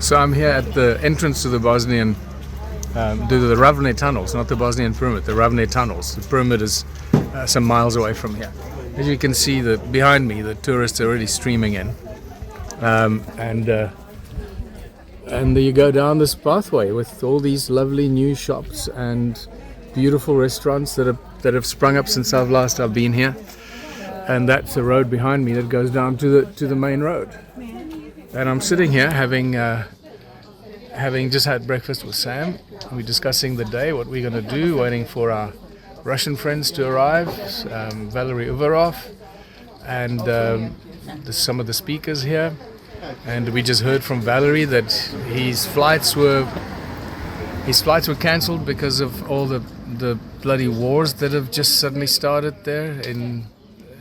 So I'm here at the entrance to the Bosnian, the Ravne tunnels, not the Bosnian Pyramid, the Ravne tunnels. The pyramid is some miles away from here. As you can see, behind me, the tourists are already streaming in, and you go down this pathway with all these lovely new shops and beautiful restaurants that have sprung up since I've been here. And that's the road behind me that goes down to the main road. And I'm sitting here having just had breakfast with Sam. We're discussing the day, what we're going to do, waiting for our Russian friends to arrive, Valery Uvarov, and some of the speakers here. And we just heard from Valery that his flights were cancelled because of all the bloody wars that have just suddenly started there in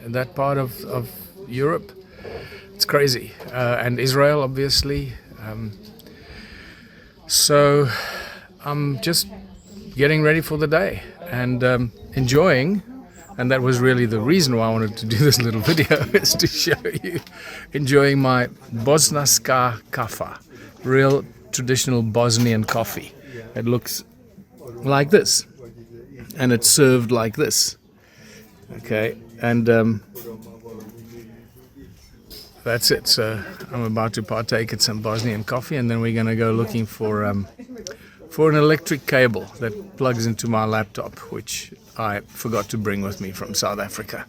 that part of Europe. It's crazy. And Israel, obviously. So I'm just getting ready for the day and enjoying, and that was really the reason why I wanted to do this little video, is to show you enjoying my Bosanska kafa, real traditional Bosnian coffee. It looks like this, and it's served like this. Okay, and that's it. So I'm about to partake in some Bosnian coffee, and then we're going to go looking for an electric cable that plugs into my laptop, which I forgot to bring with me from South Africa.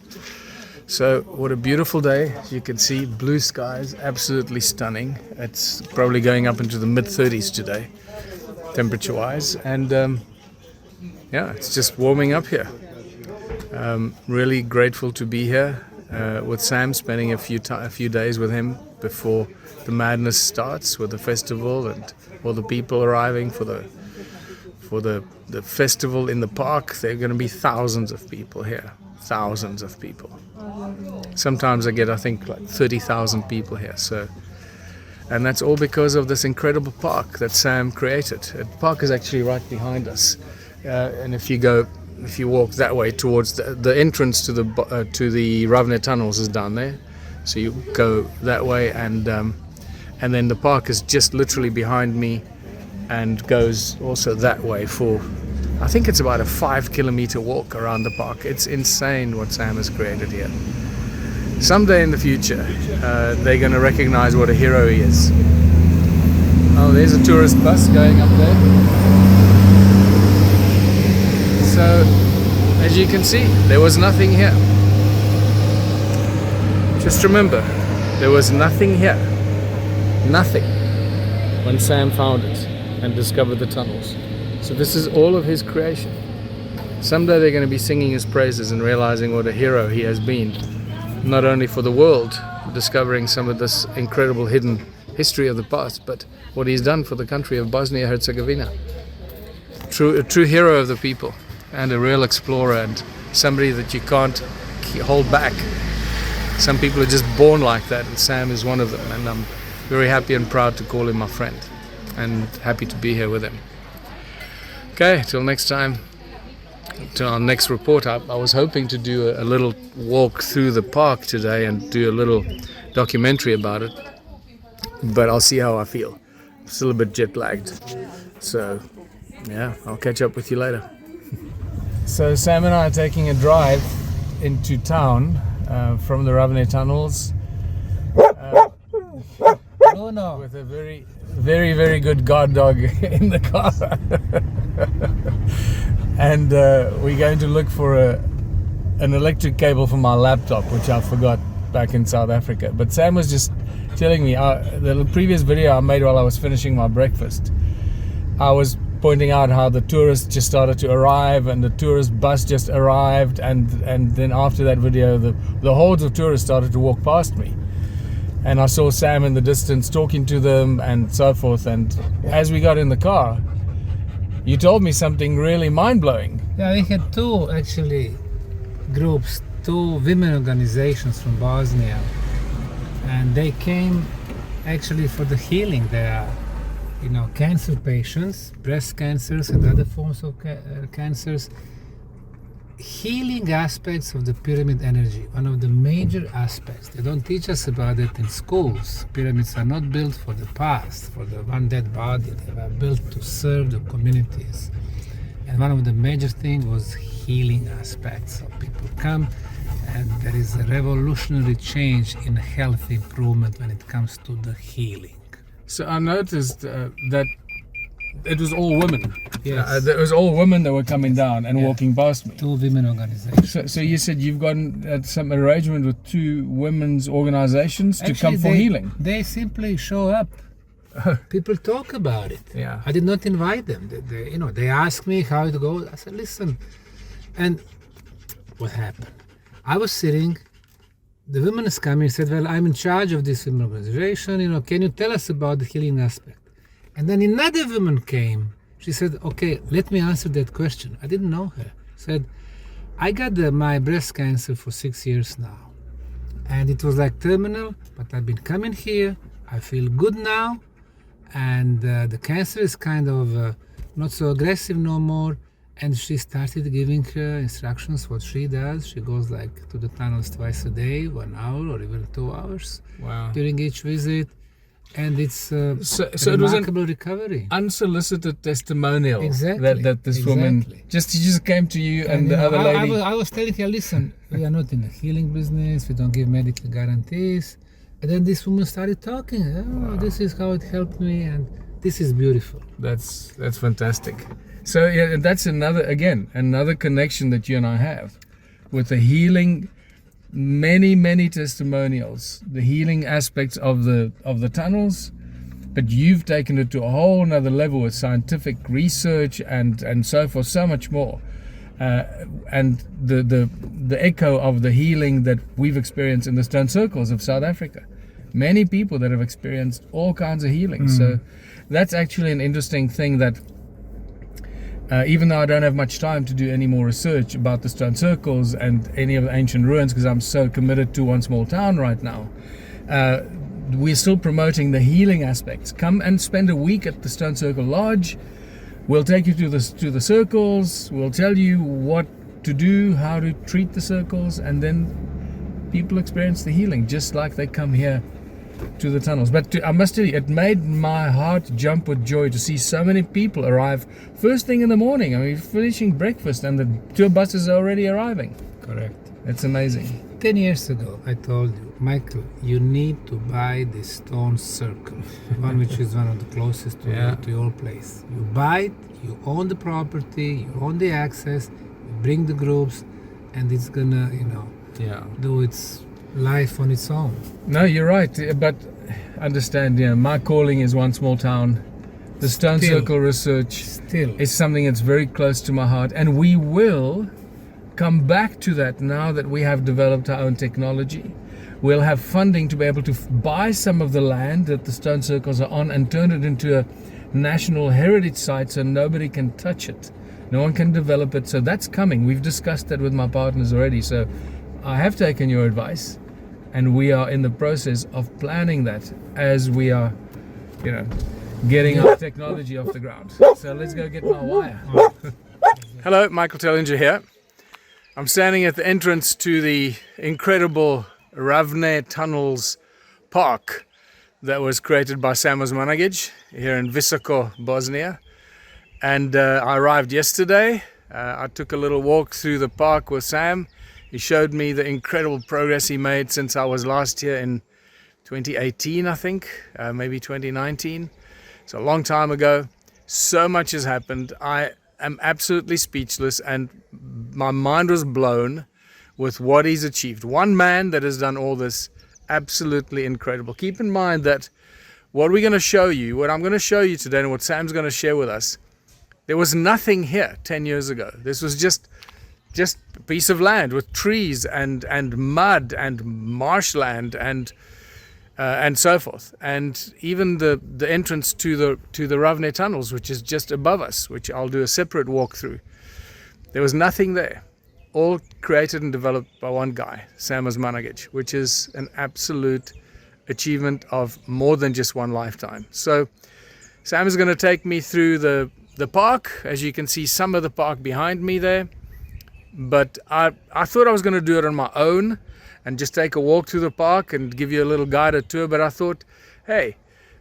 So what a beautiful day. As you can see, blue skies, absolutely stunning. It's probably going up into the mid-30s today, temperature-wise, and yeah, it's just warming up here. Really grateful to be here with Sam, spending a few days with him before the madness starts with the festival and all the people arriving for the festival in the park. There are going to be thousands of people here, thousands of people. Sometimes I get, I think, like 30,000 people here. So, and that's all because of this incredible park that Sam created. The park is actually right behind us, and if you walk that way towards the entrance to the Ravne tunnels is down there. So you go that way, and then the park is just literally behind me, and goes also that way for, I think it's about a 5-kilometer walk around the park. It's insane what Sam has created here. Someday in the future, they're going to recognize what a hero he is. Oh, there's a tourist bus going up there. So, as you can see, there was nothing here. Just remember, there was nothing here. Nothing. When Sam found it and discovered the tunnels. So this is all of his creation. Someday they're going to be singing his praises and realizing what a hero he has been. Not only for the world, discovering some of this incredible hidden history of the past, but what he's done for the country of Bosnia-Herzegovina. A true hero of the people, and a real explorer, and somebody that you can't hold back. Some people are just born like that, and Sam is one of them, and I'm very happy and proud to call him my friend, and happy to be here with him. Okay, till next time, to our next report. I was hoping to do a little walk through the park today and do a little documentary about it, but I'll see how I feel. I'm still a bit jet lagged, so yeah, I'll catch up with you later. So Sam and I are taking a drive into town from the Ravne tunnels with a very, very, very good guard dog in the car. And we're going to look for an electric cable for my laptop, which I forgot back in South Africa. But Sam was just telling me, the previous video I made while I was finishing my breakfast, I was pointing out how the tourists just started to arrive, and the tourist bus just arrived, and then after that video, the hordes of tourists started to walk past me. And I saw Sam in the distance talking to them and so forth. And as we got in the car, you told me something really mind-blowing. Yeah, we had two actually groups, two women organizations from Bosnia, and they came actually for the healing. They are, cancer patients, breast cancers and other forms of cancers, healing aspects of the pyramid energy, one of the major aspects. They don't teach us about it in schools. Pyramids are not built for the past, for the one dead body. They were built to serve the communities. And one of the major things was healing aspects. So people come and there is a revolutionary change in health improvement when it comes to the healing. So I noticed that it was all women. Yes. It was all women that were coming down and walking past me. 2 women organizations. So you said you've gotten some arrangement with 2 women's organizations to come for healing. They simply show up. People talk about it. Yeah. I did not invite them. They asked me how it goes. I said, listen. And what happened? I was sitting. The woman is coming and said, well, I'm in charge of this women organization. Can you tell us about the healing aspect? And then another woman came. She said, okay, let me answer that question. I didn't know her. Said, I got my breast cancer for 6 years now. And it was like terminal, but I've been coming here. I feel good now. And the cancer is kind of not so aggressive no more. And she started giving her instructions what she does. She goes like to the tunnels twice a day, 1 hour or even 2 hours. Wow. During each visit. And it's so a it was remarkable recovery. Unsolicited testimonial Exactly. that this woman just came to you and the other lady. I was telling her, listen, we are not in the healing business. We don't give medical guarantees. And then this woman started talking. Oh, this is how it helped me, and this is beautiful. That's fantastic. So yeah, that's another connection that you and I have with the healing. Many testimonials, the healing aspects of the tunnels, but you've taken it to a whole nother level with scientific research and so forth, so much more, and the echo of the healing that we've experienced in the stone circles of South Africa. Many people that have experienced all kinds of healing. So that's actually an interesting thing that even though I don't have much time to do any more research about the stone circles and any of the ancient ruins because I'm so committed to one small town right now, we're still promoting the healing aspects. Come and spend a week at the Stone Circle Lodge. We'll take you to the circles. We'll tell you what to do, how to treat the circles, and then people experience the healing just like they come here to the tunnels. But I must tell you, it made my heart jump with joy to see so many people arrive first thing in the morning. I mean, finishing breakfast and the tour buses are already arriving. Correct. It's amazing. 10 years ago, I told you, Michael, you need to buy the stone circle, one which is one of the closest to your place. You buy it, you own the property, you own the access, you bring the groups, and it's gonna, do its life on its own. No, you're right, but understand, my calling is one small town. The Stone Circle research is something that's very close to my heart, and we will come back to that now that we have developed our own technology. We'll have funding to be able to buy some of the land that the stone circles are on and turn it into a national heritage site so nobody can touch it. No one can develop it. So that's coming. We've discussed that with my partners already. So I have taken your advice and we are in the process of planning that as we are, getting our technology off the ground. So let's go get my wire. Hello, Michael Tellinger here. I'm standing at the entrance to the incredible Ravne Tunnels Park that was created by Sam Osmanagich here in Vinca, Bosnia. And I arrived yesterday. I took a little walk through the park with Sam. He showed me the incredible progress he made since I was last here in 2018, I think, maybe 2019. It's a long time ago. So much has happened. I am absolutely speechless and my mind was blown with what he's achieved. One man that has done all this, absolutely incredible. Keep in mind that what we're going to show you, what I'm going to show you today and what Sam's going to share with us, there was nothing here 10 years ago. This was just a piece of land with trees and mud and marshland and so forth. And even the entrance to the Ravne tunnels, which is just above us, which I'll do a separate walk through. There was nothing there. All created and developed by one guy, Sam Osmanagich, which is an absolute achievement of more than just one lifetime. So Sam is going to take me through the park. As you can see, some of the park behind me there. but I thought I was going to do it on my own and just take a walk through the park and give you a little guided tour. But I thought, hey,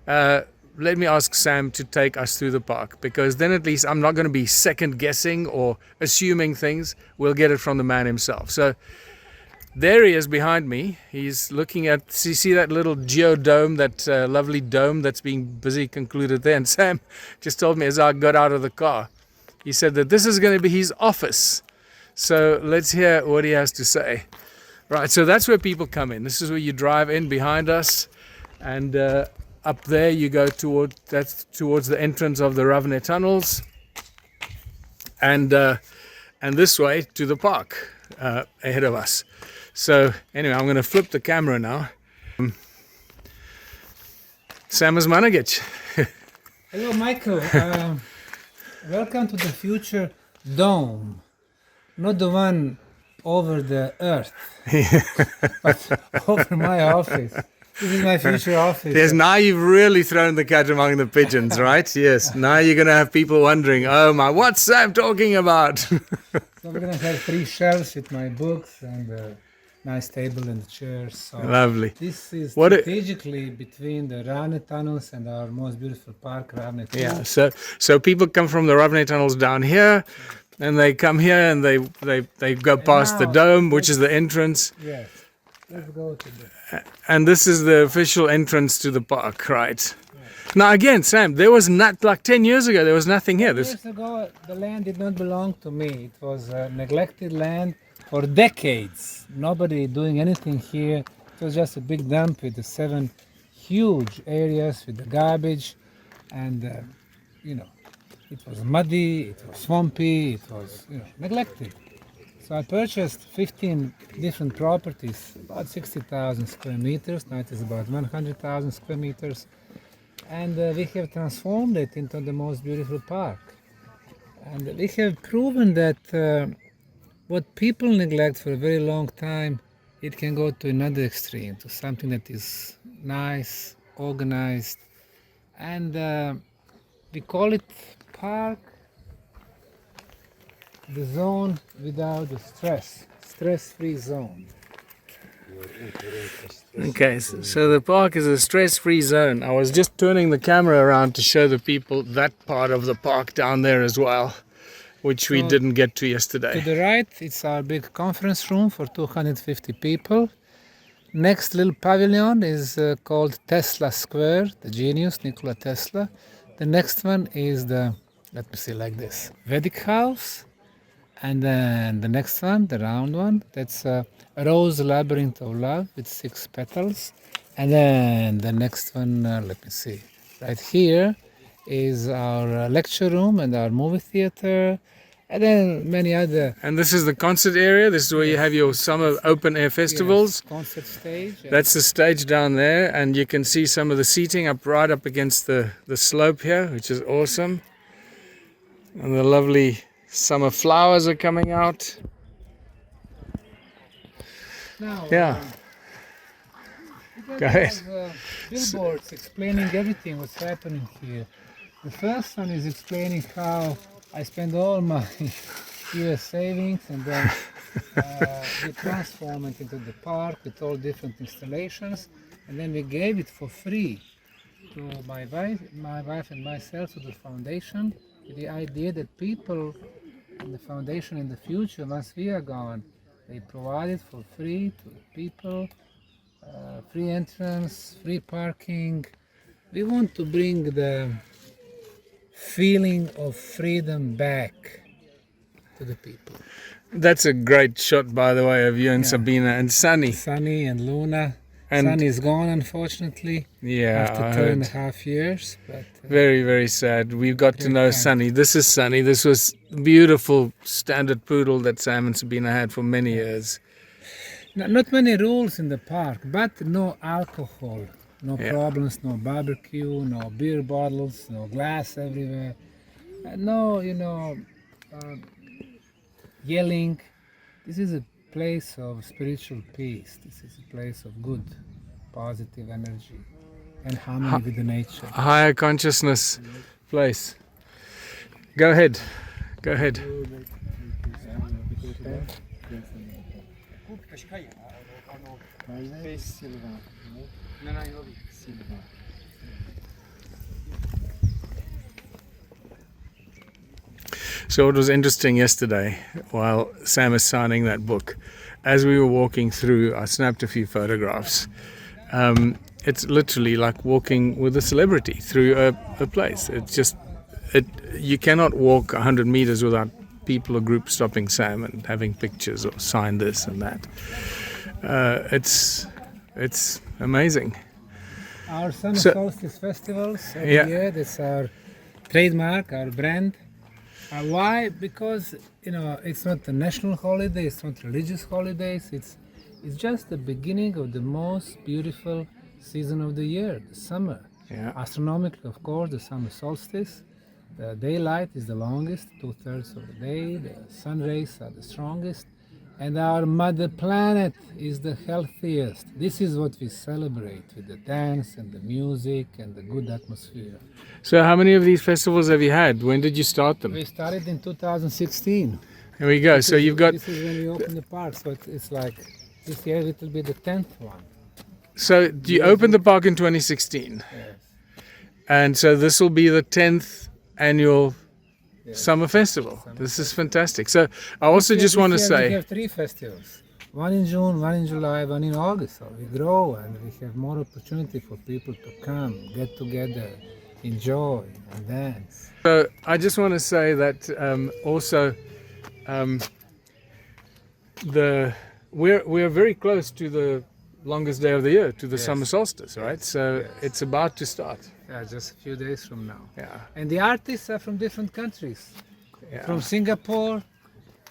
let me ask Sam to take us through the park, because then at least I'm not going to be second guessing or assuming things. We'll get it from the man himself. So there he is behind me. He's looking at, see that little geodome, that lovely dome that's being busy concluded there. And Sam just told me as I got out of the car, he said that this is going to be his office. So let's hear what he has to say. Right, so that's where people come in. This is where you drive in behind us, and up there you go towards the entrance of the Ravne tunnels, and this way to the park ahead of us. So anyway, I'm going to flip the camera now. Sam Osmanagich. Hello, Michael. Welcome to the future dome. Not the one over the earth, but over my office. This is my future office. Yes, now you've really thrown the cat among the pigeons, right? Yes, now you're going to have people wondering, oh my, what's Sam talking about? So we're going to have 3 shelves with my books and a nice table and chairs. So lovely. this is strategically between the Ravne tunnels and our most beautiful park, Ravne. Yeah, so people come from the Ravne tunnels down here, and they come here and they go past the dome, which is the entrance. Yes, let's go to the... And this is the official entrance to the park, right? Yes. Now again, Sam, there was not, like 10 years ago, there was nothing here. 10 years ago, the land did not belong to me. It was neglected land for decades. Nobody doing anything here. It was just a big dump with the 7 huge areas with the garbage, and it was muddy, it was swampy, it was neglected. So I purchased 15 different properties, about 60,000 square meters. Now it is about 100,000 square meters. And we have transformed it into the most beautiful park. And we have proven that what people neglect for a very long time, it can go to another extreme, to something that is nice, organized. And we call it park, the zone without the stress-free zone. Okay, so the park is a stress-free zone. I was just turning the camera around to show the people that part of the park down there as well, which we didn't get to yesterday. To the right, it's our big conference room for 250 people. Next little pavilion is called Tesla Square, the genius, Nikola Tesla. The next one is the, let me see, like this, Vedic house. And then the next one, the round one, that's a rose labyrinth of love with 6 petals. And then the next one, let me see, right here is our lecture room and our movie theater, and then many other. And this is the concert area. This is where you have your summer open air festivals. Yes, concert stage. That's the stage down there, and you can see some of the seating right up against the slope here, which is awesome. And the lovely summer flowers are coming out. Now, yeah. Go ahead. Billboards explaining everything what's happening here. The first one is explaining how I spend all my US savings, and then we transform it into the park with all different installations, and then we gave it for free to my wife and myself, to the foundation, with the idea that people in the foundation in the future, once we are gone, they provide it for free to the people, free entrance, free parking. We want to bring the feeling of freedom back to the people. That's a great shot, by the way, of you and Sabina and Sunny. Sunny and Luna. Sunny is gone, unfortunately. Yeah, after 2.5 years. But, very, very sad. We got to know Sunny. This is Sunny. This was beautiful standard poodle that Sam and Sabina had for many years. Not many rules in the park, but no alcohol, no problems, no barbecue, no beer bottles, no glass everywhere, no, yelling. This is a place of spiritual peace. This is a place of good, positive energy and harmony with the nature. A higher consciousness place. Go ahead. Go ahead. So it was interesting yesterday while Sam is signing that book. As we were walking through, I snapped a few photographs. It's literally like walking with a celebrity through a place. It's just, you cannot walk 100 meters without people or groups stopping Sam and having pictures or sign this and that. It's amazing. Our summer solstice festivals every year, that's our trademark, our brand. Why? Because it's not a national holiday, it's not religious holidays, it's just the beginning of the most beautiful season of the year, the summer. Yeah. Astronomically, of course, the summer solstice. The daylight is the longest, 2/3 of the day, the sun rays are the strongest, and our mother planet is the healthiest. This is what we celebrate with the dance and the music and the good atmosphere. So how many of these festivals have you had? When did you start them? We started in 2016. Here we go. So you've got... This is when we opened the park, so it's like this year it will be the 10th one. So you opened the park in 2016. Yes. And so this will be the 10th annual summer festival. This is fantastic. So I also just want to We say... have 3 festivals. One in June, one in July, one in August. So we grow and we have more opportunity for people to come, get together, enjoy and dance. So I just want to say that also we're very close to the longest day of the year, to the summer solstice, right? So it's about to start. Yeah, just a few days from now. Yeah. And the artists are from different countries. Yeah. From Singapore,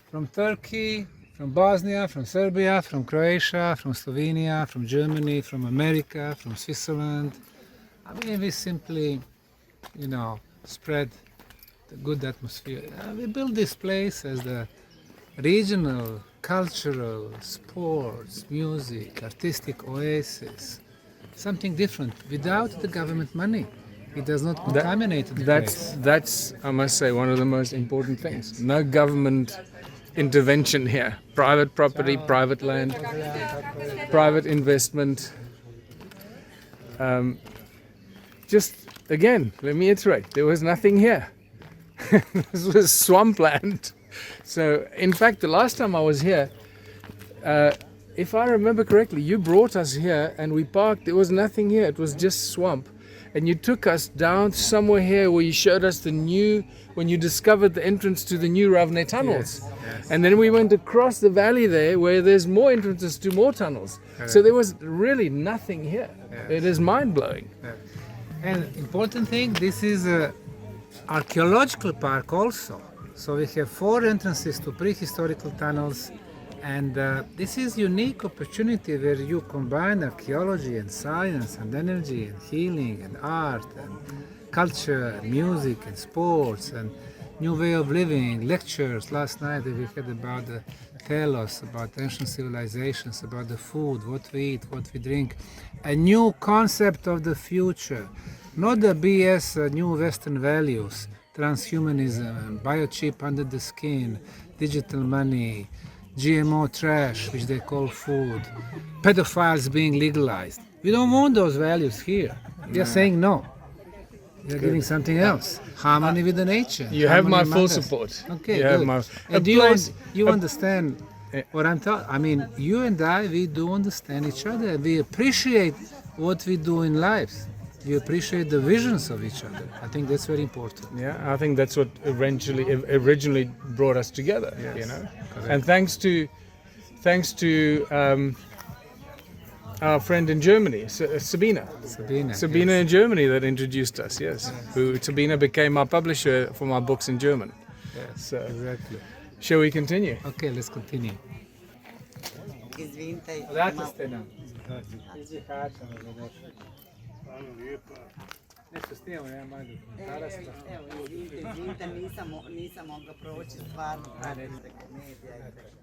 from Turkey, from Bosnia, from Serbia, from Croatia, from Slovenia, from Germany, from America, from Switzerland. I mean, we simply, spread the good atmosphere. We built this place as the regional, cultural, sports, music, artistic oasis. Something different, without the government money. It does not contaminate the place. That's, I must say, one of the most important things. No government intervention here. Private property, private land, private investment. Just, again, let me iterate, there was nothing here. This was swampland. So, in fact, the last time I was here, if I remember correctly, you brought us here and we parked. There was nothing here. It was just swamp. And you took us down somewhere here where you showed us when you discovered the entrance to the new Ravne tunnels. Yes. And then we went across the valley there where there's more entrances to more tunnels. So there was really nothing here. Yes. It is mind-blowing. And important thing, this is a archaeological park also. So we have 4 entrances to prehistorical tunnels, and this is unique opportunity where you combine archaeology and science and energy and healing and art and culture and music and sports and new way of living, lectures. Last night we had about the telos, about ancient civilizations, about the food, what we eat, what we drink, a new concept of the future, not the BS new Western values, transhumanism, biochip under the skin, digital money, GMO trash, which they call food, pedophiles being legalized. We don't want those values here. We are saying no. We are giving something else. Harmony with the nature. You have my harmony full among us. support. Okay, You good. have my- And Please- you understand what I'm talking? I mean, you and I, we do understand each other. We appreciate what we do in life. We appreciate the visions of each other. I think that's very important. Yeah, I think that's what originally brought us together. Yes, correct. And thanks to our friend in Germany, Sabina Sabina, in Germany, that introduced us. Yes, who Sabina became our publisher for my books in German. Yes, So, exactly. shall we continue? Okay, let's continue. Izvinite, Nešto snijemo, nema manje izvinite, nisam mogla proći stvarno, pratim preko medija i preko.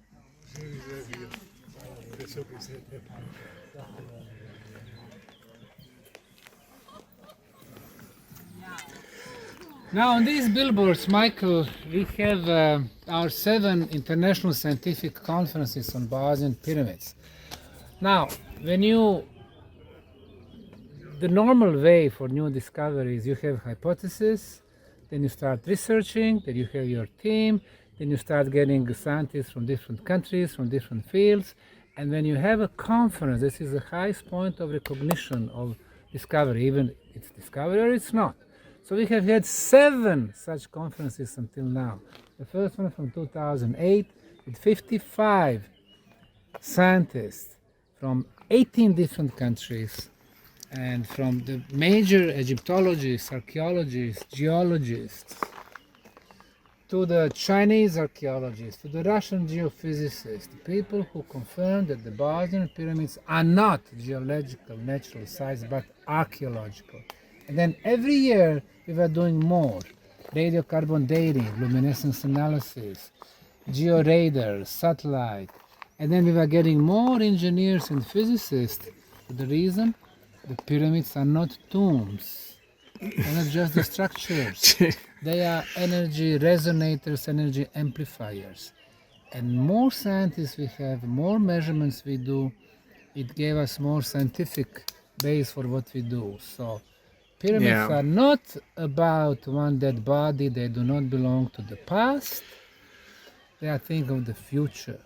Now on these billboards, Michael, we have our 7 international scientific conferences on Bosnian pyramids. Now, the normal way for new discoveries, you have hypothesis, then you start researching, then you have your team, then you start getting scientists from different countries, from different fields, and when you have a conference, this is the highest point of recognition of discovery, even it's discovery or it's not. So we have had 7 such conferences until now. The first one from 2008 with 55 scientists from 18 different countries and from the major Egyptologists, archaeologists, geologists, to the Chinese archaeologists, to the Russian geophysicists, the people who confirmed that the Bosnian pyramids are not geological natural sites but archaeological. And then every year we were doing more. Radiocarbon dating, luminescence analysis, georadar, satellite. And then we were getting more engineers and physicists for the reason the pyramids are not tombs. They're not just the structures. They are energy resonators, energy amplifiers. And more scientists we have, more measurements we do, it gave us more scientific base for what we do. So pyramids are not about one dead body. They do not belong to the past. They are thinking of the future.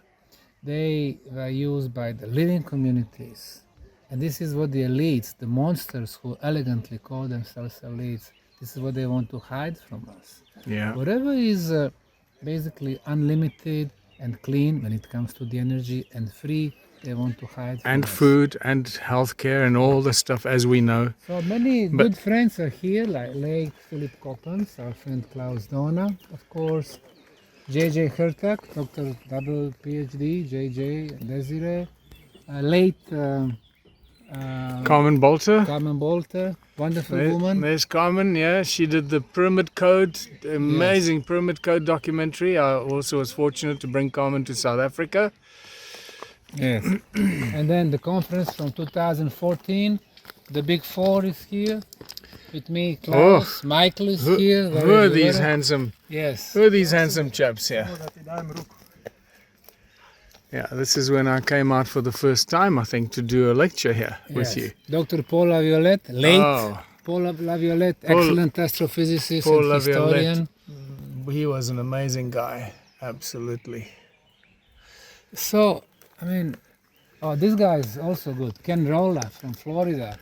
They were used by the living communities. And this is what the elites, the monsters who elegantly call themselves elites, this is what they want to hide from us. Yeah. Whatever is basically unlimited and clean when it comes to the energy and free, they want to hide from And us. food and healthcare and all the stuff as we know. So many good friends are here, like late Philip Coppens, our friend Klaus Dona, of course, JJ Hertak, Dr. Double PhD, JJ Desiree, late Carmen Bolter. Carmen Bolter, wonderful There- woman. There's Carmen, yeah. She did the Pyramid Code, amazing Pyramid Code documentary. I also was fortunate to bring Carmen to South Africa. Yes. And then the conference from 2014, the Big Four is here with me, Klaus. Michael is here. Who are these handsome? Yes. Who are these handsome chaps here? Yeah, this is when I came out for the first time, I think, to do a lecture here with you. Dr. Paul Laviolette, late. Oh. Paul Laviolette, excellent astrophysicist Paul and Laviolette. historian. He was an amazing guy, absolutely. So, I mean, this guy is also good. Ken Rolla from Florida.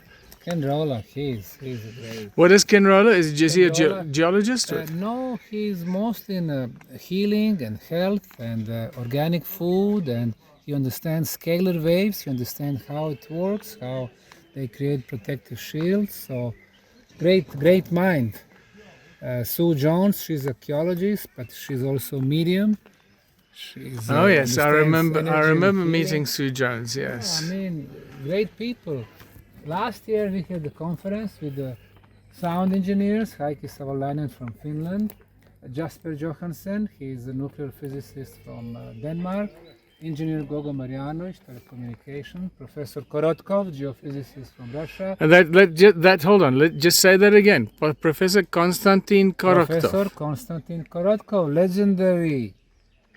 Ken Rolla, he's a great. What is Ken Roller? Is he a Ken Roller, geologist? No, he's mostly in healing and health and organic food, and he understands scalar waves, he understands how it works, how they create protective shields. So, great mind. Sue Jones, she's archaeologist, but she's also medium. She's, Oh yes, I understands energy remember and meeting healing. Sue Jones. Yes. I mean, great people. Last year we had a conference with the sound engineers, Heikki Savolainen from Finland, Jasper Johansen, he's a nuclear physicist from Denmark, engineer Gogo Marjanovic, telecommunication, Professor Korotkov, geophysicist from Russia. And hold on, just say that again. Professor Konstantin Korotkov. Professor Konstantin Korotkov, legendary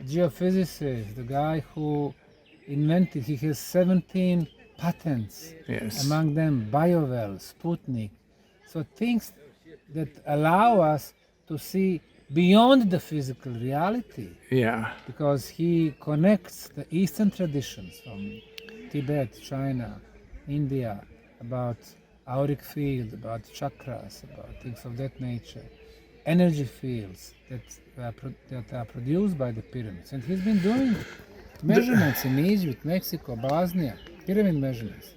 geophysicist, the guy who invented, he has 17 patents, Yes. among them BioWell, Sputnik. So things that allow us to see beyond the physical reality, Yeah. because he connects the Eastern traditions from Tibet, China, India, about auric field, about chakras, about things of that nature, energy fields that are produced by the pyramids. And he's been doing measurements in Egypt, Mexico, Bosnia, pyramid measurements,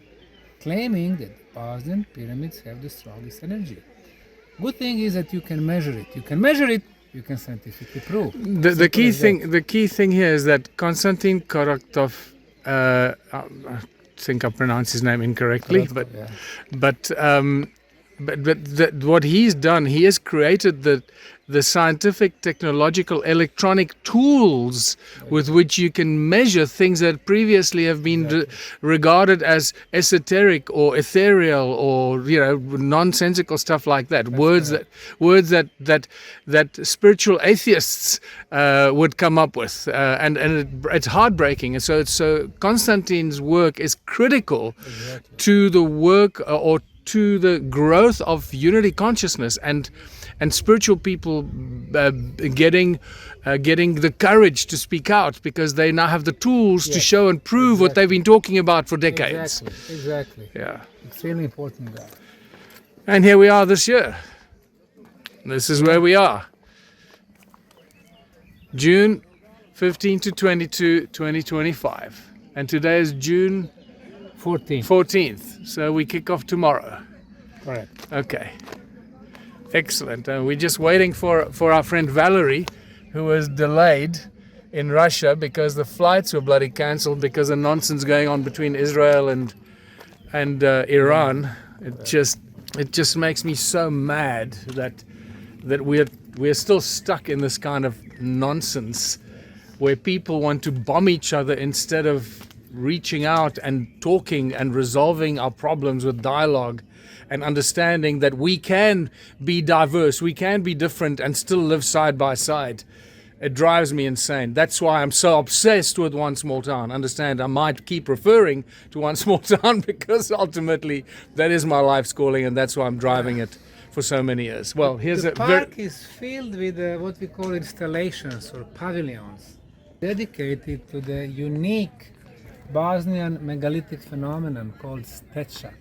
claiming that the Bosnian pyramids have the strongest energy. Good thing is that you can measure it. You can measure it, you can scientifically prove. The key thing here is that Konstantin Korotkov, I think I pronounced his name incorrectly, Korotkov, yeah. but what he's done, he has created the scientific, technological, electronic tools with which you can measure things that previously have been regarded as esoteric or ethereal or nonsensical stuff like that. Words that spiritual atheists would come up with, and it's heartbreaking. And so Constantine's work is critical to the work or to the growth of unity consciousness and spiritual people getting the courage to speak out, because they now have the tools to show and prove what they've been talking about for decades. Exactly. Yeah. Extremely important guy. And here we are this year. This is where we are. June 15 to 22, 2025. And today is June 14th. So we kick off tomorrow. Correct. Okay. Excellent. We're just waiting for our friend Valerie, who was delayed in Russia because the flights were bloody cancelled because of nonsense going on between Israel and Iran. It just makes me so mad that we're still stuck in this kind of nonsense where people want to bomb each other instead of reaching out and talking and resolving our problems with dialogue and understanding that we can be diverse, we can be different and still live side by side. It drives me insane. That's why I'm so obsessed with One Small Town. Understand, I might keep referring to One Small Town because ultimately that is my life's calling, and that's why I'm driving it for so many years. Well, here's the park is filled with what we call installations or pavilions dedicated to the unique Bosnian megalithic phenomenon called stečak.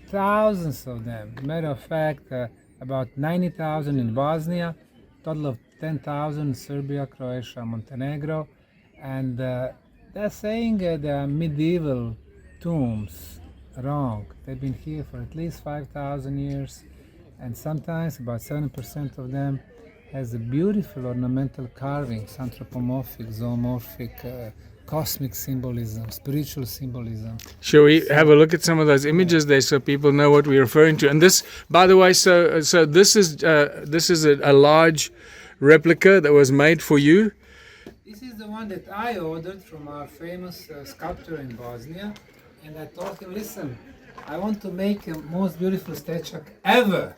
Thousands of them. Matter of fact, about 90,000 in Bosnia, total of 10,000 in Serbia, Croatia, Montenegro, and they're saying the medieval tombs. Wrong. They've been here for at least 5,000 years, and sometimes about 7% of them has a beautiful ornamental carvings, anthropomorphic, zoomorphic, cosmic symbolism, spiritual symbolism. Shall we have a look at some of those images there so people know what we're referring to? And this, by the way, so this is a large replica that was made for you. This is the one that I ordered from our famous sculptor in Bosnia, and I told him, listen, I want to make the most beautiful stečak ever.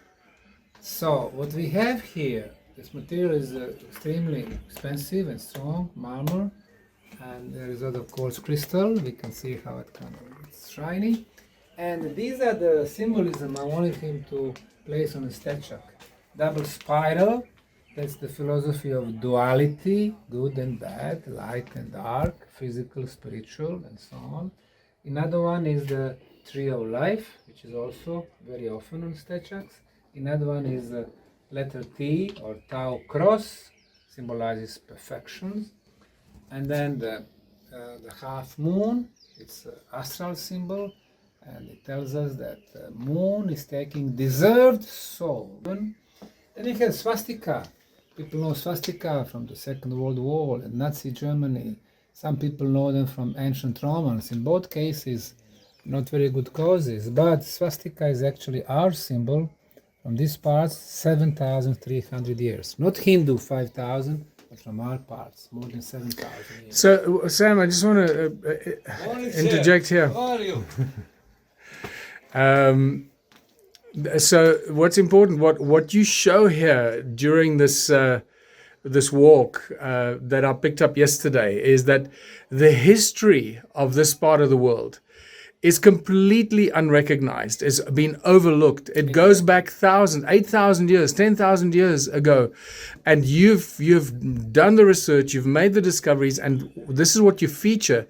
So what we have here, this material is extremely expensive and strong, marmor. And there is other quartz crystal. We can see how it's shiny. And these are the symbolism I wanted him to place on the stečak. Double spiral, that's the philosophy of duality, good and bad, light and dark, physical, spiritual, and so on. Another one is the tree of life, which is also very often on stečaks. Another one is the letter T or Tau cross, symbolizes perfection. And then the half moon, it's an astral symbol, and it tells us that the moon is taking deserved soul. Then we have swastika. People know swastika from the Second World War and Nazi Germany. Some people know them from ancient Romans. In both cases, not very good causes. But swastika is actually our symbol from these parts, 7,300 years. Not Hindu 5,000. From our parts, more than 7,000 years. So, Sam, I just want to interject here. How are you? So, what's important, what you show here during this this walk that I picked up yesterday, is that the history of this part of the world is completely unrecognized, it's been overlooked. It goes back 8,000 years, 10,000 years ago. And you've done the research, you've made the discoveries, and this is what you feature.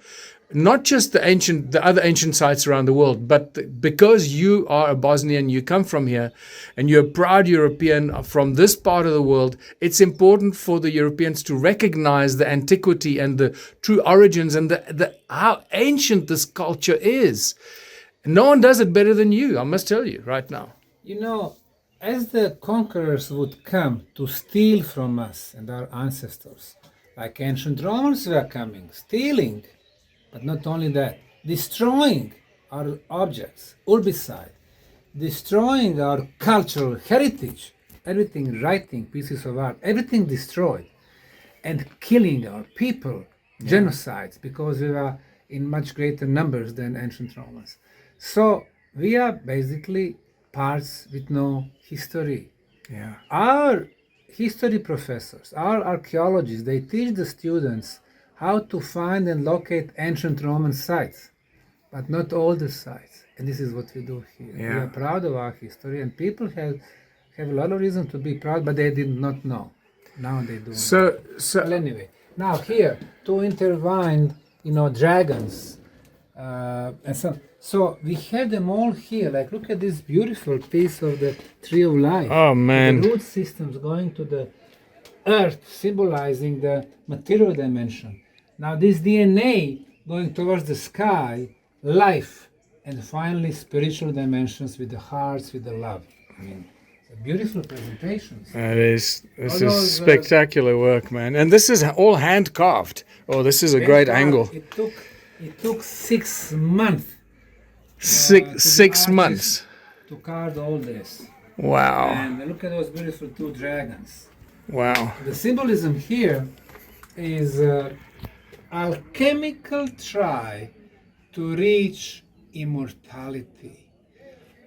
Not just the other ancient sites around the world, but because you are a Bosnian, you come from here, and you're a proud European from this part of the world, it's important for the Europeans to recognize the antiquity and the true origins and how ancient this culture is. No one does it better than you, I must tell you right now. You know, as the conquerors would come to steal from us and our ancestors, like ancient Romans were coming, stealing. But not only that, destroying our objects, urbicide. destroying our cultural heritage, everything, writing, pieces of art, everything destroyed, and killing our people, genocides, because we are in much greater numbers than ancient Romans. So we are basically parts with no history. Yeah. Our history professors, our archaeologists, they teach the students how to find and locate ancient Roman sites, but not all the sites. And this is what we do here. We Yeah. are proud of our history, and people have a lot of reason to be proud, but they did not know. Now they do. know. So Well, anyway, now here to intertwine, dragons, and so we have them all here. Like, look at this beautiful piece of the tree of life. Oh, man. The root systems going to the earth, symbolizing the material dimension. Now this DNA going towards the sky, life, and finally spiritual dimensions with the hearts, with the love. I mean, beautiful presentations. this All is those, spectacular work, man. And this is all hand carved. Oh, this is a great angle. It took 6 months. Six months. To carve all this. Wow. And look at those beautiful 2 dragons. Wow. The symbolism here is alchemical try to reach immortality.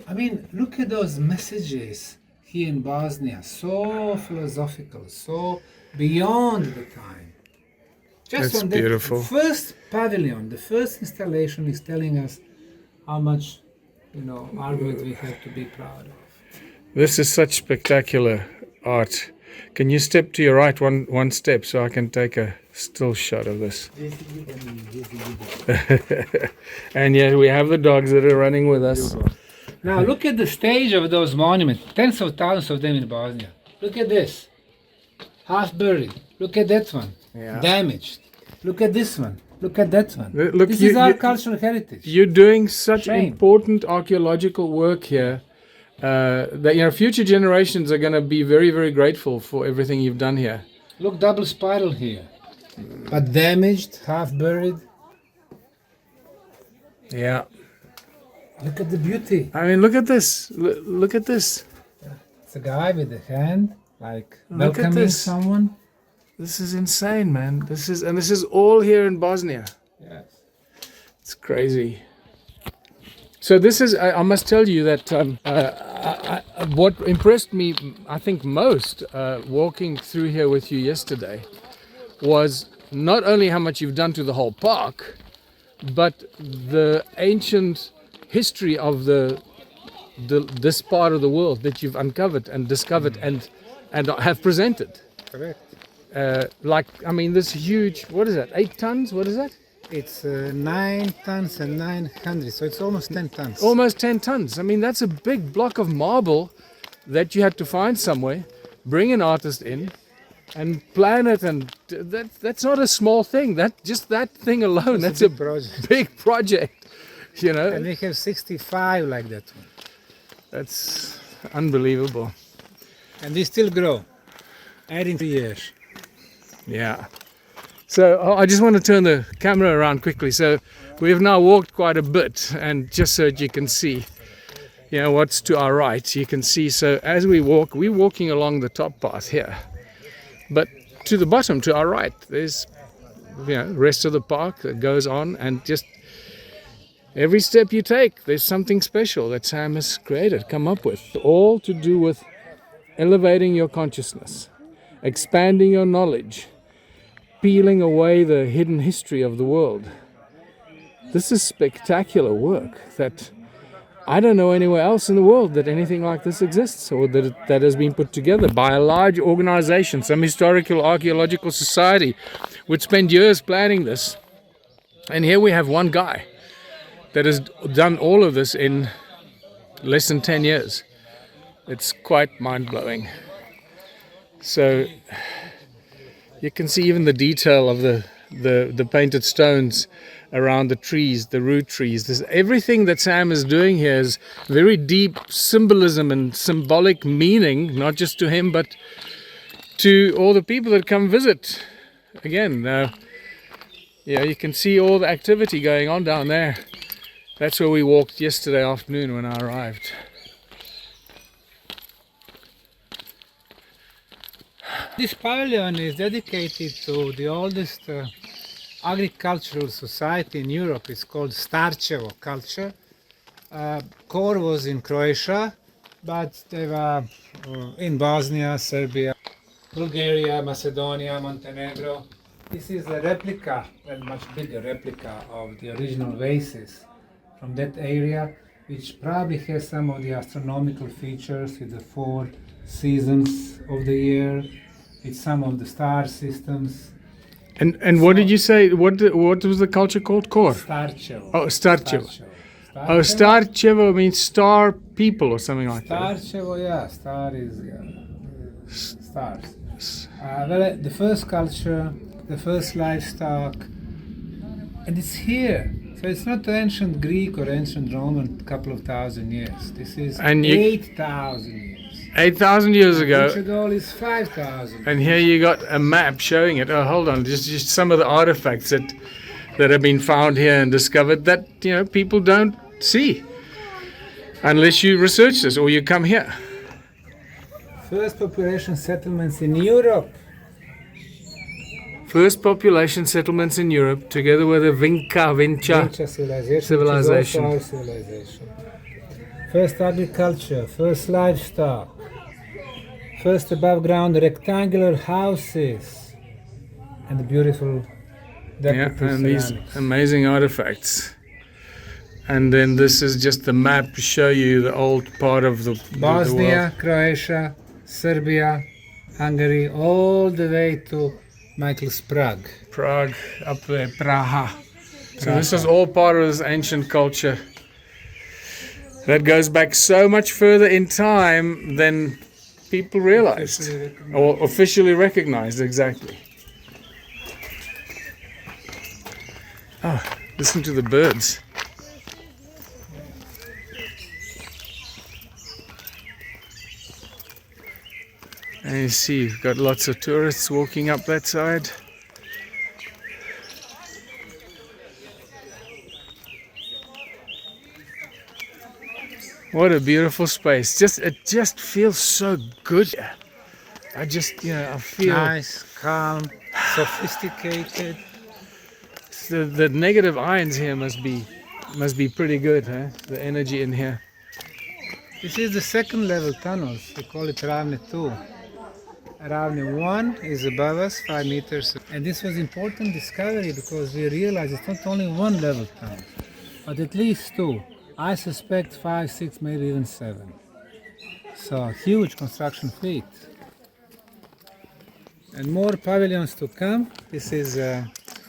I mean, look at those messages here in Bosnia, so philosophical, so beyond the time. That's on beautiful. The first pavilion, the first installation is telling us how much, argument we have to be proud of. This is such spectacular art. Can you step to your right one step so I can take a still shot of this? And yeah, we have the dogs that are running with us. Now look at the stage of those monuments, tens of thousands of them in Bosnia. Look at this, half buried. Look at that one, Yeah. damaged. Look at this one. Look at that one. Look, This you- is our you- cultural heritage. You're doing such Shame. important archaeological work here that future generations are going to be very, very grateful for everything you've done here. Look, double spiral here, but damaged, half buried. Yeah. Look at the beauty. I mean, look at this. Look at this. It's a guy with a hand, like Look at welcoming this. someone. This is insane, man. This is all here in Bosnia. Yes. It's crazy. So this is, I must tell you that what impressed me, I think most, walking through here with you yesterday, was not only how much you've done to the whole park, but the ancient history of this part of the world that you've uncovered and discovered and have presented. Correct. This huge, what is that, 8 tons? What is that? It's 9 tons and 900, so it's almost 10 tons. Almost 10 tons. I mean, that's a big block of marble that you had to find somewhere, bring an artist in, and plan it. And that's not a small thing. That thing alone, that's a project. big project. And we have 65 like that one. That's unbelievable. And they still grow. Adding 3 years. Yeah. So I just want to turn the camera around quickly. So we have now walked quite a bit, and just so that you can see, what's to our right, you can see. So as we walk, we're walking along the top path here, but to the bottom, to our right, there's rest of the park that goes on, and just every step you take, there's something special that Sam has come up with, all to do with elevating your consciousness, expanding your knowledge, peeling away the hidden history of the world. This is spectacular work that I don't know anywhere else in the world that anything like this exists, or that has been put together by a large organization, some historical archaeological society would spend years planning this. And here we have one guy that has done all of this in less than 10 years. It's quite mind-blowing. So you can see even the detail of the painted stones around the trees, the root trees. Everything that Sam is doing here is very deep symbolism and symbolic meaning, not just to him, but to all the people that come visit. Again, you can see all the activity going on down there. That's where we walked yesterday afternoon when I arrived. This pavilion is dedicated to the oldest agricultural society in Europe. It's called Starčevo culture. Core was in Croatia, but they were in Bosnia, Serbia, Bulgaria, Macedonia, Montenegro. This is a replica, a much bigger replica of the original vases from that area, which probably has some of the astronomical features with the 4 seasons of the year, with some of the star systems. And what did you say? What was the culture called? Kor? Starčevo. Oh, Starčevo. Oh, Starčevo means star people or something like that. Starčevo, yeah, star is stars. Well, the first culture, the first livestock, and it's here. So it's not ancient Greek or ancient Roman, couple of thousand years. This is 8,000 years. 8,000 years ago. Portugal is 5,000. And here you got a map showing it. Oh, hold on, just some of the artifacts that have been found here and discovered that people don't see unless you research this or you come here. First population settlements in Europe. First population settlements in Europe, together with the Vinca civilization. Which is also our civilization. First agriculture, first livestock, first above ground rectangular houses, and the beautiful decorative and these ceramics. amazing artifacts. And then this is just the map to show you the old part of the Bosnia, Croatia, Serbia, Hungary, all the way to Michael's Prague. Prague, up there, Praha. So this was all part of this ancient culture that goes back so much further in time than people realized or officially recognized. Exactly. Oh, listen to the birds. And you see, you've got lots of tourists walking up that side. What a beautiful space. It just feels so good. I feel Nice, calm, sophisticated. the negative ions here must be pretty good, huh? The energy in here. This is the second level tunnels. We call it Ravne 2. Ravne 1 is above us, 5 meters. And this was important discovery because we realized it's not only one level tunnel, but at least 2. I suspect 5, 6, maybe even 7. So huge construction feat. And more pavilions to come. This is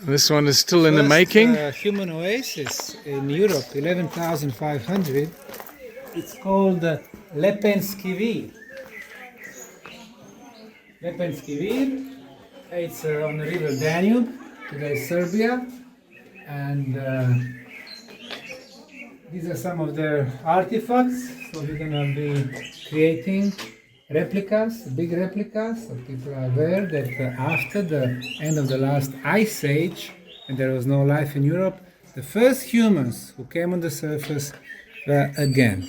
This one is still in the making. Human oasis in Europe, 11,500. It's called Lepenski Vir. Lepenski Vir. It's on the river Danube, today Serbia, and these are some of their artifacts. So we're gonna be creating replicas, big replicas. So people are aware that after the end of the last ice age, and there was no life in Europe, the first humans who came on the surface were again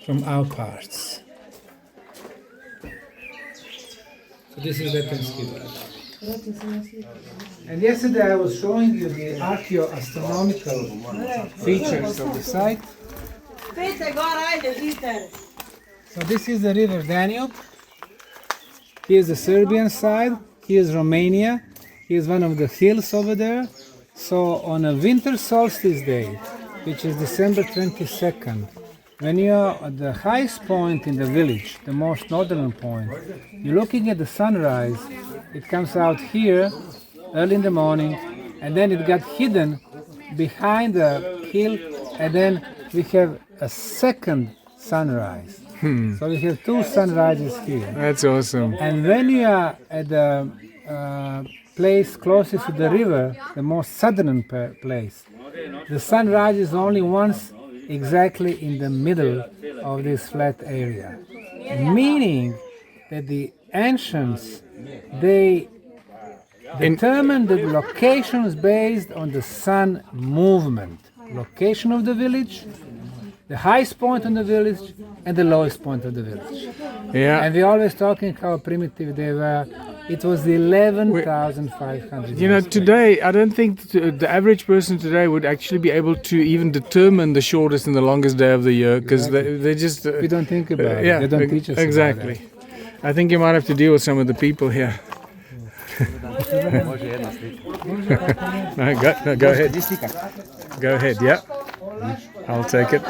from our parts. So this is Lepenski Vir. And yesterday I was showing you the archaeoastronomical features of the site. So this is the river Danube. Here's the Serbian side. Here's Romania. Here's one of the hills over there. So on a winter solstice day, which is December 22nd, when you're at the highest point in the village, the most northern point, you're looking at the sunrise. It comes out here early in the morning, and then it got hidden behind the hill, and then we have a second sunrise. So we have 2 sunrises here. That's awesome. And when you are at the place closest to the river, the most southern place, the sun rises only once exactly in the middle of this flat area. Meaning that the ancients, they determined the locations based on the sun movement. Location of the village, the highest point on the village, and the lowest point of the village. Yeah. And we're always talking how primitive they were. It was 11,500 You know, years. today, I don't think the average person today would actually be able to even determine the shortest and the longest day of the year because they just. We don't think about it. Yeah, They don't teach us about exactly. that. I think you might have to deal with some of the people here. No, go ahead. Go ahead, yeah. I'll take it.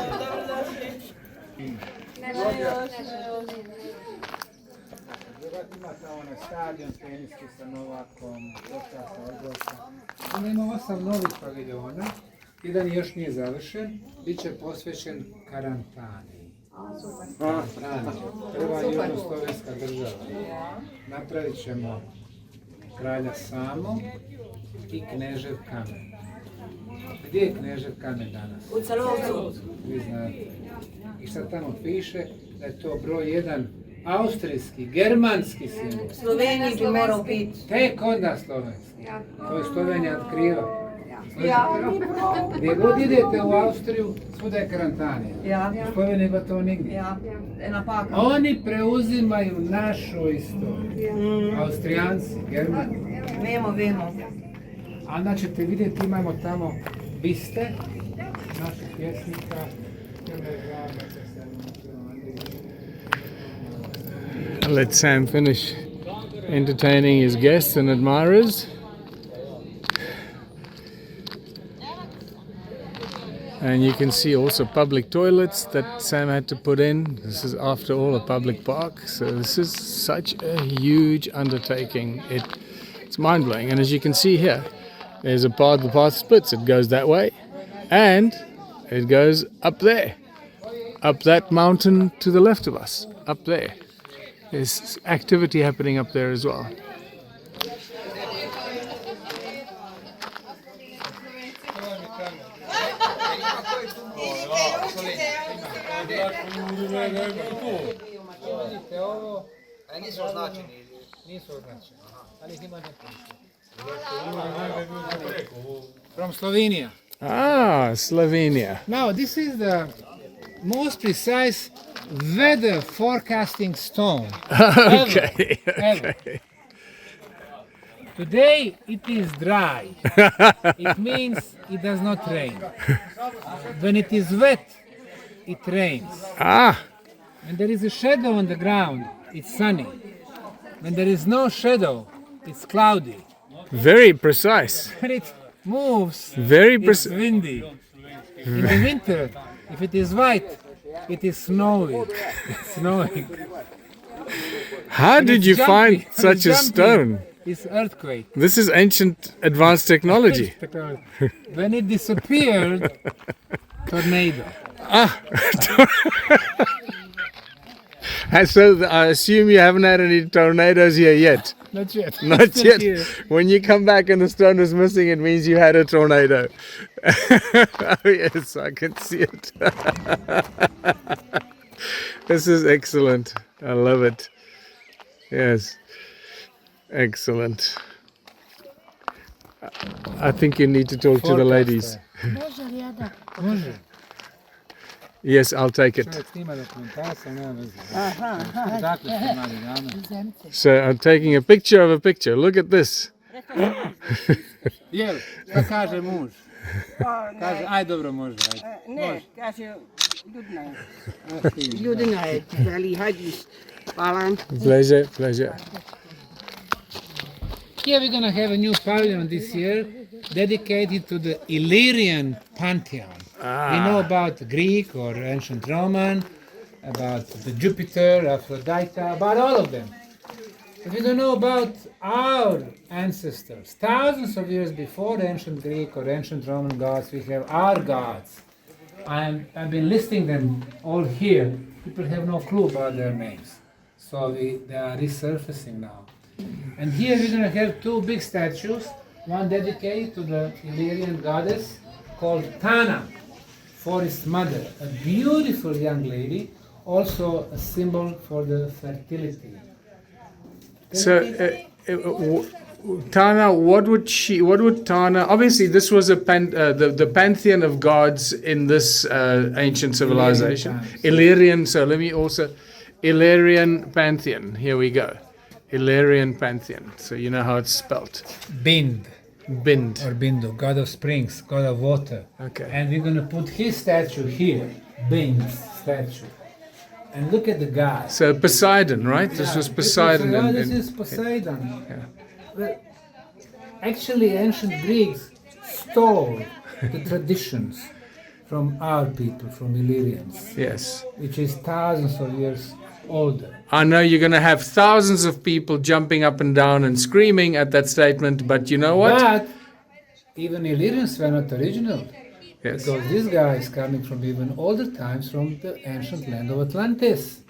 Imamo 8 novih paviljona, jedan još nije završen, bit će posvećen Karantani. Prva južnoslovenska država. Napravit ćemo kralja Samo i knežev kamen. Gdje je knežev kamen danas? U Celovcu. Vi znate. I sad tamo piše da je to broj 1 austrijski, germanski simbol. Sloveniji bi morao biti. Tek onda slovenski. To je Slovenija otkriva. Gdje god idete u Austriju, svuda je Karantanija. U Sloveniji gotovo nigdje. Oni preuzimaju našu istoriju. Austrijanci, Germani. Vemo. A onda ćete vidjeti, imamo tamo biste naših pjesnika. Let Sam finish entertaining his guests and admirers. And you can see also public toilets that Sam had to put in. This is after all a public park, so this is such a huge undertaking. It's mind-blowing. And as you can see here, there's a path, the path splits. It goes that way and it goes up there, up that mountain to the left of us, up there. There's activity happening up there as well. From Slovenia. Ah, Slovenia. Now, this is the most precise weather forecasting stone Okay. ever. Today it is dry. It means it does not rain. When it is wet, it rains. Ah, When there is a shadow on the ground, it's sunny. When there is no shadow, it's cloudy. very precise. When it moves, Very it's precise. windy. In the winter, if it is white, it is snowy. It's snowing. How When did it's you jumpy, find when such it's a jumpy, stone? It's earthquake. This is ancient advanced technology. When it disappeared, tornado. And so I assume you haven't had any tornadoes here yet. Not yet. Not Still yet. here. When you come back and the stone is missing, it means you had a tornado. Oh yes, I can see it. This is excellent. I love it. Yes, excellent. I think you need to talk to the ladies. Može. Yes, I'll take it. Čovjek snima dokumentarac, ali nema veze. Dakle ste mali dame. So I'm taking a picture of a picture. Look at this. Jel, šta kaže muž? Kaže, aj dobro može. Aj. Ne, kaže, Ljudina je, veli, hajdi, hvala. Pleasure, pleasure. Here we're gonna have a new pavilion this year dedicated to the Illyrian pantheon. We know about Greek or ancient Roman, about the Jupiter, Aphrodite, about all of them. But we don't know about our ancestors. Thousands of years before the ancient Greek or ancient Roman gods, we have our gods. I've been listing them all here. People have no clue about their names. So they are resurfacing now. And here we're going to have two big statues, one dedicated to the Illyrian goddess called Tana, forest mother, a beautiful young lady, also a symbol for the fertility. So, Tana, what would Tana? Obviously, this was the pantheon of gods in this ancient civilization, Illyrian. So let me also Illyrian pantheon. Here we go. Illyrian pantheon. So you know how it's spelt. Bind Bind. or Bindu, god of springs, god of water. Okay. And we're gonna put his statue here, Bind's statue. And look at the guy. So Poseidon, right? This was Poseidon. This is Poseidon. Well, actually, ancient Greeks stole the traditions from our people, from Illyrians, Yes. which is thousands of years older. I know you're going to have thousands of people jumping up and down and screaming at that statement, but you know what? But even Illyrians were not original. Yes. Because this guy is coming from even older times, from the ancient land of Atlantis.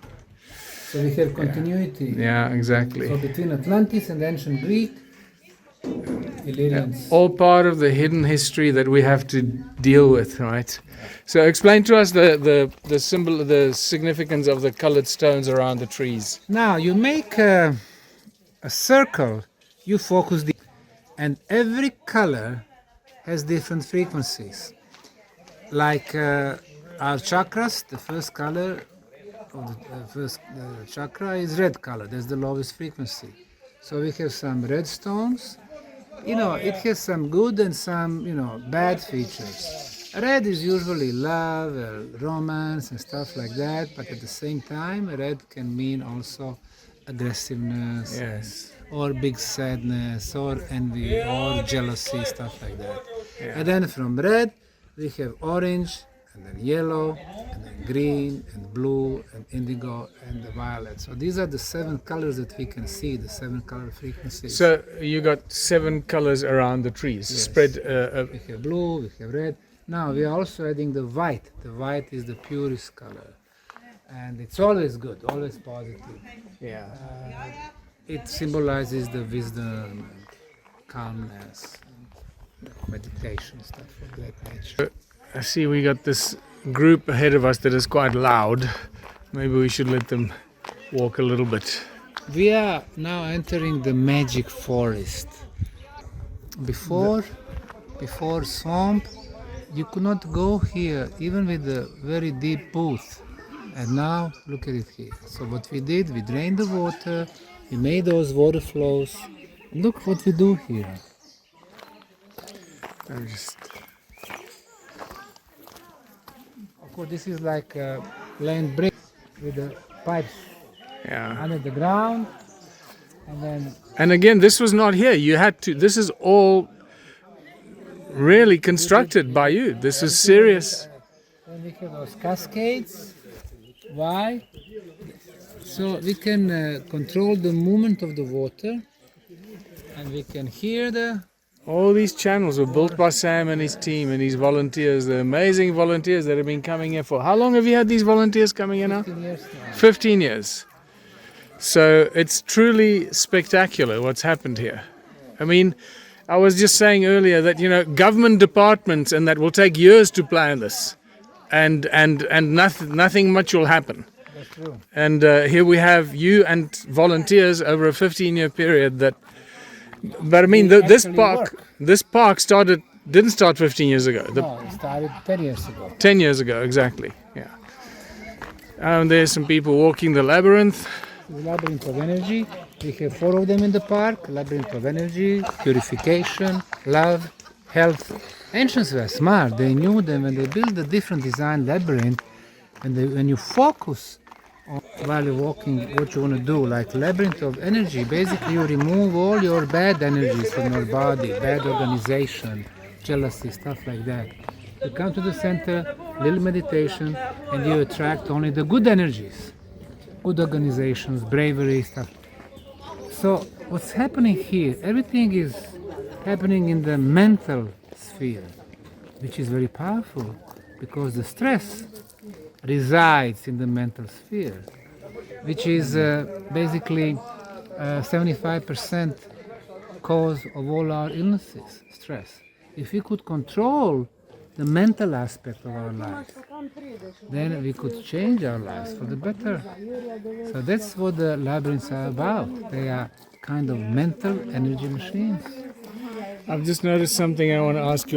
So we have continuity. Yeah, exactly. So between Atlantis and ancient Greek, Illyrians. All part of the hidden history that we have to deal with, right? So explain to us the symbol, the significance of the colored stones around the trees. Now you make a circle, you focus the, and every color has different frequencies. Like our chakras, the first color of the first chakra is red color. That's the lowest frequency. So we have some red stones. You know, it has some good and some, bad features. Red is usually love, romance and stuff like that, but at the same time, red can mean also aggressiveness, Yes. or big sadness, or envy, or jealousy, stuff like that. And then from red, we have orange, and then yellow, and then green, and blue, and indigo, and the violet. So these are the 7 colors that we can see, the 7 color frequencies. So you got 7 colors around the trees, spread. We have blue, we have red. Now we are also adding the white. The white is the purest color. And it's always good, always positive. Yeah. It symbolizes the wisdom, and calmness, and meditation, stuff of that nature. I see we got this group ahead of us that is quite loud. Maybe we should let them walk a little bit. We are now entering the magic forest. Before swamp, you could not go here, even with a very deep booth. And now, look at it here. So what we did, we drained the water, we made those water flows. Look what we do here. I'm just... Of course, this is like laying brick with the pipes Yeah. under the ground. And then And again, this was not here. You had to... This is all really constructed by you. This is serious. then we have those cascades. Why? So we can control the movement of the water, and we can hear the... All these channels were built by Sam and his team and his volunteers, the amazing volunteers that have been coming here for... How long have you had these volunteers coming here now? 15 years now. 15 years. So it's truly spectacular what's happened here. I mean, I was just saying earlier that, government departments and that will take years to plan this. And nothing much will happen. That's true. And here we have you and volunteers over a 15-year period that... But I mean, this actually park didn't start 15 years ago. No, it started 10 years ago. 10 years ago, exactly. Yeah. There's some people walking the labyrinth. The labyrinth of energy. We have 4 of them in the park. Labyrinth of energy, purification, love, health. Ancients were smart. They knew that when they built a different design labyrinth, and when you focus on while you're walking what you want to do, like labyrinth of energy, basically you remove all your bad energies from your body, bad organization, jealousy, stuff like that. You come to the center, little meditation, and you attract only the good energies, good organizations, bravery, stuff. So what's happening here, everything is happening in the mental sphere, which is very powerful because the stress resides in the mental sphere, which is basically 75% cause of all our illnesses, stress. If we could control the mental aspect of our life, then we could change our lives for the better. So that's what the labyrinths are about. They are kind of mental energy machines. I've just noticed something I want to ask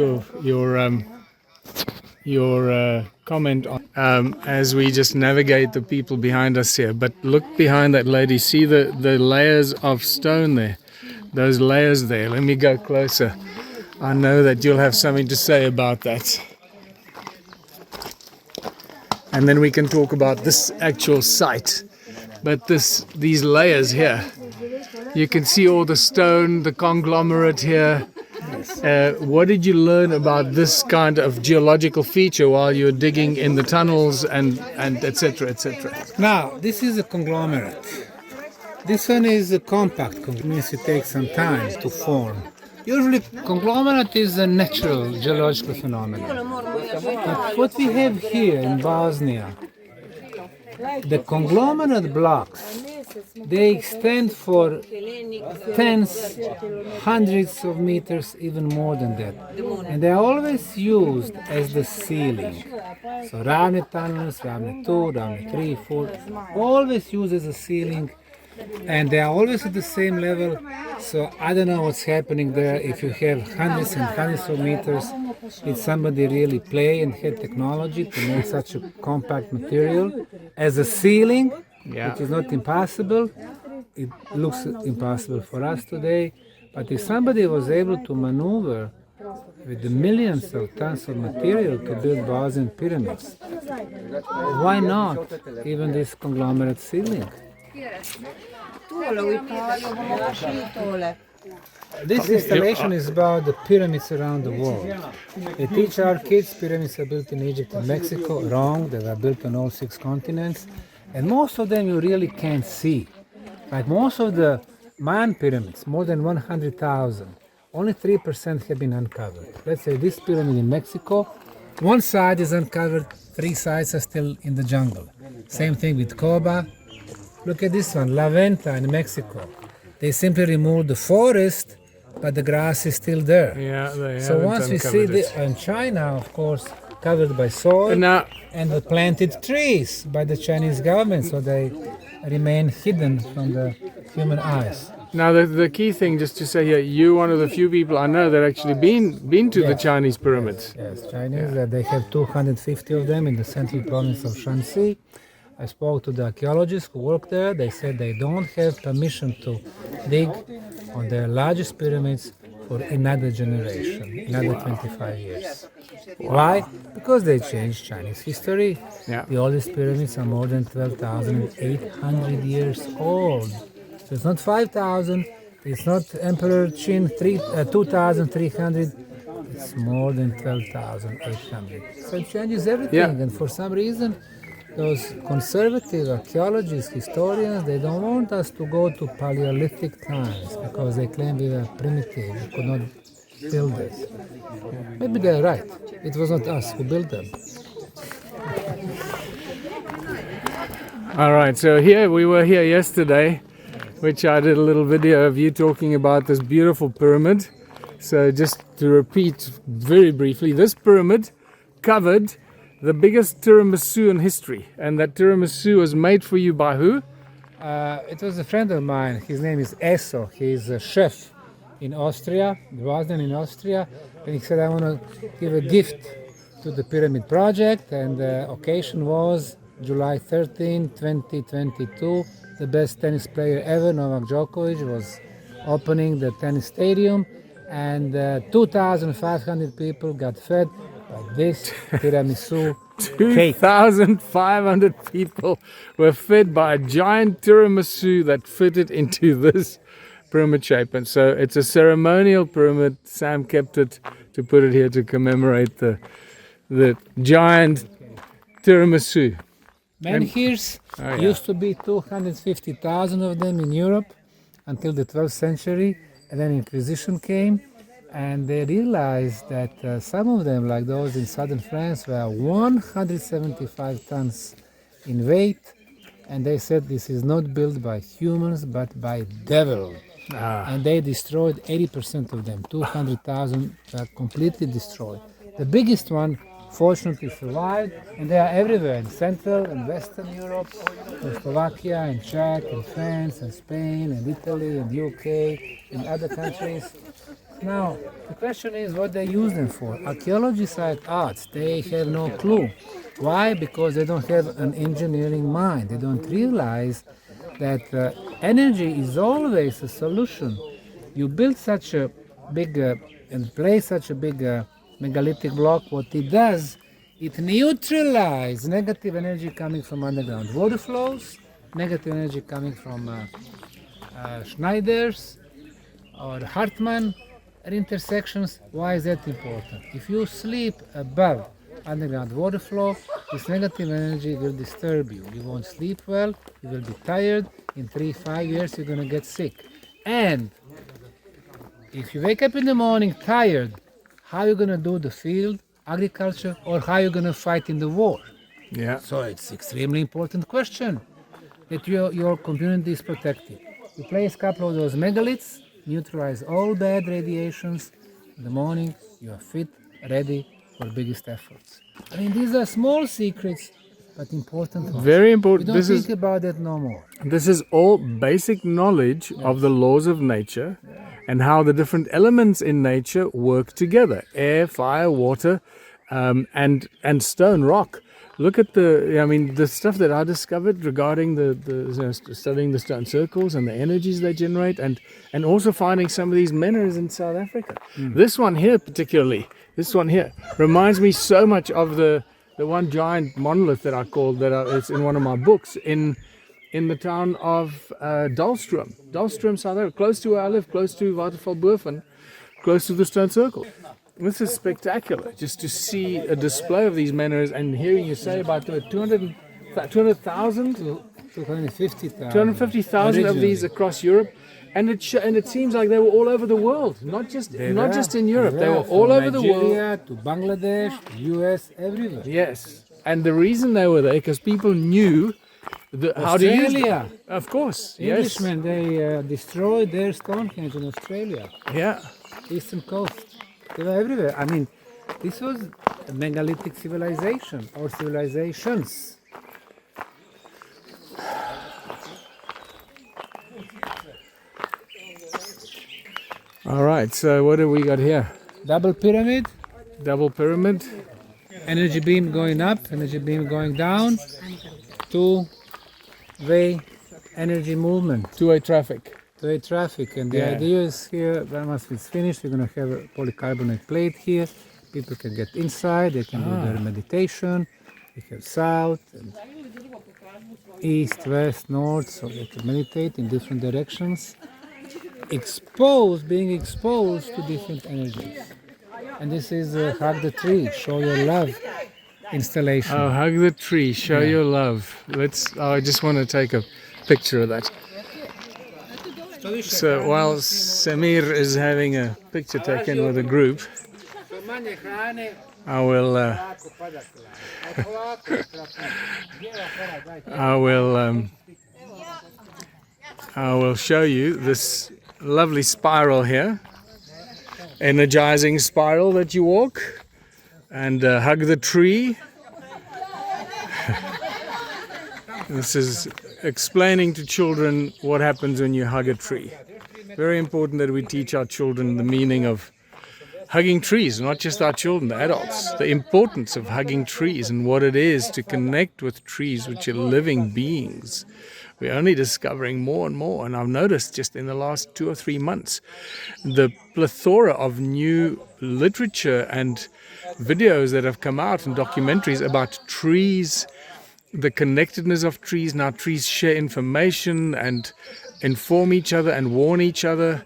your comment on as we just navigate the people behind us here. But look behind that lady. See the layers of stone there. Those layers there. Let me go closer. I know that you'll have something to say about that. And then we can talk about this actual site. But these layers here, you can see all the stone, the conglomerate here. What did you learn about this kind of geological feature while you were digging in the tunnels and etc., etc.? Now, this is a conglomerate. This one is a compact. It means it takes some time to form. Usually, conglomerate is a natural geological phenomenon. But what we have here in Bosnia, the conglomerate blocks, they extend for tens, hundreds of meters, even more than that. And they are always used as the ceiling. So Ravne tunnels, Ravne 2, Ravne 3, 4, always used as a ceiling. And they are always at the same level. So I don't know what's happening there. If you have hundreds and hundreds of meters, did somebody really play and had technology to make such a compact material as a ceiling, which is not impossible. It looks impossible for us today. But if somebody was able to maneuver with the millions of tons of material to build Bosnian pyramids, why not even this conglomerate ceiling? This installation is about the pyramids around the world. They teach our kids pyramids are built in Egypt and Mexico. Wrong, they were built on all 6 continents. And most of them you really can't see. Like most of the Mayan pyramids, more than 100,000, only 3% have been uncovered. Let's say this pyramid in Mexico, one side is uncovered, 3 sides are still in the jungle. Same thing with Coba. Look at this one, La Venta in Mexico. They simply removed the forest, but the grass is still there. Yeah, they So once we see in China, of course, covered by soil, and the planted trees by the Chinese government, so they remain hidden from the human eyes. Now, the key thing, just to say here, you're one of the few people I know that actually been to the Chinese pyramids. Yes, Chinese. They have 250 of them in the central province of Shanxi. I spoke to the archaeologists who work there. They said they don't have permission to dig on their largest pyramids for another generation, another 25 years. Why? Because they changed Chinese history. Yeah. The oldest pyramids are more than 12,800 years old. So it's not 5,000, it's not Emperor Qin 2,300, it's more than 12,800. So it changes everything, and for some reason, those conservative archaeologists, historians, they don't want us to go to Paleolithic times because they claim we were primitive, we could not build this. Maybe they're right. It was not us who built them. All right, so we were here yesterday, which I did a little video of you talking about this beautiful pyramid. So just to repeat very briefly, this pyramid covered the biggest tiramisu in history, and that tiramisu was made for you by who? It was a friend of mine. His name is Eso. He's a chef in Austria, Bosnian in Austria, and he said, I want to give a gift to the pyramid project, and the occasion was July 13, 2022. The best tennis player ever, Novak Djokovic, was opening the tennis stadium, and 2,500 people got fed by this tiramisu cake. 2,500 people were fed by a giant tiramisu that fitted into this pyramid shape. And so it's a ceremonial pyramid. Sam kept it to put it here to commemorate the giant tiramisu. Menhirs used to be 250,000 of them in Europe until the 12th century, and then Inquisition came, and they realized that some of them, like those in southern France, were 175 tons in weight, and they said this is not built by humans but by devil. And they destroyed 80% of them. 200,000 were completely destroyed. The biggest one fortunately survived, and they are everywhere in Central and Western Europe, in Slovakia and Czech and France and Spain and Italy and UK and other countries. Now, the question is what they use them for. Archaeologists are at arts, they have no clue. Why? Because they don't have an engineering mind. They don't realize that energy is always a solution. You build such a big and place such a big megalithic block, what it does, it neutralizes negative energy coming from underground water flows, negative energy coming from Schneiders or Hartmann intersections. Why is that important? If you sleep above underground water flow, this negative energy will disturb you. You won't sleep well, you will be tired. In 3-5 years, you're going to get sick. And if you wake up in the morning tired, how are you going to do the field, agriculture, or how are you going to fight in the war? Yeah. So it's extremely important question that your community is protected. You place a couple of those megaliths, neutralize all bad radiations. In the morning, you are fit, ready for biggest efforts. I mean, these are small secrets, but important ones. Very We important. don't This think is about that no more. This is all basic knowledge of the laws of nature and how the different elements in nature work together: air, fire, water, and stone, rock. Look at the stuff that I discovered regarding studying the stone circles and the energies they generate, and also finding some of these minerals in South Africa. This one here particularly, reminds me so much of the one giant monolith that I called it's in one of my books in the town of Dalstrom, South Africa, close to where I live, close to Waterfallboven, close to the stone circle. This is spectacular, just to see a display of these minerals and hearing you say about 200,000, 250,000 of these across Europe, and it seems like they were all over the world, not just in Europe. They were all over the world. Nigeria to Bangladesh, to US, everywhere. Yes, and the reason they were there because people knew how to use them. Australia. Of course, yes, Englishmen, they destroyed their Stonehenge in Australia, yeah. eastern coast. They were everywhere. I mean, this was a megalithic civilization or civilizations. All right, so what do we got here? Double pyramid, Double pyramid. energy beam going up, energy beam going down, two-way energy movement, Two-way traffic. two-way traffic. And the Yeah. idea is here, once it's finished, we're going to have a polycarbonate plate here. People can get inside, they can do their meditation. We have south, and east, west, north, so they can meditate in different directions. Being exposed to different energies. And this is Hug the Tree, Show Your Love installation. Oh, hug the tree, show your love. I just want to take a picture of that. So while Samir is having a picture taken with a group, I will show you this lovely spiral here, energizing spiral that you walk, and hug the tree. This is explaining to children what happens when you hug a tree. Very important that we teach our children the meaning of hugging trees, not just our children, the adults. The importance of hugging trees and what it is to connect with trees, which are living beings. We're only discovering more and more, and I've noticed just in the last 2 or 3 months the plethora of new literature and videos that have come out and documentaries about trees, the connectedness of trees. Now trees share information and inform each other and warn each other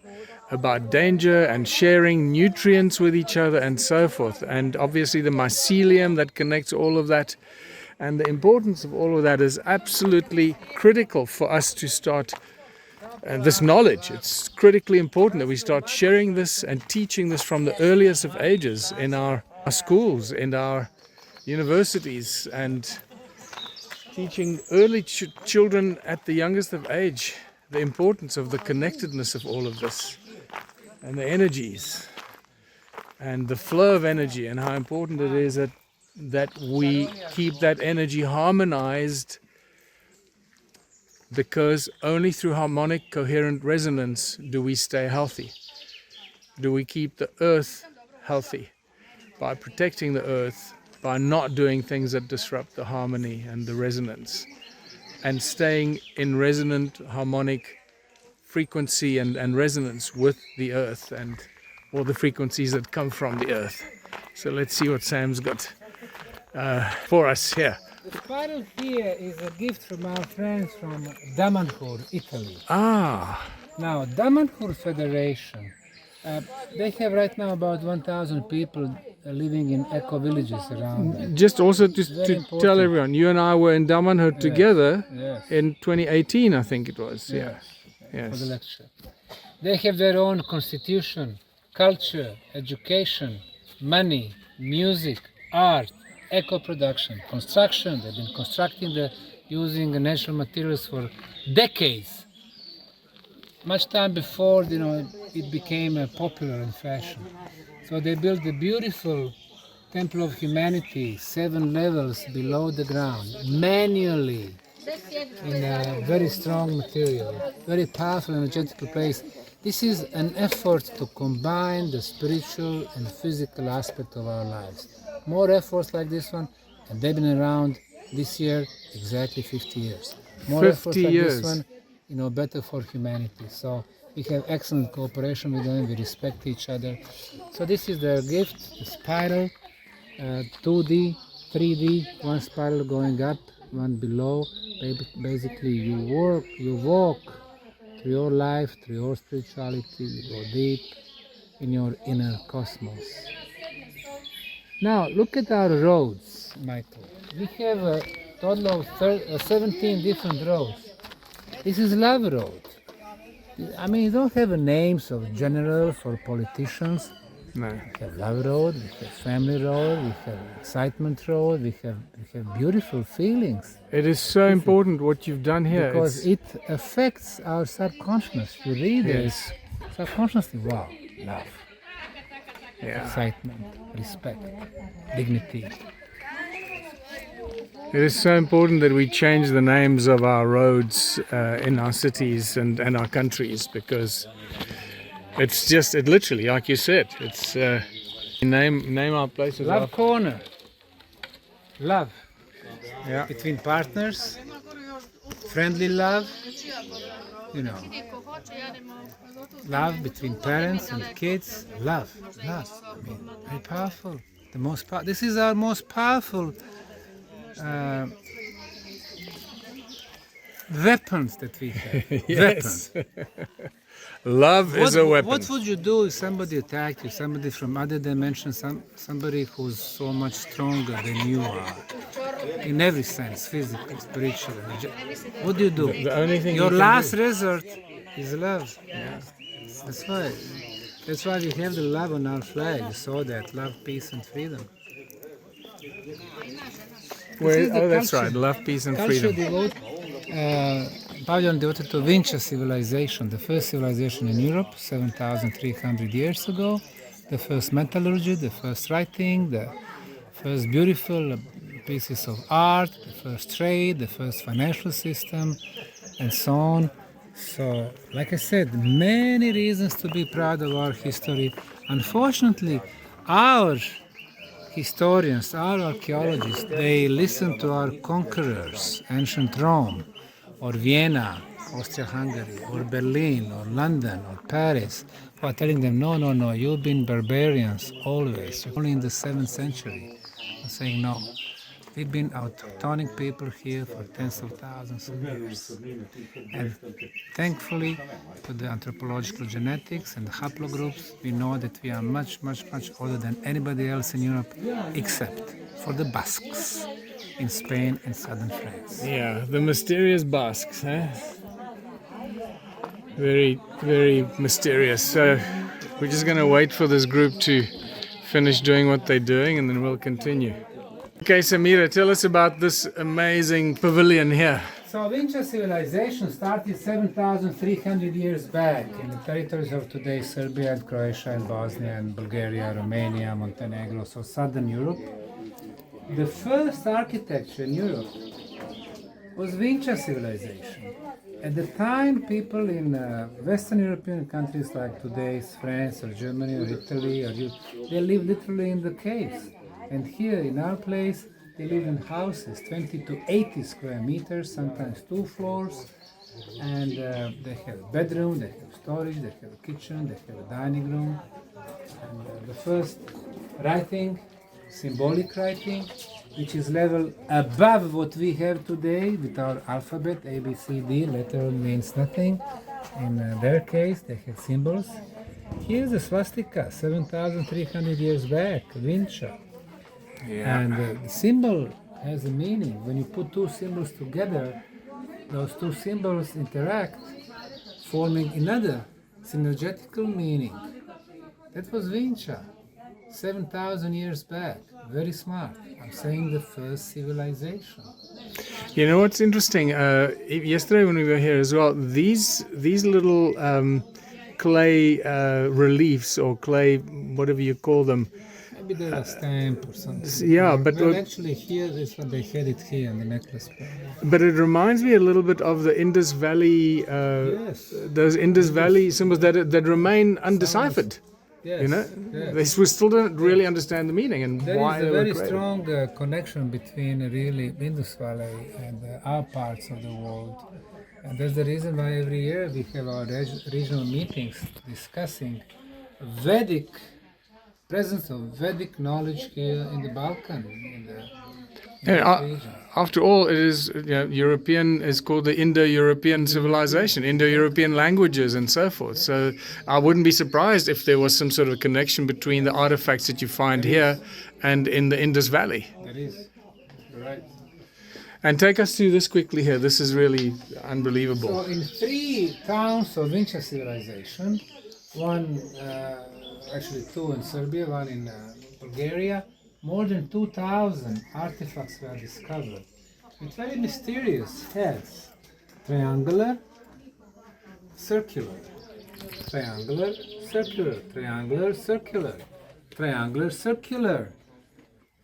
about danger and sharing nutrients with each other and so forth. And obviously the mycelium that connects all of that. And the importance of all of that is absolutely critical for us to start this knowledge. It's critically important that we start sharing this and teaching this from the earliest of ages in our schools, in our universities, and teaching early children at the youngest of age the importance of the connectedness of all of this and the energies and the flow of energy, and how important it is that we keep that energy harmonized, because only through harmonic coherent resonance do we stay healthy. do we keep the earth healthy? By protecting the earth, by not doing things that disrupt the harmony and the resonance, and staying in resonant harmonic frequency and resonance with the earth and all the frequencies that come from the earth. So let's see what Sam's got for us here. The spiral here is a gift from our friends from Damanhur, Italy. Ah, Now, Damanhur Federation, they have right now about 1,000 people living in eco-villages around them. just also to tell important. everyone, you and I were in Damanhur together Yes. in 2018, I think it was. Yeah. For the Yes. lecture. They have their own constitution, culture, education, money, music, art, eco-production, construction. They've been constructing using the natural materials for decades. Much time before, it became popular in fashion. So they built a beautiful Temple of Humanity, 7 levels below the ground, manually, in a very strong material, very powerful energetical place. This is an effort to combine the spiritual and physical aspect of our lives. More efforts like this one, and they've been around this year exactly 50 years. More 50 efforts like years. this one, better for humanity. So we have excellent cooperation with them, we respect each other. So this is their gift, the spiral, 2D, 3D, one spiral going up, one below. Basically you walk through your life, through your spirituality, you go deep in your inner cosmos. Now look at our roads, Michael. We have a total of 17 different roads. This is Love Road. I mean, you don't have names of generals or politicians. No. We have Love Road, we have Family Road, we have Excitement Road, we have beautiful feelings. It is so important what you've done here. Because It's- it affects our subconscious. You read Yes. it, subconsciously, wow, love, yeah. excitement, respect, dignity. It is so important that we change the names of our roads in our cities and our countries, because it literally, like you said, it's name our places. Love after- corner, love Yeah. between partners, friendly love, love between parents and kids, love. I mean, very powerful. This is our most powerful weapons that we have. Yes. Love is a weapon. What would you do if somebody attacked you, somebody from other dimensions, somebody who's so much stronger than you are, in every sense, physical, spiritual? What do you do? The only thing Your you can last do. resort is love. That's why we have the love on our flag. You saw that, love, peace, and freedom. is the That's culture. right. Love, peace, and Culture freedom. pavilion devoted to Vinca civilization, the first civilization in Europe, 7,300 years ago, the first metallurgy, the first writing, the first beautiful pieces of art, the first trade, the first financial system, and so on. So, like I said, many reasons to be proud of our history. Unfortunately, our historians, our archaeologists, they listen to our conquerors, ancient Rome, or Vienna, Austria-Hungary, or Berlin, or London, or Paris, who are telling them, no, you've been barbarians always, only in the 7th century. I'm saying no. We've been autochtonic people here for tens of thousands of years. And thankfully, to the anthropological genetics and the haplogroups, we know that we are much older than anybody else in Europe, except for the Basques in Spain and southern France. Yeah, the mysterious Basques, huh? Very, very mysterious. So we're just going to wait for this group to finish doing what they're doing, and then we'll continue. Okay, Samira, tell us about this amazing pavilion here. So Vinca civilization started 7,300 years back in the territories of today Serbia and Croatia and Bosnia and Bulgaria, Romania, Montenegro, so southern Europe. The first architecture in Europe was Vinca civilization. At the time, people in Western European countries like today's France or Germany or Italy they live literally in the caves. And here in our place, they live in houses, 20 to 80 square meters, sometimes 2 floors. And they have a bedroom, they have storage, they have a kitchen, they have a dining room. And the first writing, symbolic writing, which is level above what we have today with our alphabet, A, B, C, D, letter means nothing. In their case, they had symbols. Here's a swastika, 7,300 years back, Vinca. And the symbol has a meaning. When you put two symbols together, those two symbols interact, forming another synergetical meaning. That was Vinca, 7,000 years back. Very smart. I'm saying the first civilization. You know what's interesting? Yesterday when we were here as well, these little clay reliefs or clay, whatever you call them. Maybe they're a stamp or something. Yeah, but well, actually here this one they had it here in the necklace. But it reminds me a little bit of the Indus Valley, Yes. those Indus Valley symbols that remain undeciphered. Yes. You know, yes. we still don't really understand the meaning and There why is they a were very created. strong connection between really Indus Valley and our parts of the world. And that's the reason why every year we have our regional meetings discussing Vedic presence of Vedic knowledge here in the Balkan, in the region. After all, it is European is called the Indo-European civilization, Indo-European languages and so forth. So I wouldn't be surprised if there was some sort of connection between the artifacts that you find here and in the Indus Valley. That is, you're right. And take us through this quickly here. This is really unbelievable. So in 3 towns of Vinca civilization, one, actually 2 in Serbia, 1 in Bulgaria, more than 2,000 artifacts were discovered with very mysterious heads. Triangular, circular, triangular, circular, triangular, circular, triangular, circular.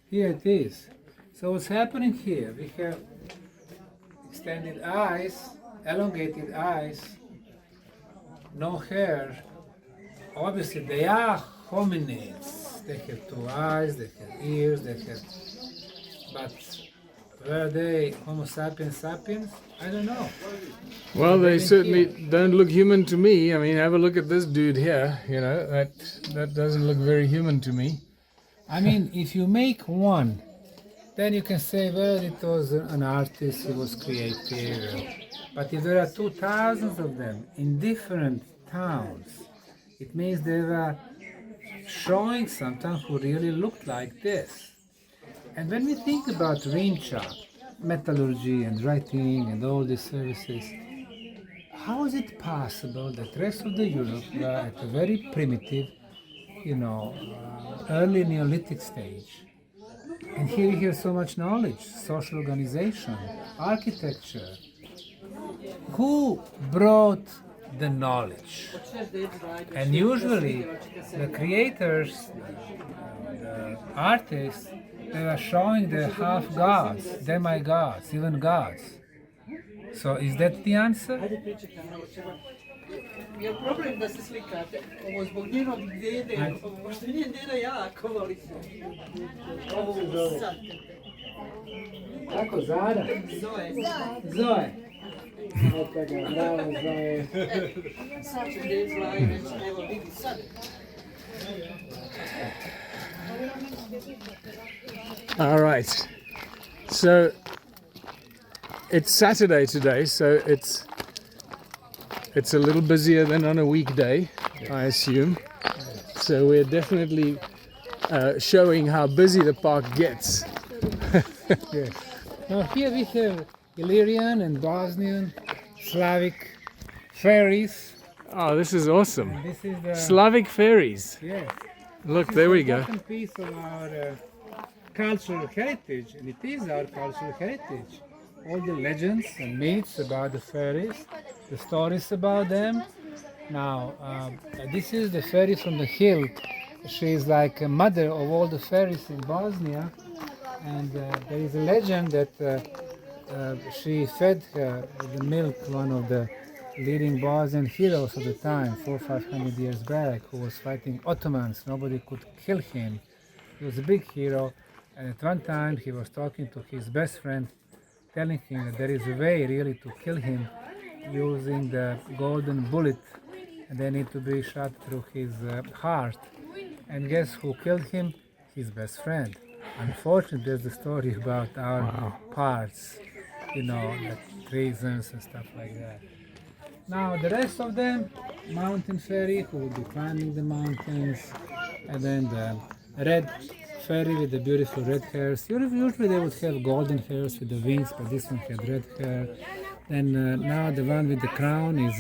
Here it is. So what's happening here? We have extended eyes, elongated eyes, no hair. Obviously they are hominids. They have 2 eyes, they have ears, they have... But were they Homo sapiens sapiens? I don't know. Well, they Living certainly here. don't look human to me. I mean, have a look at this dude here. You know, that doesn't look very human to me. I mean, if you make one, then you can say, well, it was an artist, he was creative. But if there are 2,000 of them in different towns, it means they were showing something who really looked like this. And when we think about Vinca, metallurgy and writing and all these services, how is it possible that the rest of the Europe were at a very primitive, early Neolithic stage? And here we have so much knowledge, social organization, architecture. Who brought the knowledge? And usually the creators, the artists, they are showing the half gods, demigods, even gods. So is that the answer? Je problem da se slikate. Ovo zbog njenog dede, pošto njen deda jako voli se. Ovo sad. Kako, Zara? Zoe. Zoe. Bravo, Zoe. Sad će ded zlaji, već evo vidi sad. All right. So it's Saturday today, so it's a little busier than on a weekday, I assume. So we're definitely showing how busy the park gets. Yes. Now here we have Illyrian and Bosnian, Slavic fairies. Oh, this is awesome. This is the Slavic fairies. yes. Look, there we go. Important piece of our cultural heritage, and it is our cultural heritage. All the legends and myths about the fairies, the stories about them. Now, this is the fairy from the hill. She is like a mother of all the fairies in Bosnia, and there is a legend that she fed her with the milk one of the leading Bosnian heroes of the time, 400-500 years back, who was fighting Ottomans. Nobody could kill him. He was a big hero, and at one time he was talking to his best friend, telling him that there is a way really to kill him using the golden bullet, and they need to be shot through his heart. And guess who killed him? His best friend. Unfortunately, there's the story about our parts, you know, the treasons and stuff like that. Now the rest of them, mountain fairy who would be climbing the mountains, and then the red fairy with the beautiful red hairs. Usually they would have golden hairs with the wings, but this one had red hair. Then now the one with the crown is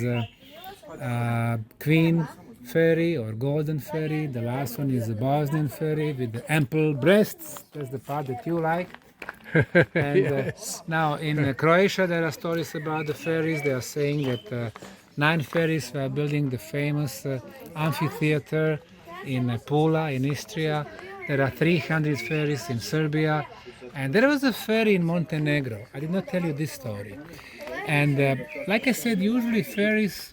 queen fairy or golden fairy. The last one is a Bosnian fairy with the ample breasts. That's the part that you like. And now in Croatia there are stories about the fairies. They are saying that 9 fairies were building the famous amphitheater in Pula in Istria. There are 300 fairies in Serbia, and there was a fairy in Montenegro. I did not tell you this story. And like I said, usually fairies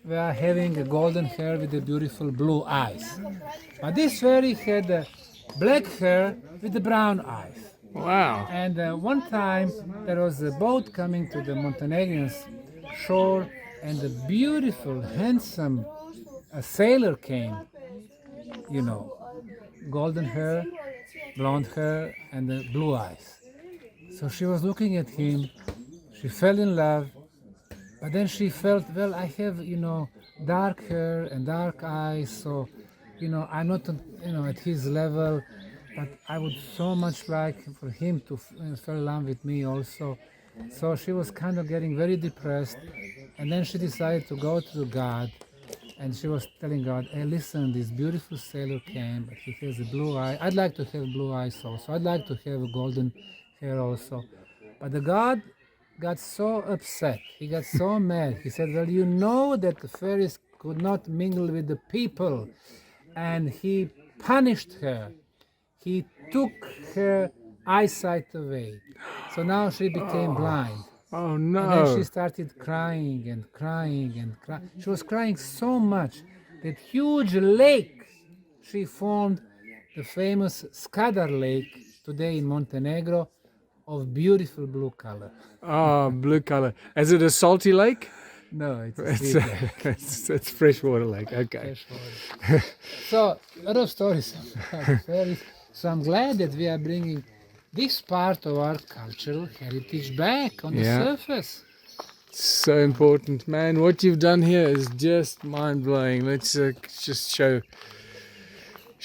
were having a golden hair with the beautiful blue eyes. But this fairy had black hair with the brown eyes. Wow. And one time there was a boat coming to the Montenegrin shore, and a beautiful, handsome sailor came, you know, golden hair, blonde hair, and blue eyes. So she was looking at him, she fell in love, but then she felt, well, I have, you know, dark hair and dark eyes, so, you know, I'm not, you know, at his level, but I would so much like for him to fall in love with me also. So she was kind of getting very depressed, and then she decided to go to God, and she was telling God, hey, listen, this beautiful sailor came, but he has a blue eye. I'd like to have blue eyes also. I'd like to have a golden hair also. But the God got so upset. He got so mad. He said, well, you know that the fairies could not mingle with the people. And he punished her. He took her eyesight away. So now she became blind. Oh And then no. she started crying and crying and crying. She was crying so much that huge lake she formed, the famous Skadar Lake, today in Montenegro, of beautiful blue color. Oh, blue color. Is it a salty lake? No, it's a It's, sweet lake. it's freshwater lake. Okay. Fresh water. So, a lot of stories about the fairies. So I'm glad that we are bringing this part of our cultural heritage back on the Yeah. surface. So important, man. What you've done here is just mind blowing. Let's just show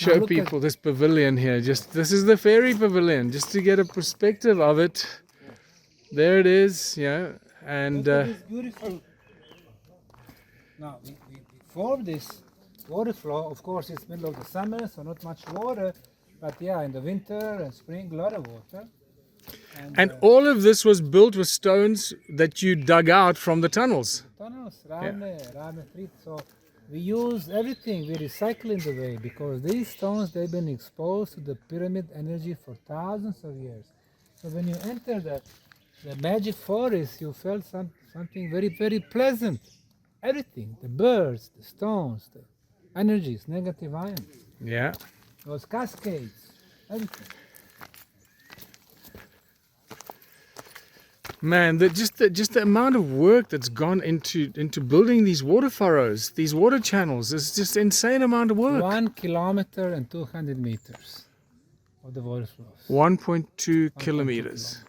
look at- people this pavilion here. Just this is the fairy pavilion, just to get a perspective of it. There it is, yeah. And Look at this beautiful. Now we formed this water flow. Of course, it's middle of the summer, so not much water. But yeah, in the winter and spring, a lot of water. and all of this was built with stones that you dug out from the tunnels. Tunnels, Ravne 3. So we use everything. We recycle in the way, because these stones, they've been exposed to the pyramid energy for thousands of years. So when you enter the magic forest, you felt something very, very pleasant. Everything, the birds, the stones, the energies, negative ions, Yeah. those cascades, everything. Man, just the amount of work that's gone into building these water furrows, these water channels, is just insane amount of work. 1 kilometer and 200 meters of the water flows. 1.2 kilometers.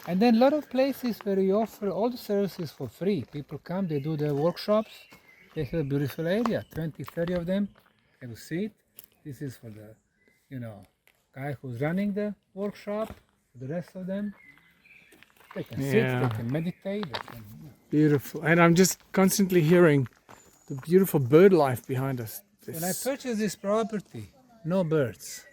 And then a lot of places where you offer all the services for free. People come, they do their workshops. They have a beautiful area, 20, 30 of them. Have a seat. This is for the, you know, guy who's running the workshop. The rest of them, they can sit, Yeah. they can meditate. They can, Beautiful. And I'm just constantly hearing the beautiful bird life behind us. When I purchased this property, no birds.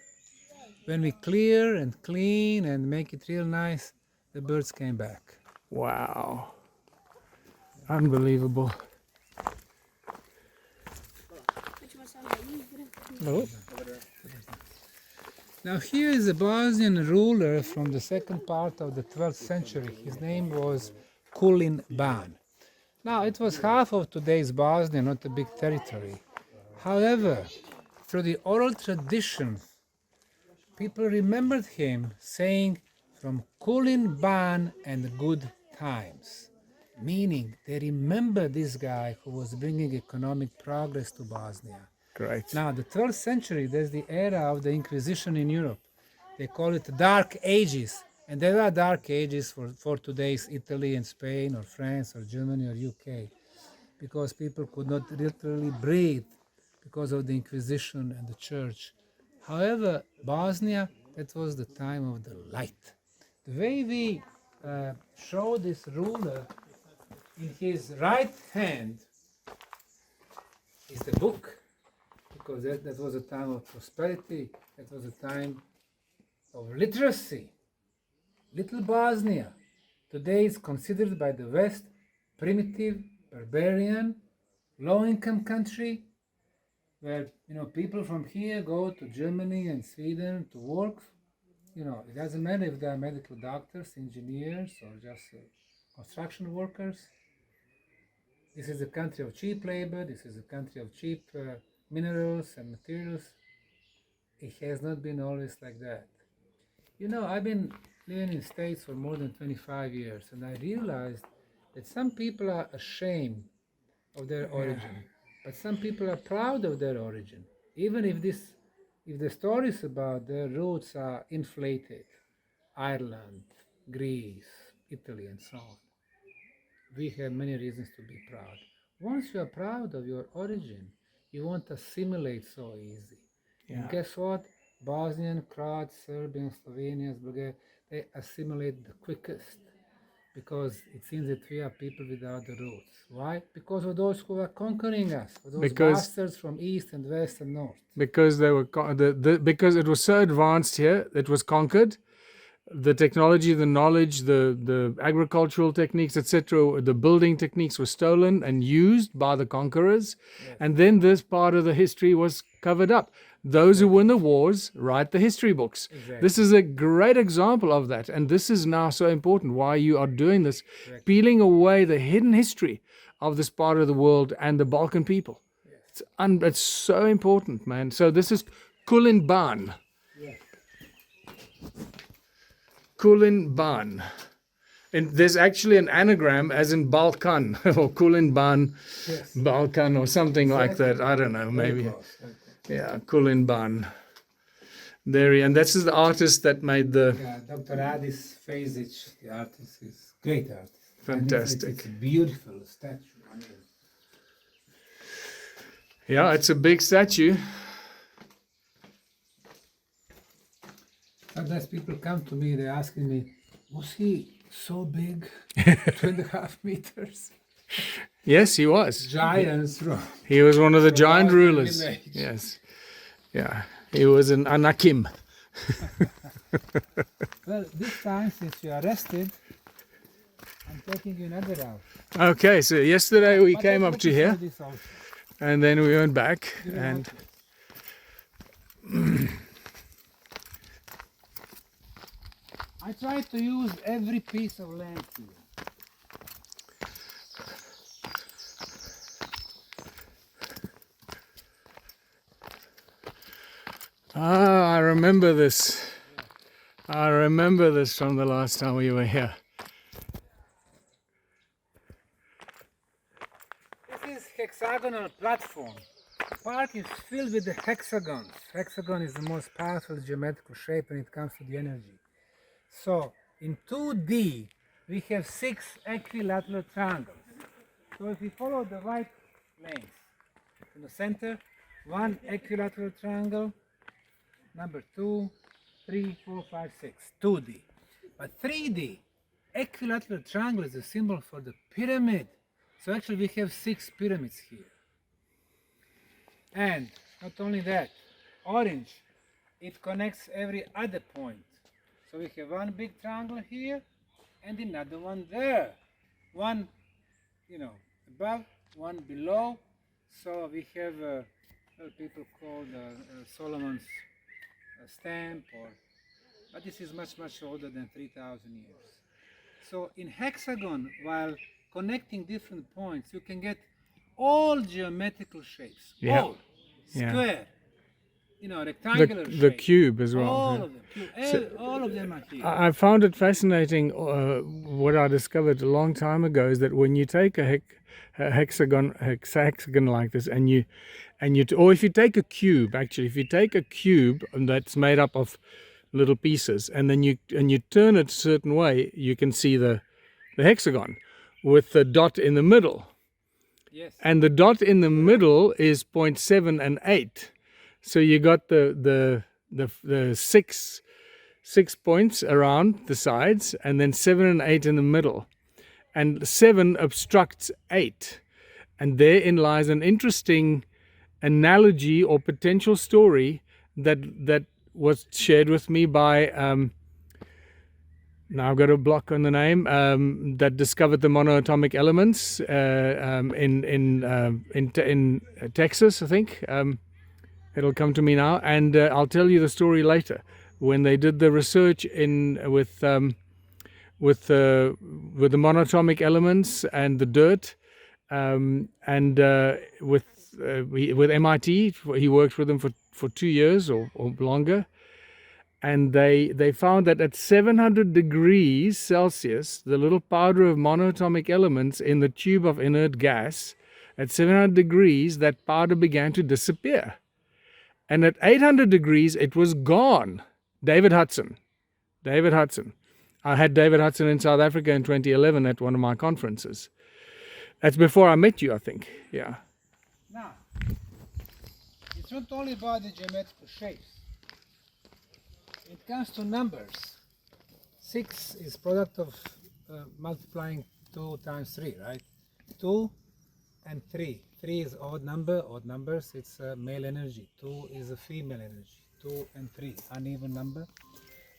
When we clear and clean and make it real nice, the birds came back. Wow. Unbelievable. Oh. Now here is a Bosnian ruler from the second part of the 12th century. His name was Kulin Ban. Now it was half of today's Bosnia, not a big territory. However, through the oral tradition, people remembered him saying from Kulin Ban and good times. Meaning they remember this guy who was bringing economic progress to Bosnia. Great. Now, the 12th century, there's the era of the Inquisition in Europe. They call it Dark Ages. And there are Dark Ages for today's Italy and Spain or France or Germany or UK, because people could not literally breathe because of the Inquisition and the church. However, Bosnia, that was the time of the light. The way we show this ruler, in his right hand is the book, because that was a time of prosperity, that was a time of literacy. Little Bosnia today is considered by the West primitive, barbarian, low-income country, where people from here go to Germany and Sweden to work. It doesn't matter if they are medical doctors, engineers, or just construction workers. This is a country of cheap labor. This is a country of cheap minerals and materials. It has not been always like that. I've been living in States for more than 25 years, and I realized that some people are ashamed of their origin, but some people are proud of their origin, even if the stories about their roots are inflated. Ireland, Greece, Italy, and so on. We have many reasons to be proud. Once you are proud of your origin, you won't assimilate so easy. And guess what? Bosnian, Croats, Serbians, Slovenians, Bulgarians, they assimilate the quickest, because it seems that we are people without the roots. Why? Because of those who are conquering us, those bastards from east and west and north. Because they were because it was so advanced here, it was conquered. The technology, the knowledge, the agricultural techniques, etc., the building techniques were stolen and used by the conquerors. Yes. And then this part of the history was covered up. Those who win the wars write the history books. Exactly. This is a great example of that. And this is now so important, why you are doing this, peeling away the hidden history of this part of the world and the Balkan people. Yes. It's so important, man. So this is Kulin Ban. Yes. Kulin Ban. And there's actually an anagram as in Balkan or Kulin Ban, yes. Balkan or something like that. I don't know, maybe. Yeah, Kulin Ban. And this is the artist that made the... Yeah, Dr. Adis Fazic, the artist, is great artist. Fantastic. It's a beautiful statue. Yeah, it's a big statue. Sometimes people come to me, they're asking me, was he so big? 2.5 meters? Yes, he was. Giants. He was one of the giant rulers. Yes. Yeah. He was an Anakim. Well, this time, since you are arrested, I'm taking you another route. Okay, so yesterday we came up to here. And then we went back. And I try to use every piece of land here. I remember this. I remember this from the last time we were here. This is hexagonal platform. The park is filled with the hexagons. Hexagon is the most powerful geometrical shape when it comes to the energy. So in 2D, we have 6 equilateral triangles. So if we follow the right lanes, in the center, 1 equilateral triangle, number 2, 3, 4, 5, 6, 2D. But 3D, equilateral triangle is a symbol for the pyramid. So actually we have 6 pyramids here. And not only that, orange, it connects every other point. So we have one big triangle here and another one there. One, above, one below. So we have what people call Solomon's stamp, but this is much older than 3,000 years. So in hexagon, while connecting different points, you can get all geometrical shapes, Yeah. all Yeah. square, rectangular The shape. cube as well. All yeah. of them, all of them are here. I found it fascinating. What I discovered a long time ago is that when you take a hexagon like this, or if you take a cube, actually, if you take a cube that's made up of little pieces, and then you turn it a certain way, you can see the hexagon with the dot in the middle. Yes. And the dot in the middle is 0.7 and 8. So you got the 6 points around the sides, and then 7 and 8 in the middle. And 7 obstructs 8. And therein lies an interesting analogy or potential story that was shared with me by now I've got a block on the name, that discovered the monoatomic elements in Texas, I think. It'll come to me now, and I'll tell you the story later. When they did the research with the monatomic elements and the dirt, and with MIT, he worked with them for 2 years or longer. And they found that at 700 degrees Celsius, the little powder of monatomic elements in the tube of inert gas, at 700 degrees, that powder began to disappear. And at 800 degrees, it was gone. David Hudson. I had David Hudson in South Africa in 2011 at one of my conferences. That's before I met you, I think. Yeah. Now, it's not only about the geometrical shapes. It comes to numbers. 6 is product of multiplying 2 times 3, right? 2 and 3. 3 is odd numbers, it's male energy. 2 is a female energy. 2 and 3, uneven number.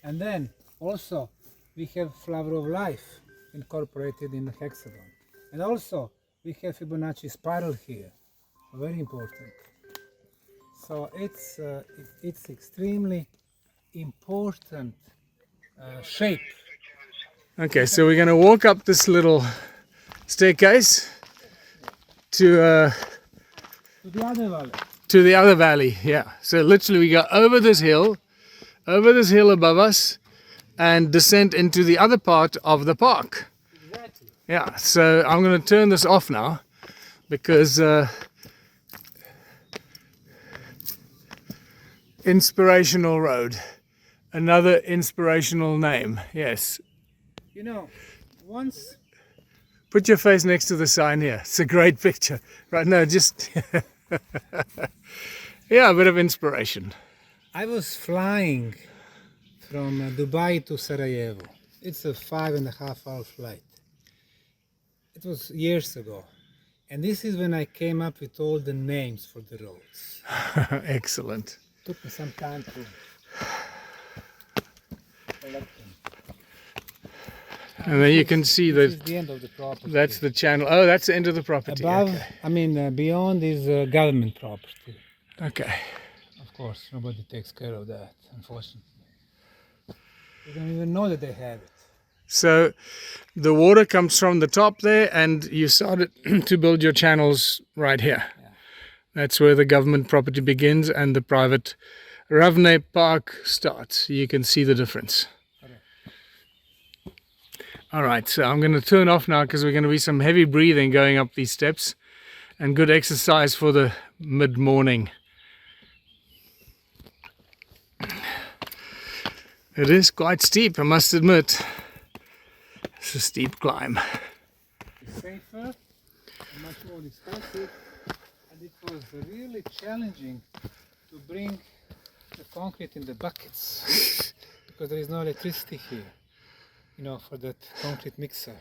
And then also we have flower of life incorporated in the hexagon. And also we have Fibonacci spiral here, very important. So it's extremely important shape. Okay, so we're going to walk up this little staircase to the other valley. To the other valley. Yeah. So literally we go over this hill above us, and descend into the other part of the park. Exactly. Yeah. So I'm going to turn this off now because Inspirational Road. Another inspirational name. Yes. Once Put your face next to the sign here. It's a great picture. Right now, just yeah, a bit of inspiration. I was flying from Dubai to Sarajevo. It's a 5.5-hour flight. It was years ago. And this is when I came up with all the names for the roads. Excellent. Took me some time to collect them. And then you can see This is that the end of the property. that's the channel. Oh, that's the end of the property. Above, Okay. beyond is government property. Okay. Of course, nobody takes care of that, unfortunately. They don't even know that they have it. So the water comes from the top there, and you started to build your channels right here. Yeah. That's where the government property begins and the private Ravne Park starts. You can see the difference. All right, so I'm going to turn off now because we're going to be some heavy breathing going up these steps, and good exercise for the mid-morning. It is quite steep, I must admit. It's a steep climb. It's safer, much more expensive, and it was really challenging to bring the concrete in the buckets because there is no electricity here, for that concrete mixer.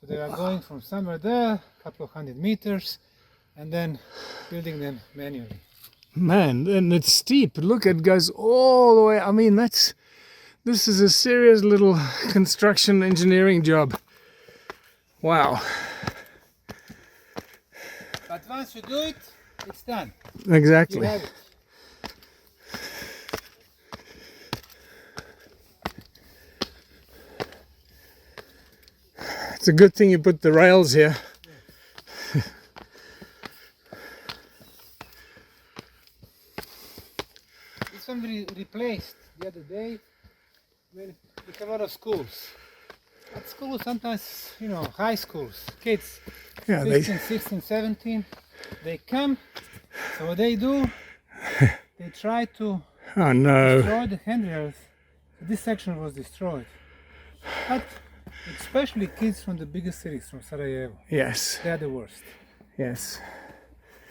So they are going from somewhere there, a couple of 100 meters, and then building them manually. Man, and it's steep. Look, it goes all the way. I mean, this is a serious little construction engineering job. Wow. But once you do it, it's done. Exactly. You have it. It's a good thing you put the rails here. This one we replaced the other day. When we have a lot of schools. At school sometimes, you know, high schools, kids, Yeah, 15, 16, 17, they come, so what they do, they try to Oh no. destroy the handrails. This section was destroyed. But especially kids from the biggest cities, from Sarajevo, Yes. they are the worst. Yes.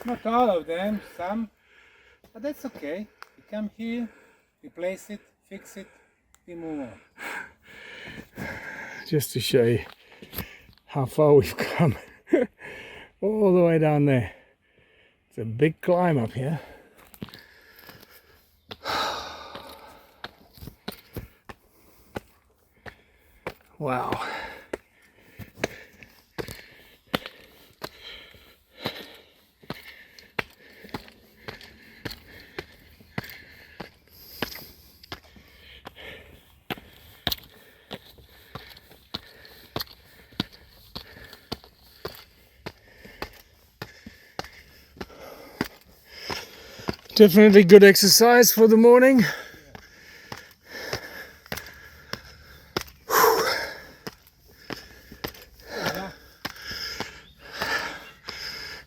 Not all of them, some, but that's okay. We come here, replace it, fix it, we move on. Just to show you how far we've come. All the way down there. It's a big climb up here. Wow. Definitely good exercise for the morning.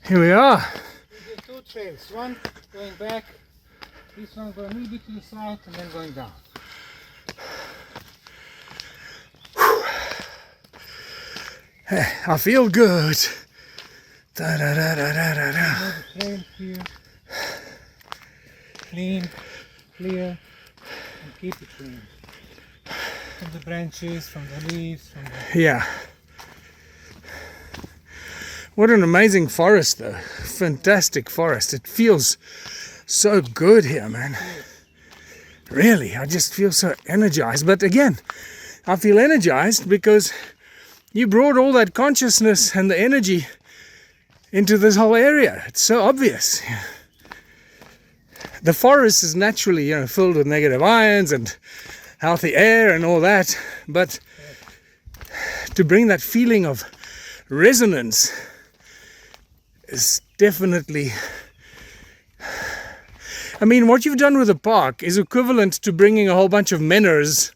Here we are. We did two trails, one going back, this one going a little bit to the side and then going down. I feel good. Da, da, da, da, da, da, da. Another trail here, clean, clear, and keep it clean. From the branches, from the leaves, from the... Yeah. What an amazing forest though. Fantastic forest. It feels so good here, man. Really, I just feel so energized. But again, I feel energized because you brought all that consciousness and the energy into this whole area. It's so obvious. The forest is naturally, you know, filled with negative ions and healthy air and all that. But to bring that feeling of resonance is definitely... I mean, what you've done with the park is equivalent to bringing a whole bunch of menhirs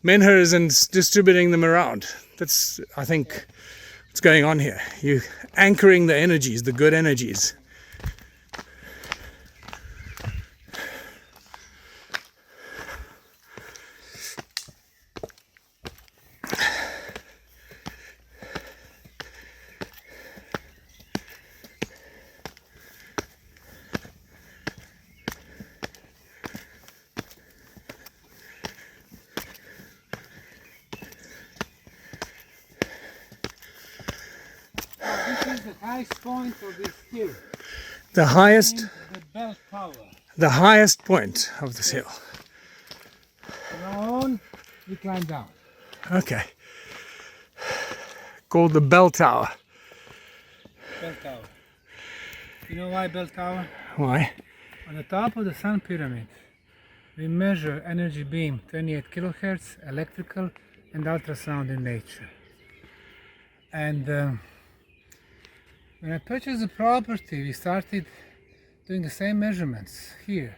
and distributing them around. That's, I think, what's going on here. You anchoring the energies, the good energies. This is the highest point of this hill. The highest, The bell tower. the highest point of this hill. From now on, we climb down. Okay. Called the bell tower. Bell tower. You know why bell tower? Why? On the top of the Sun Pyramid, we measure energy beam 28 kilohertz, electrical and ultrasound in nature. And when I purchased the property, we started doing the same measurements here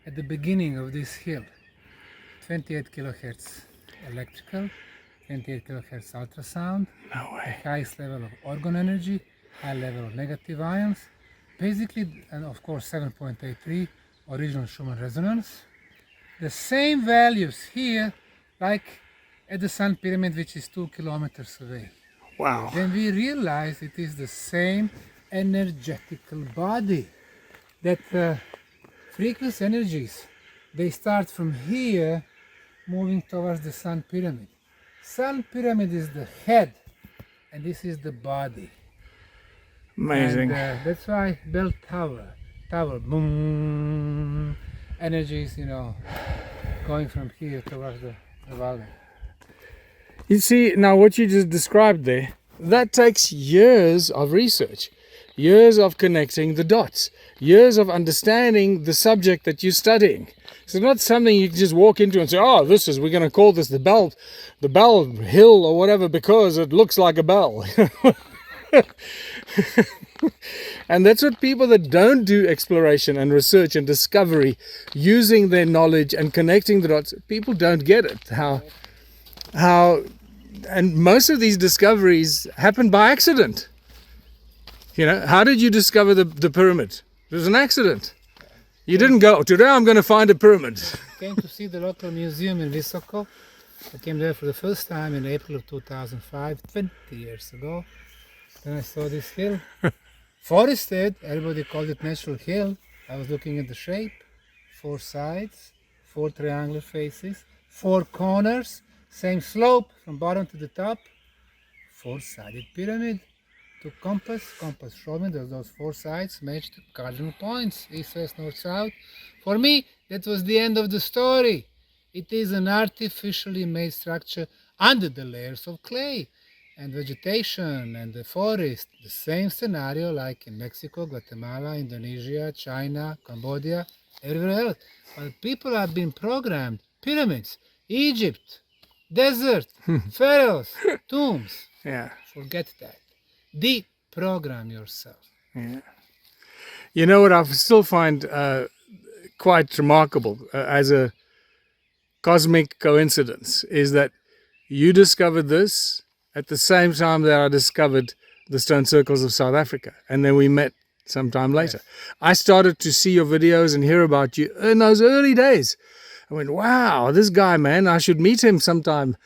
at the beginning of this hill. 28 kilohertz electrical, 28 kilohertz ultrasound, No way. highest level of orgone energy, high level of negative ions, basically, and of course 7.83 original Schumann resonance. The same values here like at the Sun Pyramid, which is 2 kilometers away. Wow. Then we realize it is the same energetical body, that frequency energies, they start from here moving towards the Sun Pyramid. Sun Pyramid is the head and this is the body. Amazing. And that's why bell tower, boom, energies, you know, going from here towards the valley. You see, now what you just described there, that takes years of research. years of connecting the dots, years of understanding the subject that you're studying. So it's not something you can just walk into and say, oh, we're going to call this the bell hill or whatever because it looks like a bell. And that's what people that don't do exploration and research and discovery, using their knowledge and connecting the dots, people don't get it. And most of these discoveries happen by accident. You know, how did you discover the pyramid? It was an accident. You didn't go, today I'm going to find a pyramid. Came to see the local museum in Visoko. I came there for the first time in April of 2005, 20 years ago. Then I saw this hill, forested, everybody called it natural hill. I was looking at the shape, 4 sides, 4 triangular faces, 4 corners, same slope from bottom to the top, 4-sided pyramid. Took compass showed me that those 4 sides matched cardinal points, east, west, north, south. For me, that was the end of the story. It is an artificially made structure under the layers of clay and vegetation and the forest. The same scenario like in Mexico, Guatemala, Indonesia, China, Cambodia, everywhere else. But people have been programmed. Pyramids, Egypt, desert, pharaohs, tombs. Yeah. Forget that. Deprogram yourself. Yeah. You know what I still find quite remarkable as a cosmic coincidence is that you discovered this at the same time that I discovered the stone circles of South Africa, and then we met sometime later. Yes. I started to see your videos and hear about you in those early days. I went, wow, this guy, man, I should meet him sometime.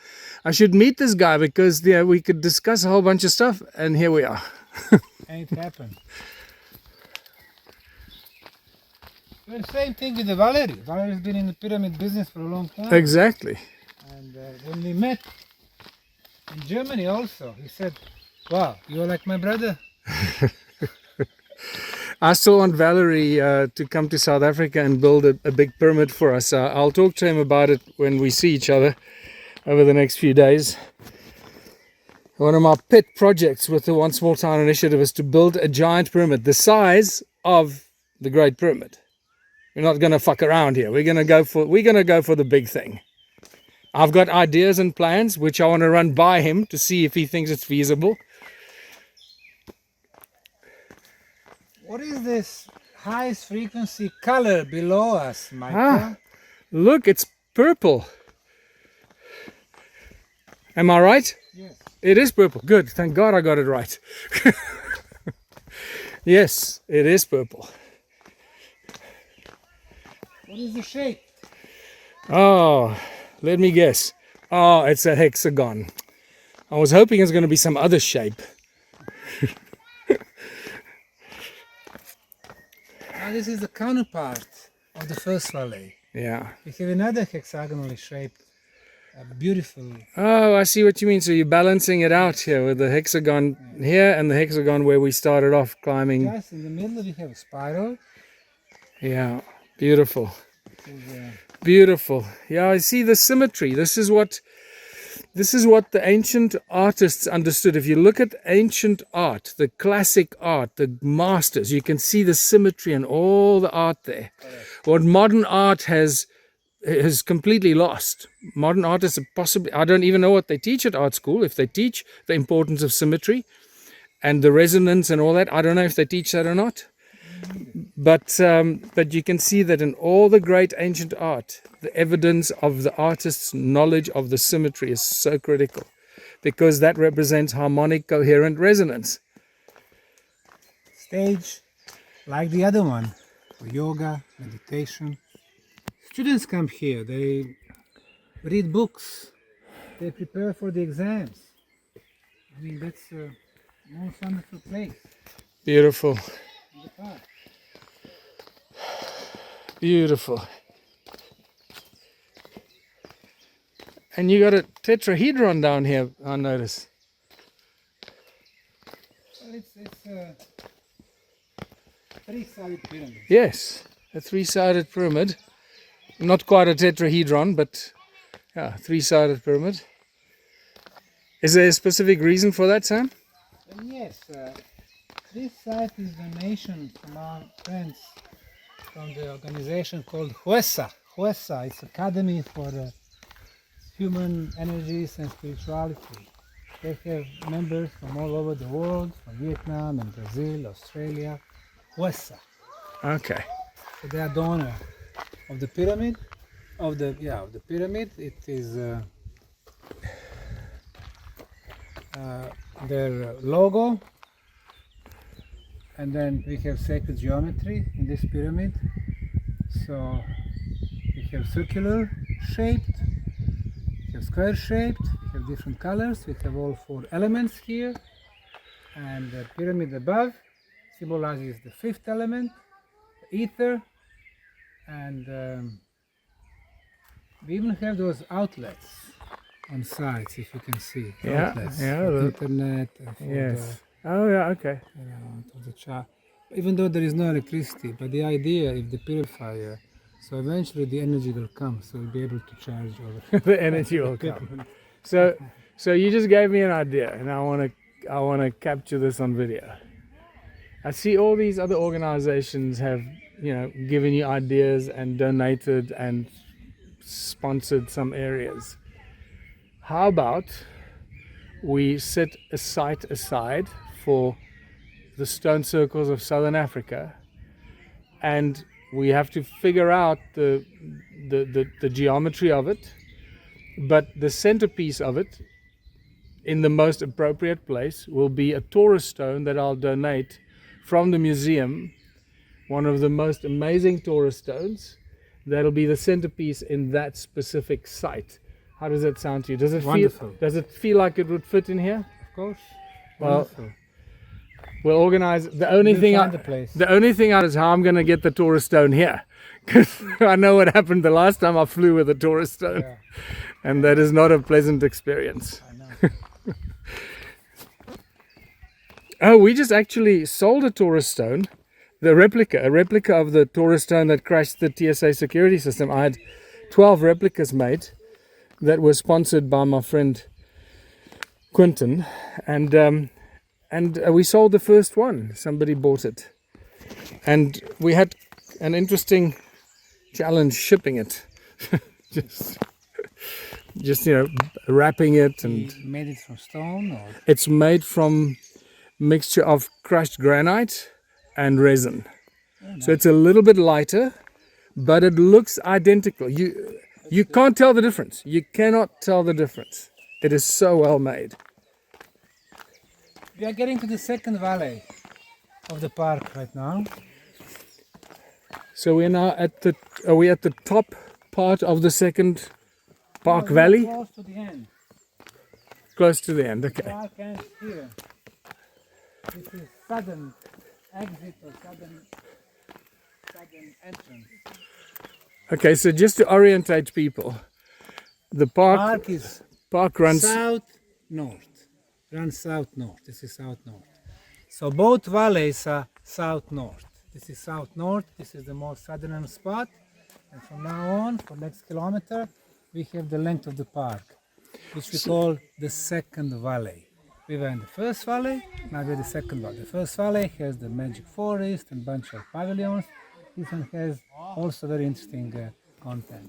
I should meet this guy because we could discuss a whole bunch of stuff, and here we are. And it happened. Well, same thing with the Valerie. Valerie's been in the pyramid business for a long time. Exactly. And when we met in Germany also, he said, wow, you're like my brother. I still want Valerie to come to South Africa and build a big pyramid for us. I'll talk to him about it when we see each other over the next few days. One of my pet projects with the One Small Town Initiative is to build a giant pyramid the size of the Great Pyramid. We're not going to fuck around here. We're going to go for the big thing. I've got ideas and plans which I want to run by him to see if he thinks it's feasible. What is this highest frequency color below us, Michael? Look, it's purple. Am I right? Yes. It is purple. Good. Thank God I got it right. Yes, it is purple. What is the shape? Oh, let me guess. Oh, it's a hexagon. I was hoping it's going to be some other shape. Now this is the counterpart of the first valley. Yeah. We have another hexagonally shaped, beautiful. Oh, I see what you mean. So you're balancing it out here with the hexagon here and the hexagon where we started off climbing. Yes, in the middle we have a spiral. Yeah, beautiful. Beautiful. Yeah, I see the symmetry. This is what the ancient artists understood. If you look at ancient art, the classic art, the masters, you can see the symmetry and all the art there. What modern art has completely lost. Modern artists are possibly, I don't even know what they teach at art school. If they teach the importance of symmetry and the resonance and all that, I don't know if they teach that or not. But you can see that in all the great ancient art, the evidence of the artist's knowledge of the symmetry is so critical, because that represents harmonic, coherent resonance. Stage like the other one for yoga, meditation. Students come here, they read books, they prepare for the exams. I mean, that's a most wonderful place. Beautiful. Beautiful. And you got a tetrahedron down here, I notice. Well, it's a three-sided pyramid. Yes, a three-sided pyramid. Not quite a tetrahedron, but yeah, three-sided pyramid. Is there a specific reason for that, Sam? Yes. This site is donation from our friends from the organization called HUESA. HUESA, it's Academy for Human Energies and Spirituality. They have members from all over the world, from Vietnam and Brazil, Australia. HUESA. Okay. So they are donor of the pyramid. Of the pyramid. It is their logo. And then we have sacred geometry in this pyramid. So we have circular shaped, we have square shaped, we have different colors, we have all 4 elements here. And the pyramid above symbolizes the 5th element, the ether. And we even have those outlets on sides, if you can see. Yeah, Outlets yeah, for the- internet and for Yes. Oh yeah. Okay. of the chart. Even though there is no electricity, but the idea if the purifier, so eventually the energy will come, so we'll be able to charge over. The energy will come. So you just gave me an idea, and I want to capture this on video. I see all these other organizations have, given you ideas and donated and sponsored some areas. How about we set a site aside for the stone circles of Southern Africa, and we have to figure out the geometry of it, but the centerpiece of it in the most appropriate place will be a Taurus stone that I'll donate from the museum, one of the most amazing Taurus stones that'll be the centerpiece in that specific site. How does that sound to you? Does it Wonderful. Does it feel like it would fit in here? Of course. Well, Wonderful. we'll organize. The only We'll thing find the place. the only thing is how I'm going to get the Taurus stone here, because I know what happened the last time I flew with a Taurus stone, Yeah. and that is not a pleasant experience. I know. Oh, we just actually sold a Taurus stone, a replica of the Taurus stone that crashed the TSA security system. I had 12 replicas made that were sponsored by my friend Quentin, and we sold the first one. Somebody bought it, and we had an interesting challenge shipping it. just wrapping it, and We made it from stone, or it's made from mixture of crushed granite and resin. So it's a little bit lighter, but it looks identical. You can't tell the difference. You cannot tell the difference. It is so well made. we are getting to the second valley of the park right now. So we're now at the top part of the second park We are valley, Close to the end. close to the end. Okay. Park ends here. This is southern exit or southern entrance. Okay. So just to orientate people, the Park is park runs. south-north. Runs south-north. This is south-north. So both valleys are south-north. This is south-north. This is the more southern spot. And from now on, for next kilometer, we have the length of the park, which we call the second valley. We were in the first valley, now we're the second valley. The first valley has the magic forest and bunch of pavilions. This one has also very interesting content.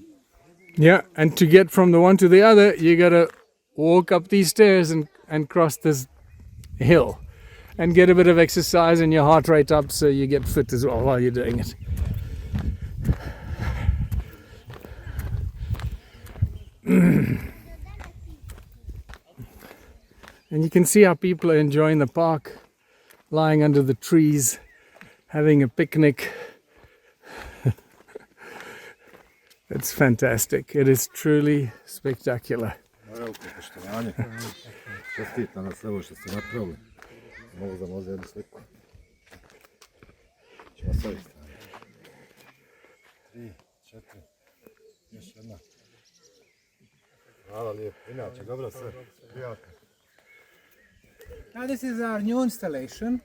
Yeah, and to get from the one to the other, you gotta walk up these stairs and cross this hill, and get a bit of exercise and your heart rate up, so you get fit as well while you're doing it. And you can see how people are enjoying the park, lying under the trees, having a picnic. It's fantastic. It is truly spectacular. Veliko poštovanje. Čestitam na sve ovo što ste napravili. Mogu zamoliti jednu sliku. Ćemo s ovih strane. 3, 4, još jedna. Hvala lijepo. Inače, dobro sve. Prijatno. Now this is our new installation.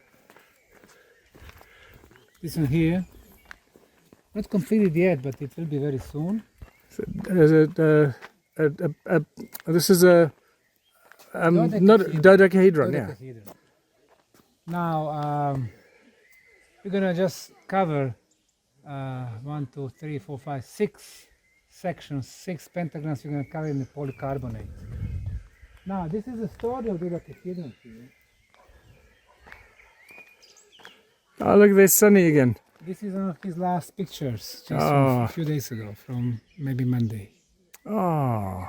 This one here. Not completed yet, but it will be very soon. This is a not Dodecahedron. dodecahedron, yeah. Dodecahedron. Now we're gonna just cover 1, 2, 3, 4, 5, 6 sections, 6 pentagrams. We're gonna cover in the polycarbonate. Now this is the story of the dodecahedron here. Oh, look, there's Sunny again. This is one of his last pictures, just Oh. from a few days ago, from maybe Monday. Oh,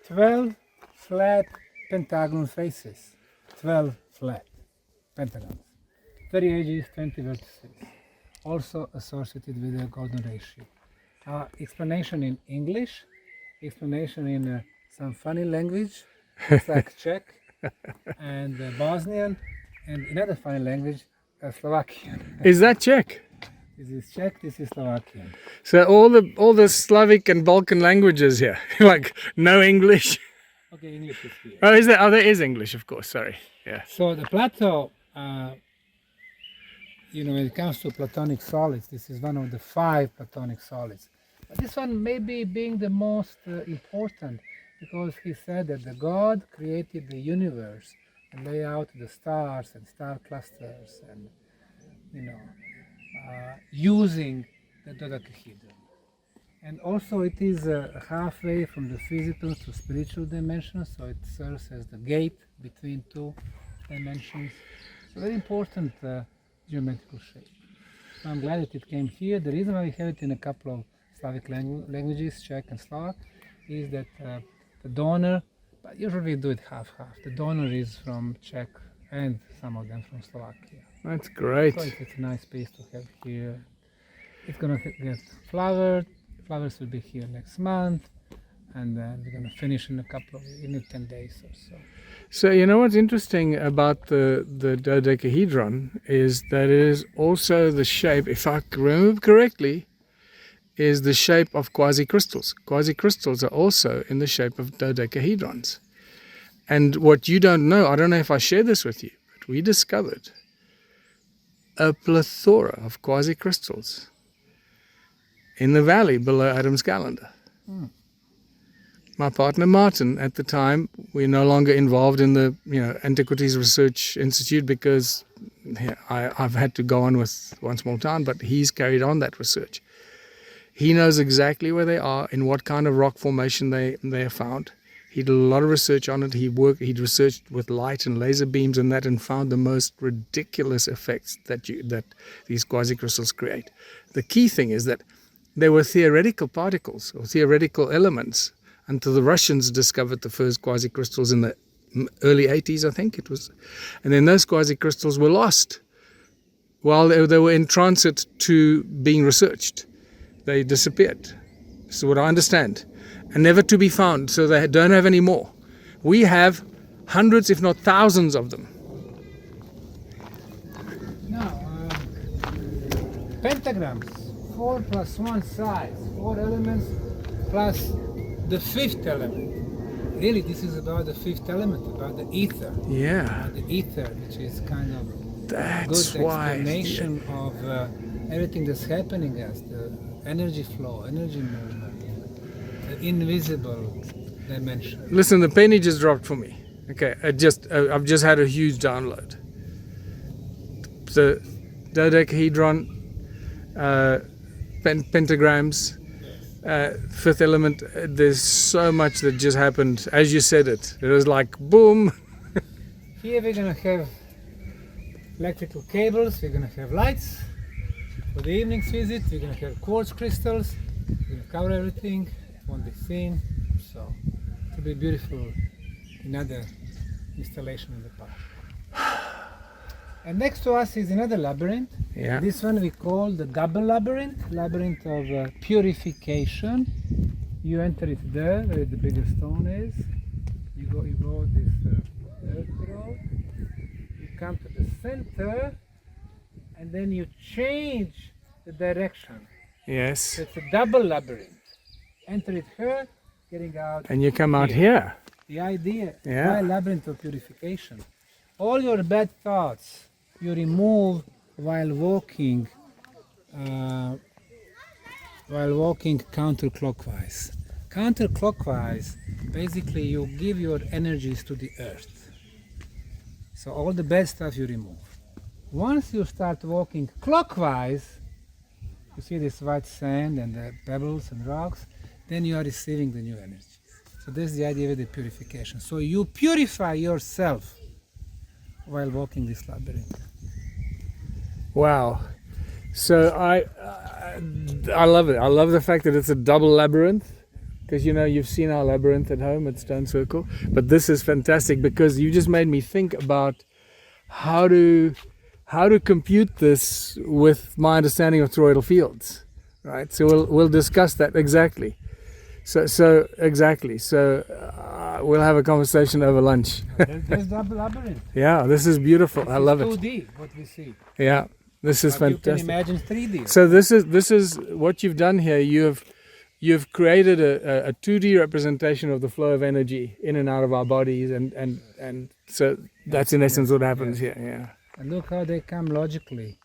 12 flat pentagon faces. 12 flat pentagons. 30 edges, 20 vertices. Also associated with the golden ratio. Explanation in English, explanation in some funny language, it's like Czech and Bosnian, and another funny language, Slovakian. is that Czech? This is Czech, this is Slovakian. So all the Slavic and Balkan languages here, like no English. Okay, English is here. Oh, is there? Oh, there is English, of course. Sorry. Yeah. So the plateau, when it comes to platonic solids, this is one of the 5 platonic solids. But this one maybe being the most important, because he said that the God created the universe and lay out the stars and star clusters and, using the dodecahedron. And also it is halfway from the physical to spiritual dimension, so it serves as the gate between 2 dimensions. So very important geometrical shape. So I'm glad that it came here. The reason why we have it in a couple of Slavic languages, Czech and Slovak, is that the donor, but usually we do it half-half. The donor is from Czech and some of them from Slovakia. That's great. So it's a nice piece to have here. It's gonna get flowered. Flowers will be here next month, and then we're gonna finish in 10 days or so. So you know what's interesting about the dodecahedron is that it is also the shape, if I remember correctly, is the shape of quasi-crystals. Quasi-crystals are also in the shape of dodecahedrons. And what you don't know, I don't know if I shared this with you, but we discovered a plethora of quasi-crystals in the valley below Adam's calendar. My partner Martin, at the time, we're no longer involved in the Antiquities Research Institute because I've had to go on with One Small Town, but he's carried on that research. He knows exactly where they are, in what kind of rock formation they are found. He did a lot of research on it. He'd researched with light and laser beams and that, and found the most ridiculous effects that these quasi-crystals create. The key thing is that they were theoretical particles or theoretical elements until the Russians discovered the first quasi-crystals in the early 80s, I think it was. And then those quasi-crystals were lost while they were in transit to being researched. They disappeared. This is what I understand. And never to be found, so they don't have any more. We have hundreds, if not thousands of them. Now, pentagrams, 4 plus 1 sides, 4 elements plus the 5th element. Really, this is about the 5th element, about the ether. Yeah. The ether, which is kind of That's good why. explanation of everything that's happening as the energy flow, energy movement, the invisible dimension. Listen, the penny just dropped for me. Okay, I've just had a huge download. The dodecahedron, pentagrams, 5th element. There's so much that just happened as you said it. It was like boom. Here we're gonna have electrical cables. We're gonna have lights for the evening's visit. We're gonna have quartz crystals. We're gonna cover everything. It won't be seen. So it'll be beautiful. Another installation in the park. And next to us is another labyrinth. Yeah. This one we call the double labyrinth of purification. You enter it there, where the bigger stone is. You go this earth road. You come to the center, and then you change the direction. Yes. So it's a double labyrinth. Enter it here, getting out. And you come out here. The idea, Yeah. why labyrinth of purification? All your bad thoughts you remove while walking counterclockwise. Counterclockwise, basically you give your energies to the earth. So all the bad stuff you remove. Once you start walking clockwise, you see this white sand and the pebbles and rocks, then you are receiving the new energy. So that's the idea with the purification. So you purify yourself while walking this labyrinth. Wow. So I love it. I love the fact that it's a double labyrinth, because you know you've seen our labyrinth at home at Stone Circle, but this is fantastic because you just made me think about how to compute this with my understanding of toroidal fields, right? So we'll discuss that exactly. So exactly. So we'll have a conversation over lunch. There's double labyrinth. Yeah, this is beautiful. I love it. 2D, what we see. Yeah, this is But fantastic. you can imagine 3D. So this is what you've done here. You've created a 2D representation of the flow of energy in and out of our bodies, and so that's in essence what happens here. Yeah. And look how they come logically.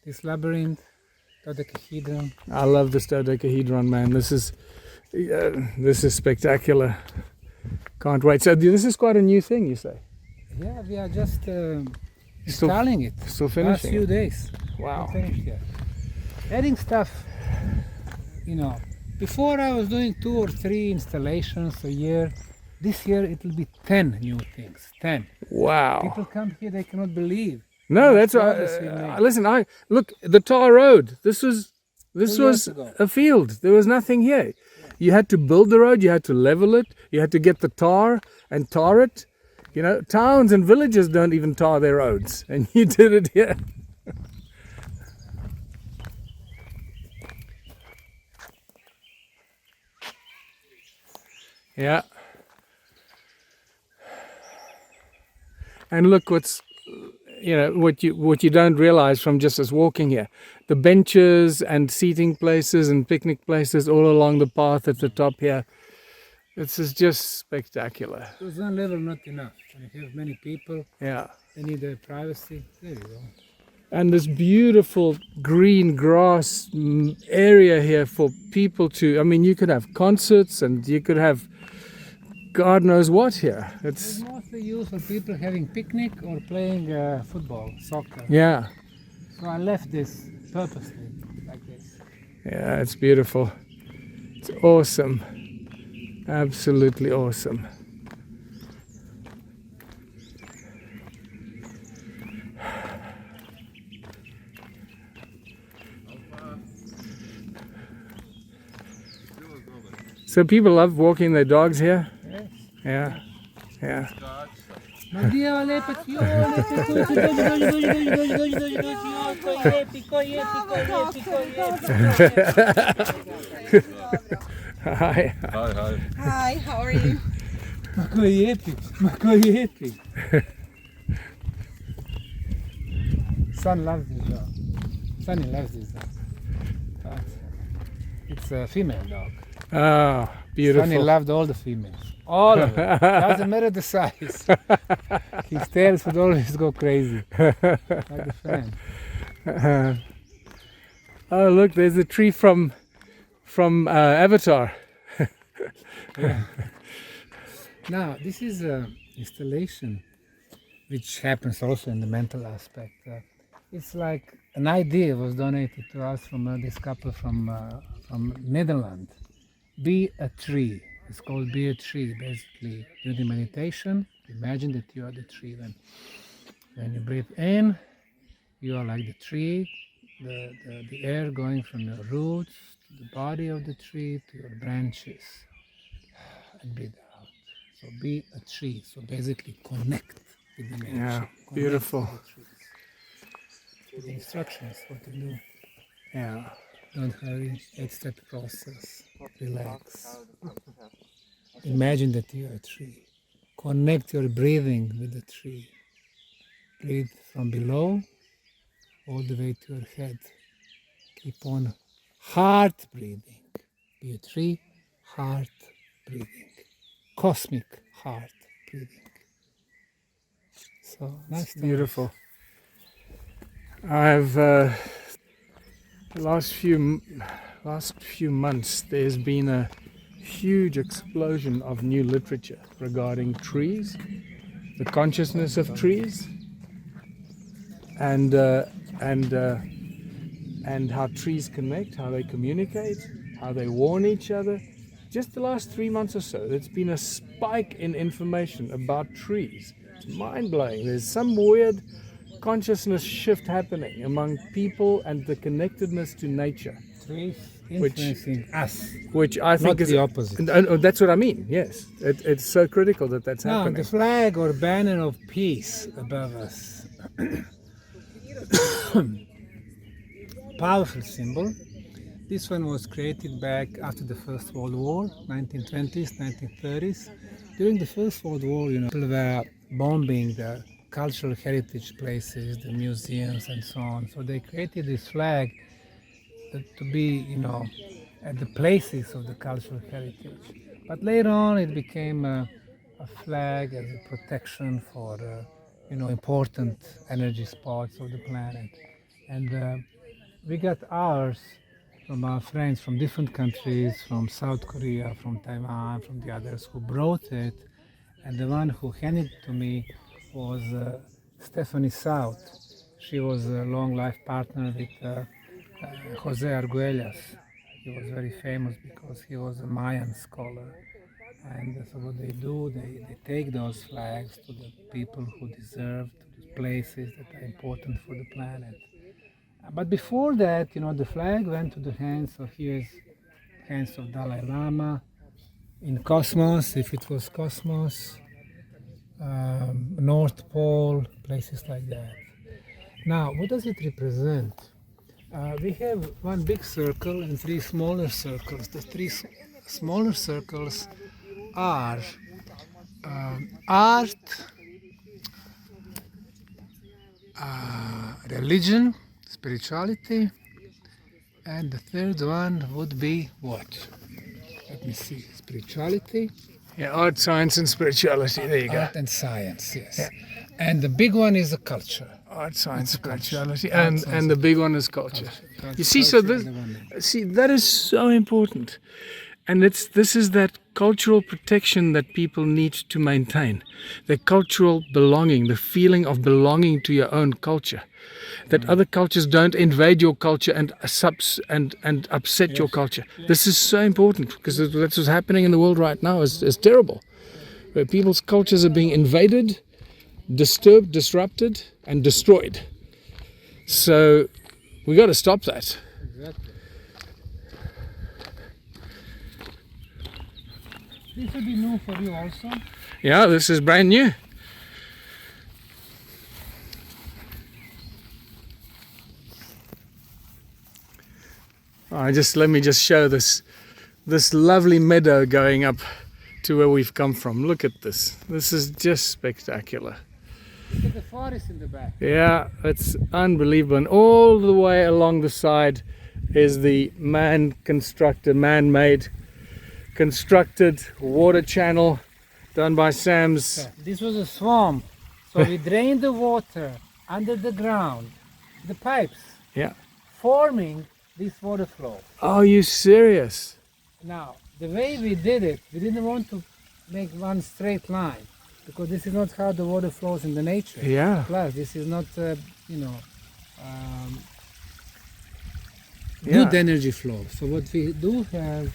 This labyrinth, dodecahedron. I love this dodecahedron, man. This is spectacular. Can't wait. So this is quite a new thing, you say? Yeah, we are just installing it. Still Last finishing. few days. Wow. Not finished yet. Adding stuff, you know. Before I was doing 2 or 3 installations a year. This year it will be 10 new things. 10. Wow. People come here, they cannot believe. No, that's progress we made. listen. Look, the tar road. This was years ago. a field. There was nothing here. You had to build the road. You had to level it. You had to get the tar and tar it. You know, towns and villages don't even tar their roads, and you did it here. Yeah. And look what you don't realize from just us walking here. The benches and seating places and picnic places all along the path at the top here. This is just spectacular. It was one level not enough. When you have many people, Yeah. they need their privacy. There you go. And this beautiful green grass area here for people to, I mean, you could have concerts and you could have God knows what here. It's mostly used for people having picnic or playing football, soccer. Yeah. So I left this purposely like this. Yeah, it's beautiful. It's awesome. Absolutely awesome. So people love walking their dogs here? Yes. Yeah. Yeah. Ma Dio, lepo ti, Hi. Hi. Hi, how are you? Ma koji epic. Son loves this dog. Sonny loves this dog. But it's a female dog. Oh, beautiful. Sonny loved all the females. All of them. Doesn't matter the size. His tails would always go crazy. Like a fan. Oh, look, there's a tree from Avatar. Yeah. Now, this is an installation which happens also in the mental aspect. It's like an idea was donated to us from this couple from Netherlands. Be a tree. It's called Be a Tree. Basically, during the meditation, imagine that you are the tree. When you breathe in, you are like the tree, the air going from your roots to the body of the tree to your branches. And breathe out. So be a tree. So basically connect with the nature. Yeah, Connect beautiful. with the trees. The instructions, what to do. Yeah. Don't hurry, 8-step process, relax. Imagine that you are a tree. Connect your breathing with the tree. Breathe from below all the way to your head. Keep on heart breathing. Be a tree, heart breathing. Cosmic heart breathing. So nice. Beautiful. I've the last few months there's been a huge explosion of new literature regarding trees the consciousness of trees, and how trees connect, how they communicate, how they warn each other. Just the last 3 months or so, there's been a spike in information about trees. It's mind-blowing. There's some weird consciousness shift happening among people and the connectedness to nature. Trees influencing us. Which I think Not is the opposite. That's what I mean. Yes, it's so critical that that's Now, happening. the flag or banner of peace above us. Powerful symbol. This one was created back after the First World War, 1920s, 1930s. During the First World War, people were bombing the cultural heritage places, the museums and so on. So they created this flag to be, at the places of the cultural heritage. But later on it became a flag as a protection for, important energy spots of the planet. And we got ours from our friends from different countries, from South Korea, from Taiwan, from the others who brought it. And the one who handed it to me was Stephanie South. She was a long life partner with Jose Arguelles. He was very famous because he was a Mayan scholar. And so what they do, they take those flags to the people who deserve, to the places that are important for the planet. But before that, the flag went to the hands of Dalai Lama in Cosmos, if it was Cosmos, North Pole, places like that. Now, what does it represent? We have one big circle and three smaller circles. The three smaller circles are art, religion, spirituality, and the third one would be what? Let me see. Spirituality. Yeah, art, science, and spirituality. There you go. Art and science, yes. Yeah. And the big one is the culture. Art, science, spirituality, Culture. and the big one is culture. Culture. You see, so Culture this, and the see, that is so important, and this is that cultural protection that people need to maintain, the cultural belonging, the feeling of belonging to your own culture, that other cultures don't invade your culture and upset your culture. This is so important because that's what's happening in the world right now is terrible, where people's cultures are being invaded, disturbed, disrupted, and destroyed. So we got to stop that. Exactly. This will be new for you also. Yeah, this is brand new. Let me just show this lovely meadow going up to where we've come from. Look at this. This is just spectacular. Look at the forest in the back. Yeah, it's unbelievable. And all the way along the side is the man-made, constructed water channel done by Sam's. This was a swamp, so we drained the water under the ground, the pipes, Yeah. forming this water flow. Oh, you serious? Now, the way we did it, we didn't want to make one straight line, because this is not how the water flows in the nature. Yeah. Plus, this is not, Yeah. good energy flow. So what we do have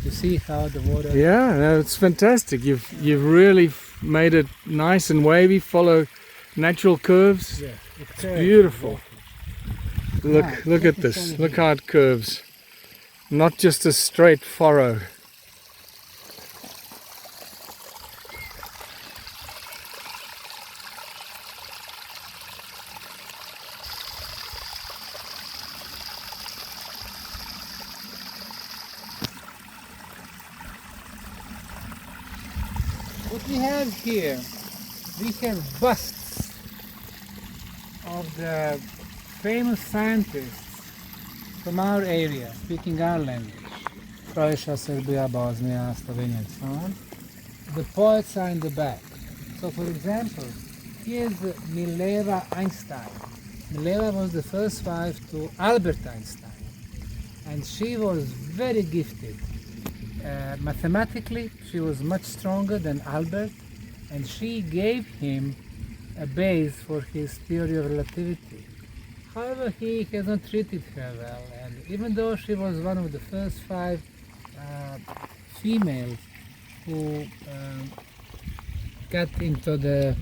to see how the water. Yeah, no, it's fantastic. You've really made it nice and wavy. Follow natural curves. Yeah, It's beautiful. Look at this. Look how it curves. Not just a straight furrow. What we have here, we have busts of the famous scientists from our area, speaking our language. Croatia, Serbia, Bosnia, Slovenia, and so on. The poets are in the back. So, for example, here's Mileva Einstein. Mileva was the first wife to Albert Einstein, and she was very gifted. Mathematically, she was much stronger than Albert, and she gave him a base for his theory of relativity. However, he has not treated her well, and even though she was one of the first 5 females who got into the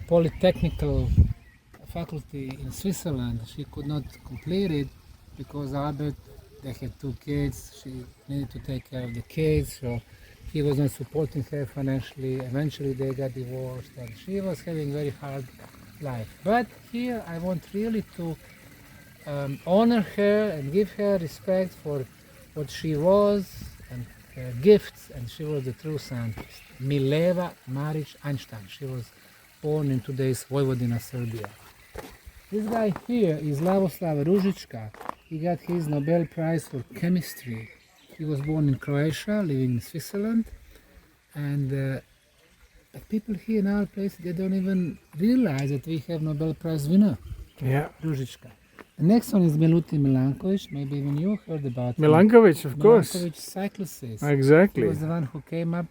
polytechnical faculty in Switzerland, she could not complete it because Albert, they had 2 kids, she needed to take care of the kids, so he was not supporting her financially. Eventually they got divorced and she was having very hard life. But here I want really to honor her and give her respect for what she was and her gifts, and she was the true scientist. Mileva Marić Einstein. She was born in today's Vojvodina, Serbia. This guy here is Lavoslav Ružička. He got his Nobel Prize for chemistry. He was born in Croatia, living in Switzerland, and the people here in our place, they don't even realize that we have Nobel Prize winner, Yeah. Ružička. The next one is Milutin Milanković. Maybe even you heard about him. Milankovic, of course. Milanković cycluses. He Exactly. was the one who came up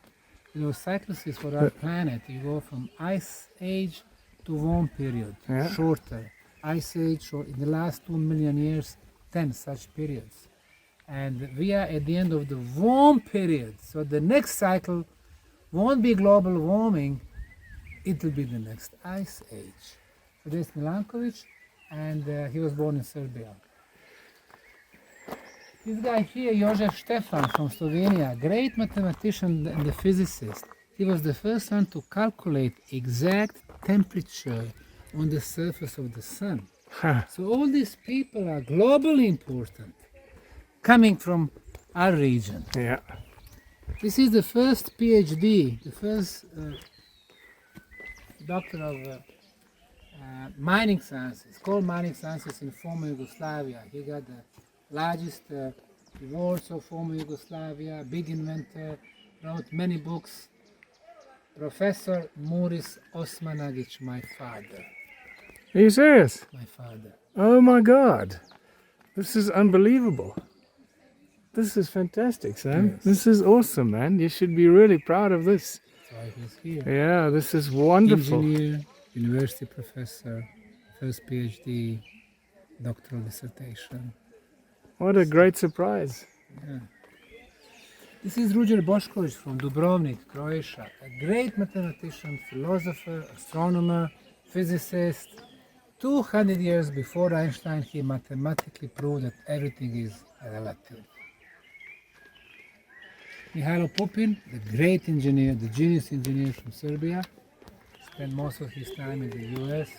with those cycluses for our planet. You go from ice age to warm period, Yeah. shorter. Ice age, short. In the last 2 million years, 10 such periods. And we are at the end of the warm period. So the next cycle won't be global warming, it will be the next ice age. So this is Milanković, and he was born in Serbia. This guy here, Jožef Štefan from Slovenia, great mathematician and the physicist. He was the first one to calculate exact temperature on the surface of the sun. Ha. So all these people are globally important, coming from our region. Yeah. This is the first PhD, the first doctor of mining sciences, coal mining sciences in former Yugoslavia. He got the largest awards of former Yugoslavia, big inventor, wrote many books. Professor Muris Osmanagich, my father. Are you serious? My father. Oh my God. This is unbelievable. This is fantastic, Sam. Yes. This is awesome, man. You should be really proud of this. So he's here. Yeah, this is wonderful. Engineer, university professor, first PhD, doctoral dissertation. What a great surprise. Yeah. This is Ruđer Bošković from Dubrovnik, Croatia. A great mathematician, philosopher, astronomer, physicist. 200 years before Einstein, he mathematically proved that everything is relative. Mihailo Pupin, the great engineer, the genius engineer from Serbia, spent most of his time in the US.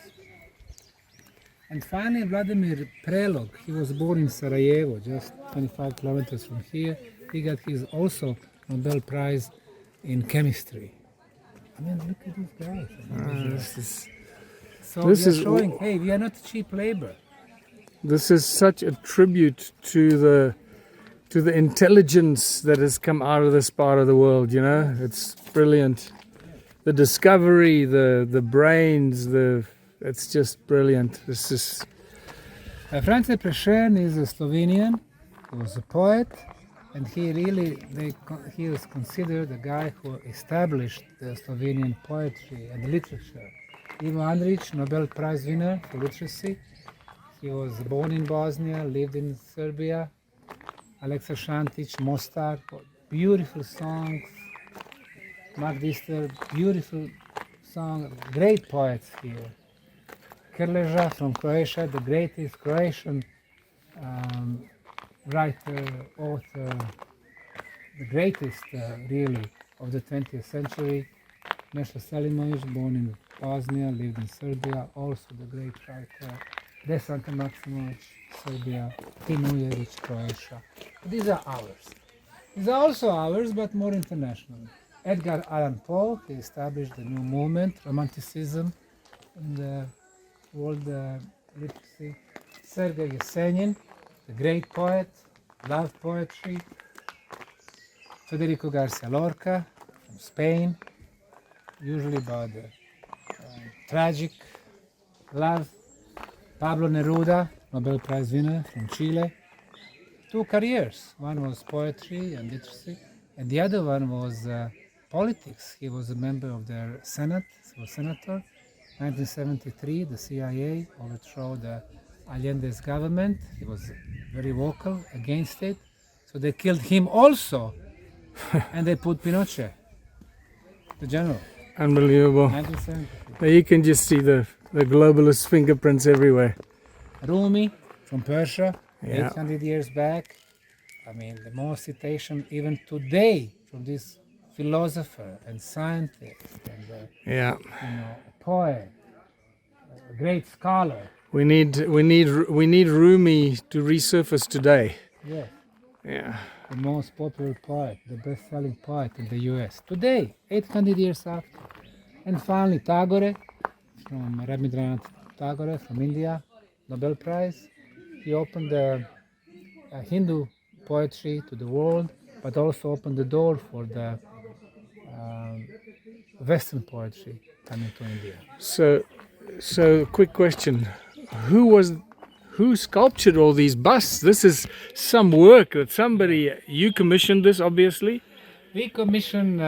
And finally, Vladimir Prelog, he was born in Sarajevo, just 25 kilometers from here. He got his also Nobel Prize in chemistry. I mean, look at these guys. This is So this we are is- showing, hey, we are not cheap labor. This is such a tribute to the intelligence that has come out of this part of the world, you know? It's brilliant. The discovery, the brains, it's just brilliant. This is France Prešern is a Slovenian. He was a poet, and he is considered the guy who established the Slovenian poetry and literature. Ivo Andrić, Nobel Prize winner for literacy. He was born in Bosnia, lived in Serbia. Aleksa Šantić, Mostar, beautiful songs. Mark Dister, beautiful song, great poets here. Krleža from Croatia, the greatest Croatian writer, author, the greatest really of the 20th century. Meša Selimović, born in Bosnia, lived in Serbia, also the great writer. Desanta Maksimović, Serbia. Tim Ujerić, Croatia. These are ours. These are also ours, but more international. Edgar Allan Poe, he established a new movement, Romanticism, in the world literacy. Sergei Yesenin, the great poet, loved poetry. Federico Garcia Lorca from Spain, usually about the tragic love. Pablo Neruda, Nobel Prize winner from Chile. 2 careers. One was poetry and literacy, and the other one was politics. He was a member of their Senate, he was senator. 1973, the CIA overthrew the Allende's government. He was very vocal against it. So they killed him also, and they put Pinochet, the general. Unbelievable. 1973. There you can just see the globalist fingerprints everywhere. Rumi from Persia, Yeah. 800 years back. I mean, the more citation even today from this philosopher and scientist and Yeah. poet, a great scholar. We need Rumi to resurface today. Yes, Yeah. the most popular poet, the best-selling poet in the U.S. Today, 800 years after. And finally, Tagore, from Rabindranath Tagore from India, Nobel Prize. He opened the Hindu poetry to the world, but also opened the door for the Western poetry coming to India. So quick question: Who sculptured all these busts? This is some work that you commissioned this, obviously. We commissioned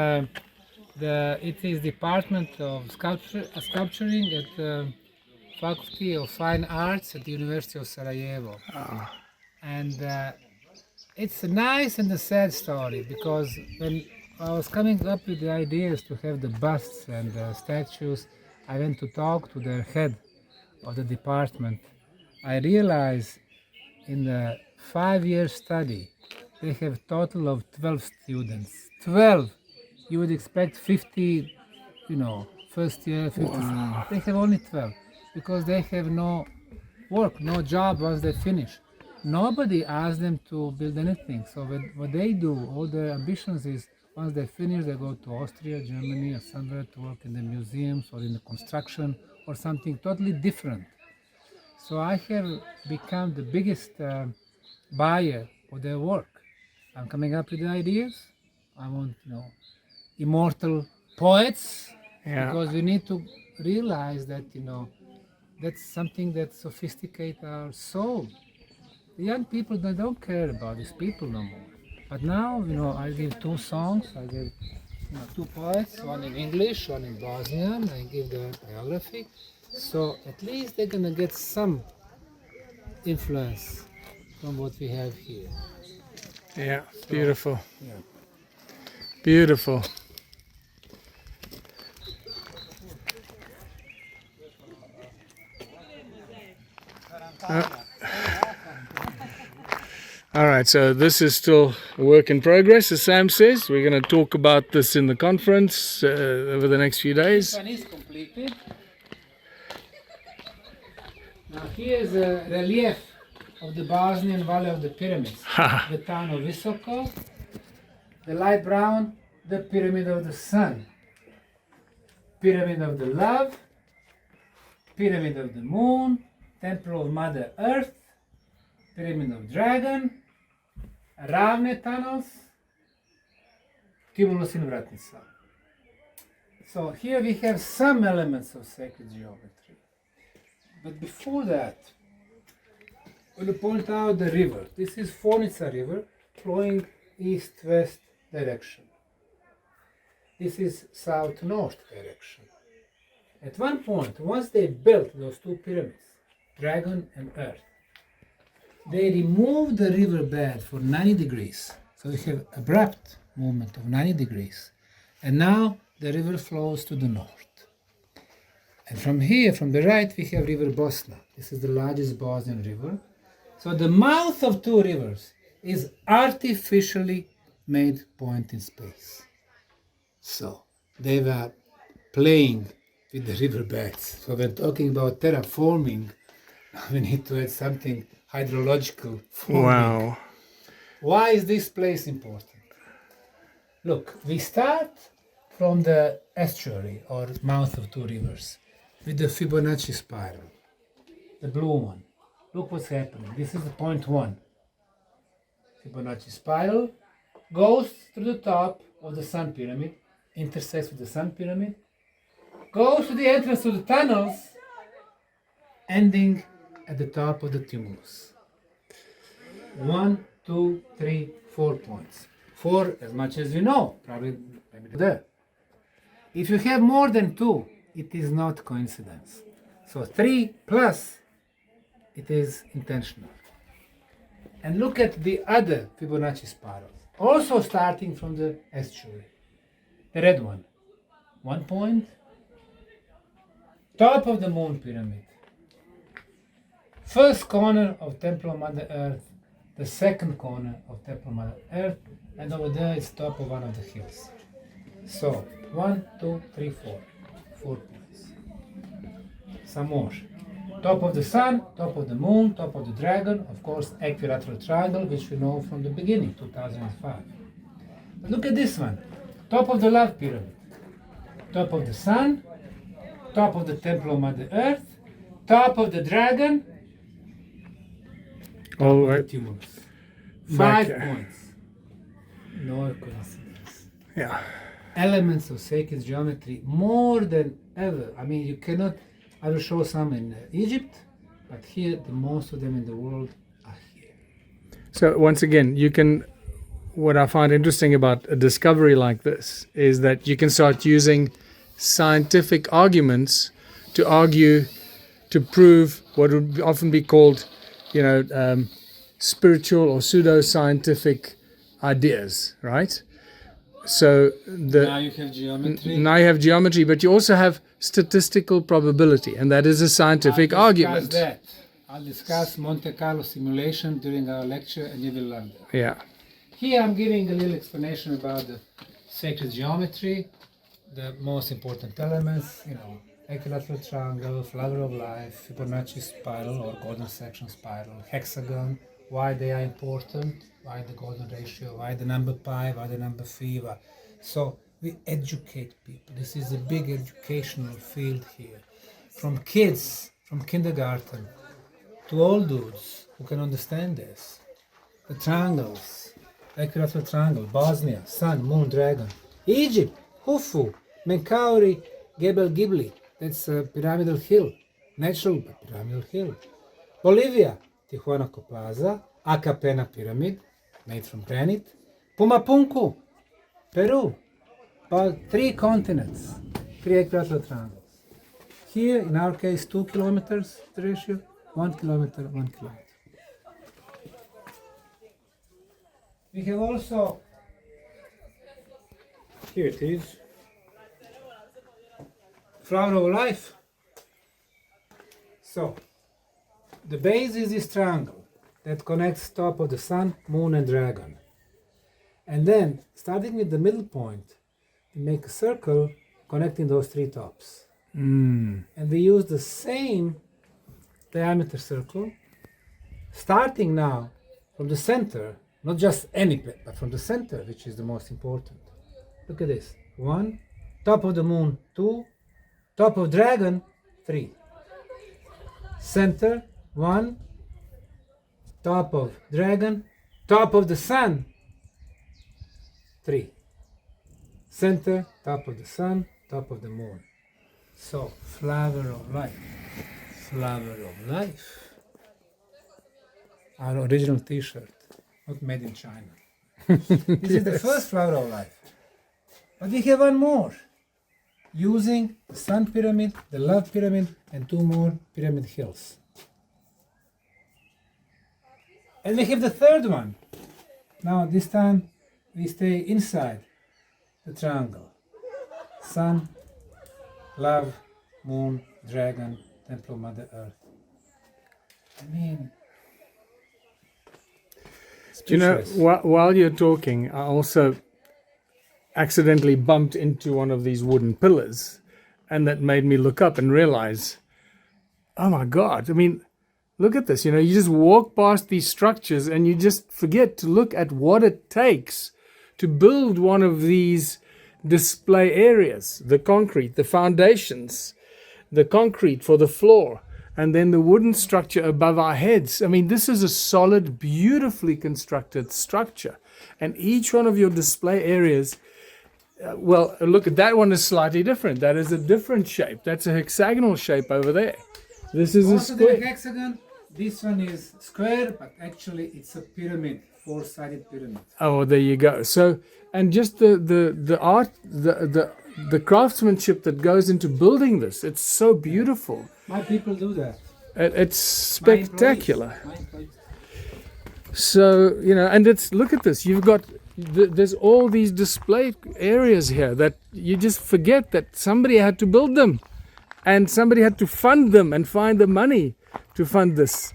it is Department of Sculpturing at the Faculty of Fine Arts at the University of Sarajevo. And it's a nice and a sad story, because when I was coming up with the ideas to have the busts and the statues, I went to talk to the head of the department. I realized in the 5-year study, they have total of 12 students. 12! You would expect 50, first year, 50. Wow. They have only 12, because they have no work, no job once they finish. Nobody asked them to build anything. So what they do, all their ambitions is, once they finish, they go to Austria, Germany, or somewhere to work in the museums or in the construction or something totally different. So I have become the biggest buyer for their work. I'm coming up with ideas. I want, immortal poets, Yeah. because we need to realize that, that's something that sophisticates our soul. The young people, they don't care about these people no more. But now, I give 2 songs. I give 2 poets, one in English, one in Bosnian. I give the biography. So at least they're going to get some influence from what we have here. Yeah. Beautiful. Yeah. Beautiful. All right, so this is still a work in progress, as Sam says. We're going to talk about this in the conference over the next few days. This one is completed. Now here's a relief of the Bosnian Valley of the Pyramids. The town of Visoko, the light brown, the Pyramid of the Sun, Pyramid of the Love, Pyramid of the Moon, Temple of Mother Earth, Pyramid of Dragon, Ravne tunnels, Tumulus in Vratnica. So here we have some elements of sacred geometry. But before that, I will point out the river. This is Fornica River, flowing east-west direction. This is south-north direction. At one point, once they built those 2 pyramids, Dragon and Earth, they removed the riverbed for 90 degrees. So we have abrupt movement of 90 degrees. And now the river flows to the north. And from here, from the right, we have River Bosna. This is the largest Bosnian river. So the mouth of 2 rivers is artificially made point in space. So they were playing with the riverbeds. So when talking about terraforming, we need to add something hydrological forming. Wow. Why is this place important? Look, we start from the estuary or mouth of 2 rivers with the Fibonacci spiral, the blue one. Look what's happening. This is the point 1. Fibonacci spiral goes to the top of the Sun Pyramid, intersects with the Sun Pyramid, goes to the entrance to the tunnels, ending at the top of the tumulus. 1, 2, 3, 4 points. 4, as much as you know, probably maybe there. If you have more than 2, it is not coincidence. So 3 plus, it is intentional. And look at the other Fibonacci spirals, also starting from the estuary. The red one, 1 point, top of the moon pyramid, first corner of Temple of Mother Earth, the second corner of Temple of Mother Earth, and over there it's top of one of the hills. So 1, 2, 3, 4, 4 points. Some more. Top of the sun, top of the moon, top of the dragon, of course equilateral triangle, which we know from the beginning, 2005. But look at this one. Top of the love pyramid, top of the sun, top of the Temple of Mother Earth, top of the dragon, All right. tumulus. Back 5 here. points. No coincidence. Yeah. Elements of sacred geometry more than ever. I mean, you cannot. I will show some in Egypt, but here, the most of them in the world are here. So once again, you can. What I find interesting about a discovery like this is that you can start using scientific arguments to argue, to prove what would often be called, spiritual or pseudo-scientific ideas, right? So Now you have geometry. now you have geometry, but you also have statistical probability, and that is a scientific argument. I'll discuss Monte Carlo simulation during our lecture, and you will learn that. Yeah. Here I'm giving a little explanation about the sacred geometry, the most important elements, equilateral triangle, flower of life, Fibonacci spiral or golden section spiral, hexagon, why they are important, why the golden ratio, why the number pi, why the number phi. So we educate people. This is a big educational field here. From kids, from kindergarten, to old dudes who can understand this. The triangles, equilateral triangle, Bosnia, sun, moon, dragon. Egypt, Khufu, Menkaure, Gebel Gibli, that's a pyramidal hill, natural pyramidal hill. Bolivia, Tijuanaco Plaza, Acapena Pyramid, made from granite. Pumapunku, Peru, about 3 continents, 3 equilateral triangles. Here, in our case, 2 kilometers, the ratio, 1 kilometer, 1 kilometer. We have also, here it is, flower of life. So, the base is this triangle that connects top of the sun, moon, and dragon. And then, starting with the middle point, we make a circle connecting those 3 tops. And we use the same diameter circle, starting now from the center, not just any place, but from the center, which is the most important. Look at this. 1, top of the moon, 2, top of dragon, 3. Center, 1, top of dragon, top of the sun, 3. Center, top of the sun, top of the moon. So, flower of life. Flower of life. Our original t-shirt, not made in China. This is the first flower of life. But we have one more, using the sun pyramid, the love pyramid, and 2 more pyramid hills. And we have the third one. Now this time we stay inside the triangle. Sun, love, moon, dragon, Temple of Mother Earth. I mean, while you're talking, I also accidentally bumped into one of these wooden pillars, and that made me look up and realize, oh my God, I mean, look at this. You just walk past these structures and you just forget to look at what it takes to build one of these display areas, the concrete, the foundations, the concrete for the floor, and then the wooden structure above our heads. I mean, this is a solid, beautifully constructed structure. And each one of your display areas, look, at that one is slightly different. That is a different shape. That's a hexagonal shape over there. This is a also square. the hexagon. This one is square, but actually it's a pyramid, 4-sided pyramid. Oh, there you go. So, and just the art, the craftsmanship that goes into building this. It's so beautiful. My people do that. It's spectacular. So, you know, and it's, look at this, you've got, there's all these display areas here that you just forget that somebody had to build them and somebody had to fund them and find the money to fund this.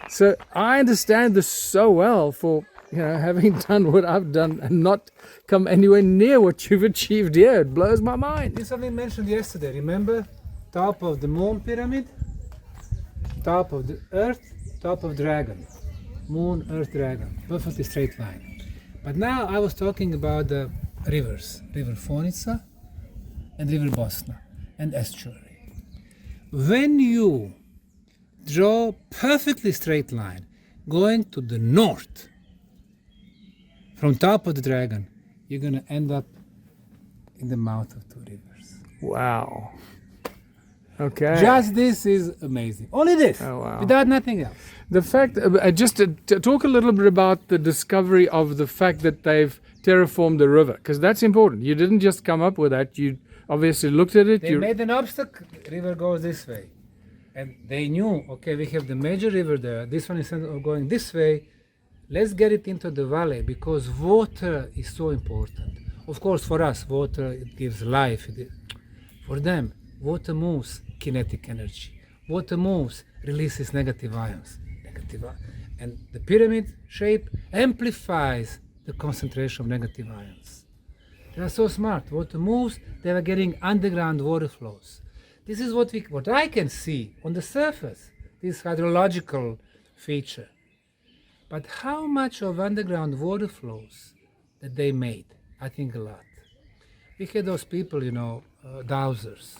So I understand this so well for, you know, having done what I've done and not come anywhere near what you've achieved here. It blows my mind. This something mentioned yesterday, remember? Top of the moon pyramid, top of the earth, top of dragon. Moon, earth, dragon, perfectly straight line. But now I was talking about the rivers, River Fonica and River Bosna and estuary. When you draw perfectly straight line going to the north from top of the dragon, you're going to end up in the mouth of two rivers. Wow. Okay. Just this is amazing. Only this, Oh, wow. without nothing else. The fact, just to talk a little bit about the discovery of the fact that they've terraformed the river, because that's important. You didn't just come up with that. You obviously looked at it. They made an obstacle. River goes this way. And they knew, okay, we have the major river there. This one is going this way. Let's get it into the valley because water is so important. Of course, for us, water, it gives life. For them, water moves kinetic energy. Water moves, releases negative ions. And the pyramid shape amplifies the concentration of negative ions. They are so smart. Water moves, they are getting underground water flows. This is what I can see on the surface, this hydrological feature. But how much of underground water flows that they made? I think a lot. We had those people, you know, dowsers.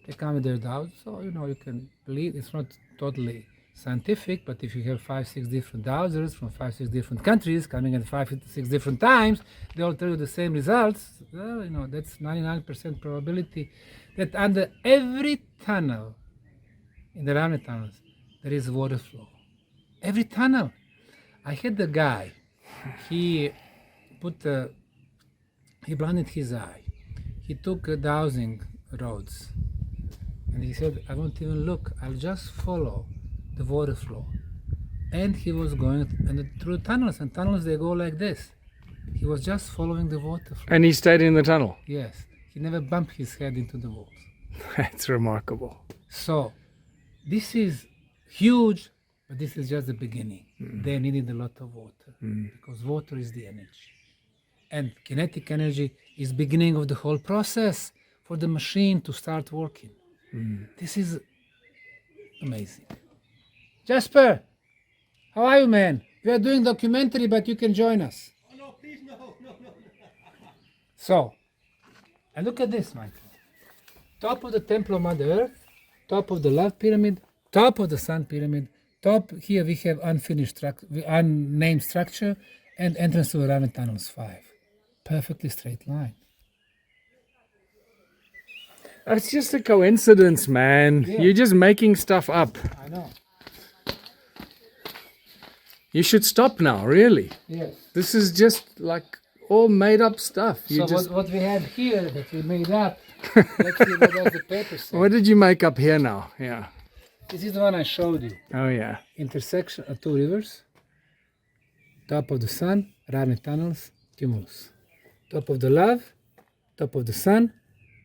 They come with their dowsers, so, you know, you can believe it's not totally scientific, but if you have 5-6 different dowsers from 5-6 different countries coming at 5-6 different times, they all tell you the same results. Well, you know, that's 99% probability that under every tunnel in the Ravne tunnels there is water flow. Every tunnel. I had the guy. He blinded his eye. He took dowsing rods, and he said, "I won't even look. I'll just follow the water flow." And he was going through tunnels, and tunnels they go like this. He was just following the water flow. And he stayed in the tunnel. Yes, he never bumped his head into the walls. That's remarkable. So this is huge, but this is just the beginning. They needed a lot of water because water is the energy. And kinetic energy is beginning of the whole process for the machine to start working. This is amazing. Jasper, how are you, man? We are doing documentary, but you can join us. Oh, no, please, no. So, and look at this, Michael. Top of the Temple of Mother Earth, top of the Love Pyramid, top of the Sun Pyramid, top here we have unnamed structure, and entrance to the Ravne Tunnels 5. Perfectly straight line. It's just a coincidence, man. Yeah. You're just making stuff up. I know. You should stop now, really. Yes. This is just like all made up stuff. You So just, what we have here that we made up, let's see what does the paper say. what did you make up here now? Yeah. This is the one I showed you. Oh, yeah. Intersection of two rivers. Top of the Sun, Ravne Tunnels, Tumulus. Top of the Love, top of the Sun,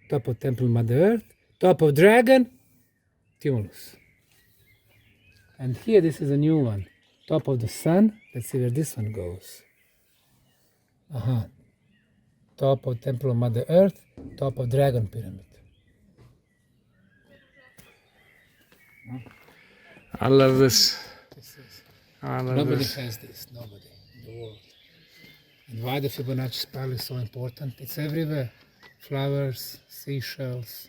top of Temple Mother Earth, top of Dragon, Tumulus. And here this is a new one. Top of the Sun, let's see where this one goes. Top of Temple of Mother Earth, top of Dragon Pyramid. I love this. I love Nobody this. has this, nobody in the world. And why the Fibonacci spiral is so important? It's everywhere. Flowers, seashells,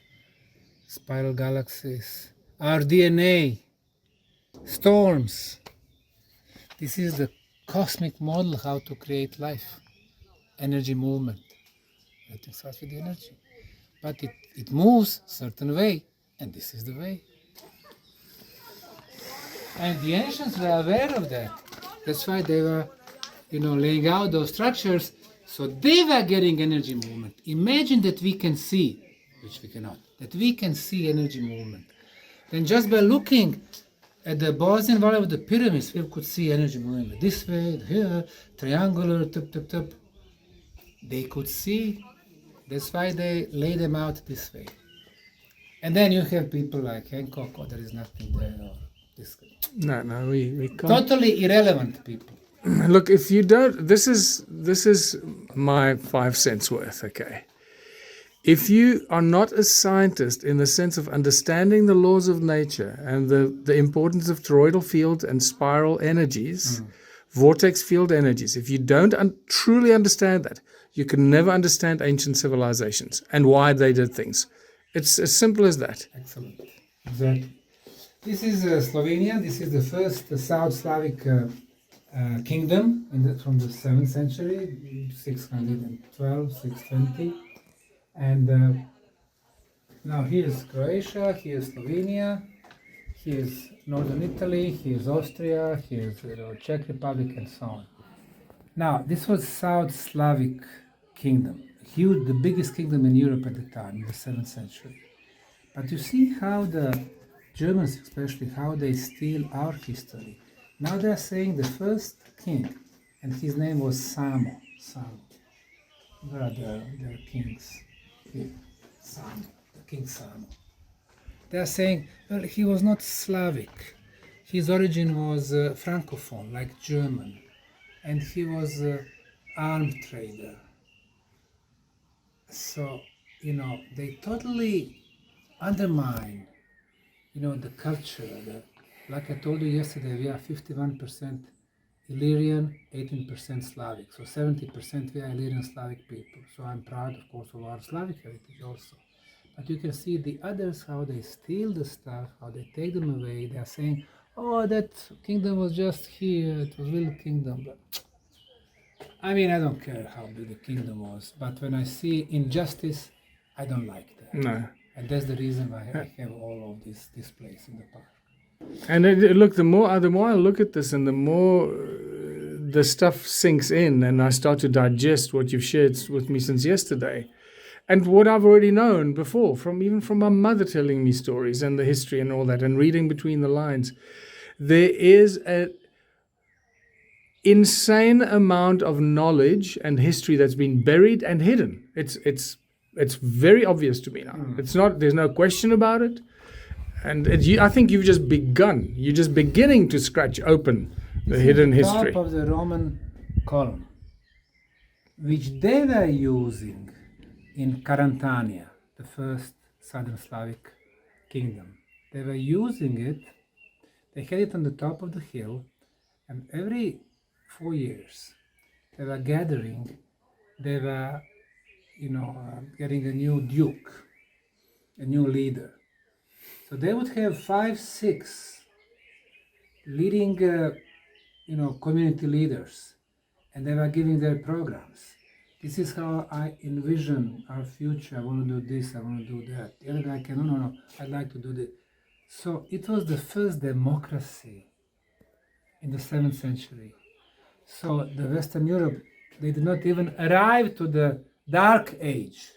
spiral galaxies, our DNA, storms. This is the cosmic model how to create life, energy movement. Everything starts with the energy. But it moves a certain way, and this is the way. And the ancients were aware of that. That's why they were, laying out those structures So they were getting energy movement. Imagine that we can see, which we cannot, that we can see energy movement. Then just by looking at the Bosnian Valley of the pyramids, we could see energy movement this way, here, triangular, tup, tup, tup. They could see. That's why they lay them out this way. And then you have people like Hancock, or there is nothing there, or this. No, we can't. Totally irrelevant people. Look, if you don't, this is my 5 cents worth, okay? If you are not a scientist in the sense of understanding the laws of nature and the importance of toroidal field and spiral energies, vortex field energies, if you don't truly understand that, you can never understand ancient civilizations and why they did things. It's as simple as that. Excellent. Exactly. This is Slovenia. This is the first South Slavic kingdom from the 7th century, 612, 620. And now here's Croatia, here's Slovenia, here's Northern Italy, here's Austria, here's Czech Republic, and so on. Now, this was South Slavic kingdom, huge, the biggest kingdom in Europe at the time, in the 7th century. But you see how the Germans, especially, how they steal our history. Now they are saying the first king, and his name was Samo. Where are their kings? Here, Samo, the king Samo. They are saying, well, he was not Slavic. His origin was Francophone, like German. And he was an arm trader. So, they totally undermine, the culture. Like I told you yesterday, we are 51% Illyrian, 18% Slavic. So 70% we are Illyrian Slavic people. So I'm proud, of course, of our Slavic heritage also. But you can see the others, how they steal the stuff, how they take them away. They are saying, oh, that kingdom was just here, it was a little kingdom. But I mean, I don't care how big the kingdom was, but when I see injustice, I don't like that. No. And that's the reason why I have all of this displays in the park. And look, the more I look at this, and the more the stuff sinks in, and I start to digest what you've shared with me since yesterday, and what I've already known before, even from my mother telling me stories and the history and all that, and reading between the lines, there is an insane amount of knowledge and history that's been buried and hidden. It's very obvious to me now. It's not. There's no question about it. And I think you've just begun. You're just beginning to scratch open the hidden history. Top of the Roman column, which they were using in Carantania, the first Southern Slavic kingdom. They were using it. They had it on the top of the hill, and every 4 years they were gathering. They were, getting a new duke, a new leader. So they would have 5, 6 leading, community leaders, and they were giving their programs. This is how I envision our future. I want to do this, I want to do that. The other guy can, no, I'd like to do this. So it was the first democracy in the 7th century. So the Western Europe, they did not even arrive to the Dark Age.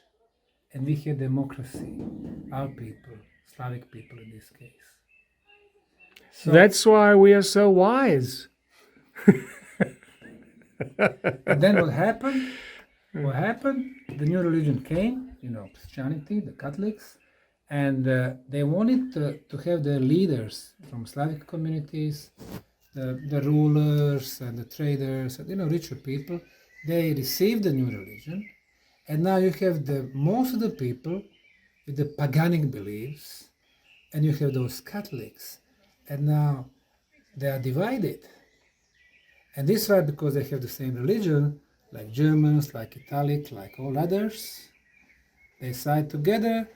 And we had democracy, our people. Slavic people in this case. So that's why we are so wise. And then what happened? The new religion came, Christianity, the Catholics, and they wanted to have their leaders from Slavic communities, the rulers and the traders, richer people. They received the new religion, and now you have most of the people with the paganic beliefs, and you have those Catholics, and now they are divided. And this is why, because they have the same religion, like Germans, like Italic, like all others, they side together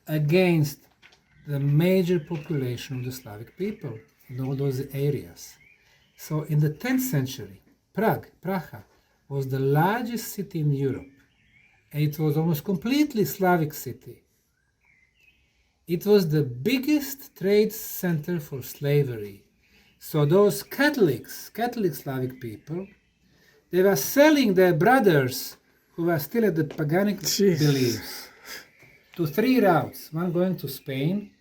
against the major population of the Slavic people in all those areas. So in the 10th century, Praha, was the largest city in Europe, and it was almost completely Slavic city. It was the biggest trade center for slavery. So those Catholic Slavic people, they were selling their brothers who were still at the paganic Jeez. beliefs to 3 routes. One going to Spain.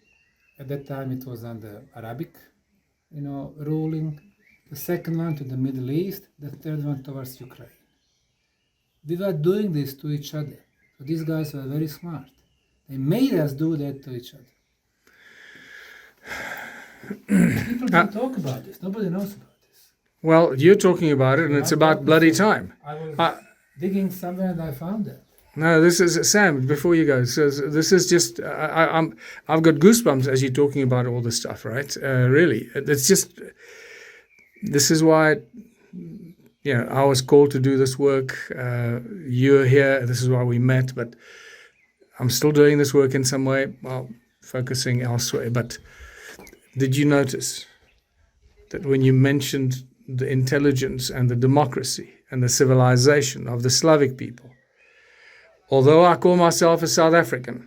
At that time it was under Arabic, ruling. The second one to the Middle East. The third one towards Ukraine. We were doing this to each other. So these guys were very smart. They made us do that to each other. People don't talk about this. Nobody knows about this. Well, you're talking about it, and it's about bloody time. I was Uh, digging somewhere and I found it. No, this is Sam. Before you go, so this is just I've got goosebumps as you're talking about all this stuff, right? Really, it's just this is why I was called to do this work. You're here. This is why we met. But I'm still doing this work in some way, well, focusing elsewhere. But did you notice that when you mentioned the intelligence and the democracy and the civilization of the Slavic people, although I call myself a South African,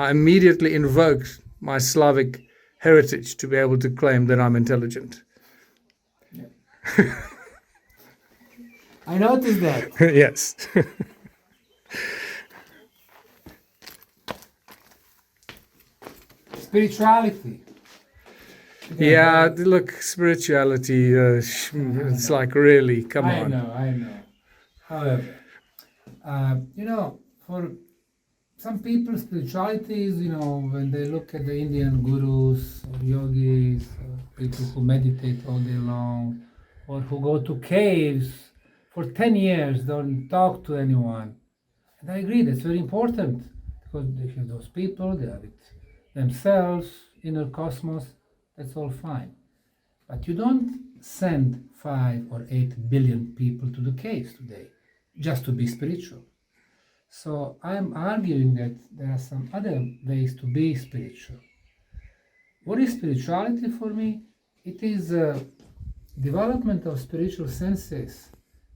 I immediately invoked my Slavic heritage to be able to claim that I'm intelligent. I noticed that. Yes. Spirituality. Yeah, look, spirituality, it's like really, come on. I know. However, for some people, spirituality is, when they look at the Indian gurus or yogis, or people who meditate all day long, or who go to caves for 10 years, don't talk to anyone. And I agree, that's very important, because they have those people, they are with themselves, inner cosmos, that's all fine. But you don't send 5 or 8 billion people to the caves today just to be spiritual. So I'm arguing that there are some other ways to be spiritual. What is spirituality for me? It is development of spiritual senses,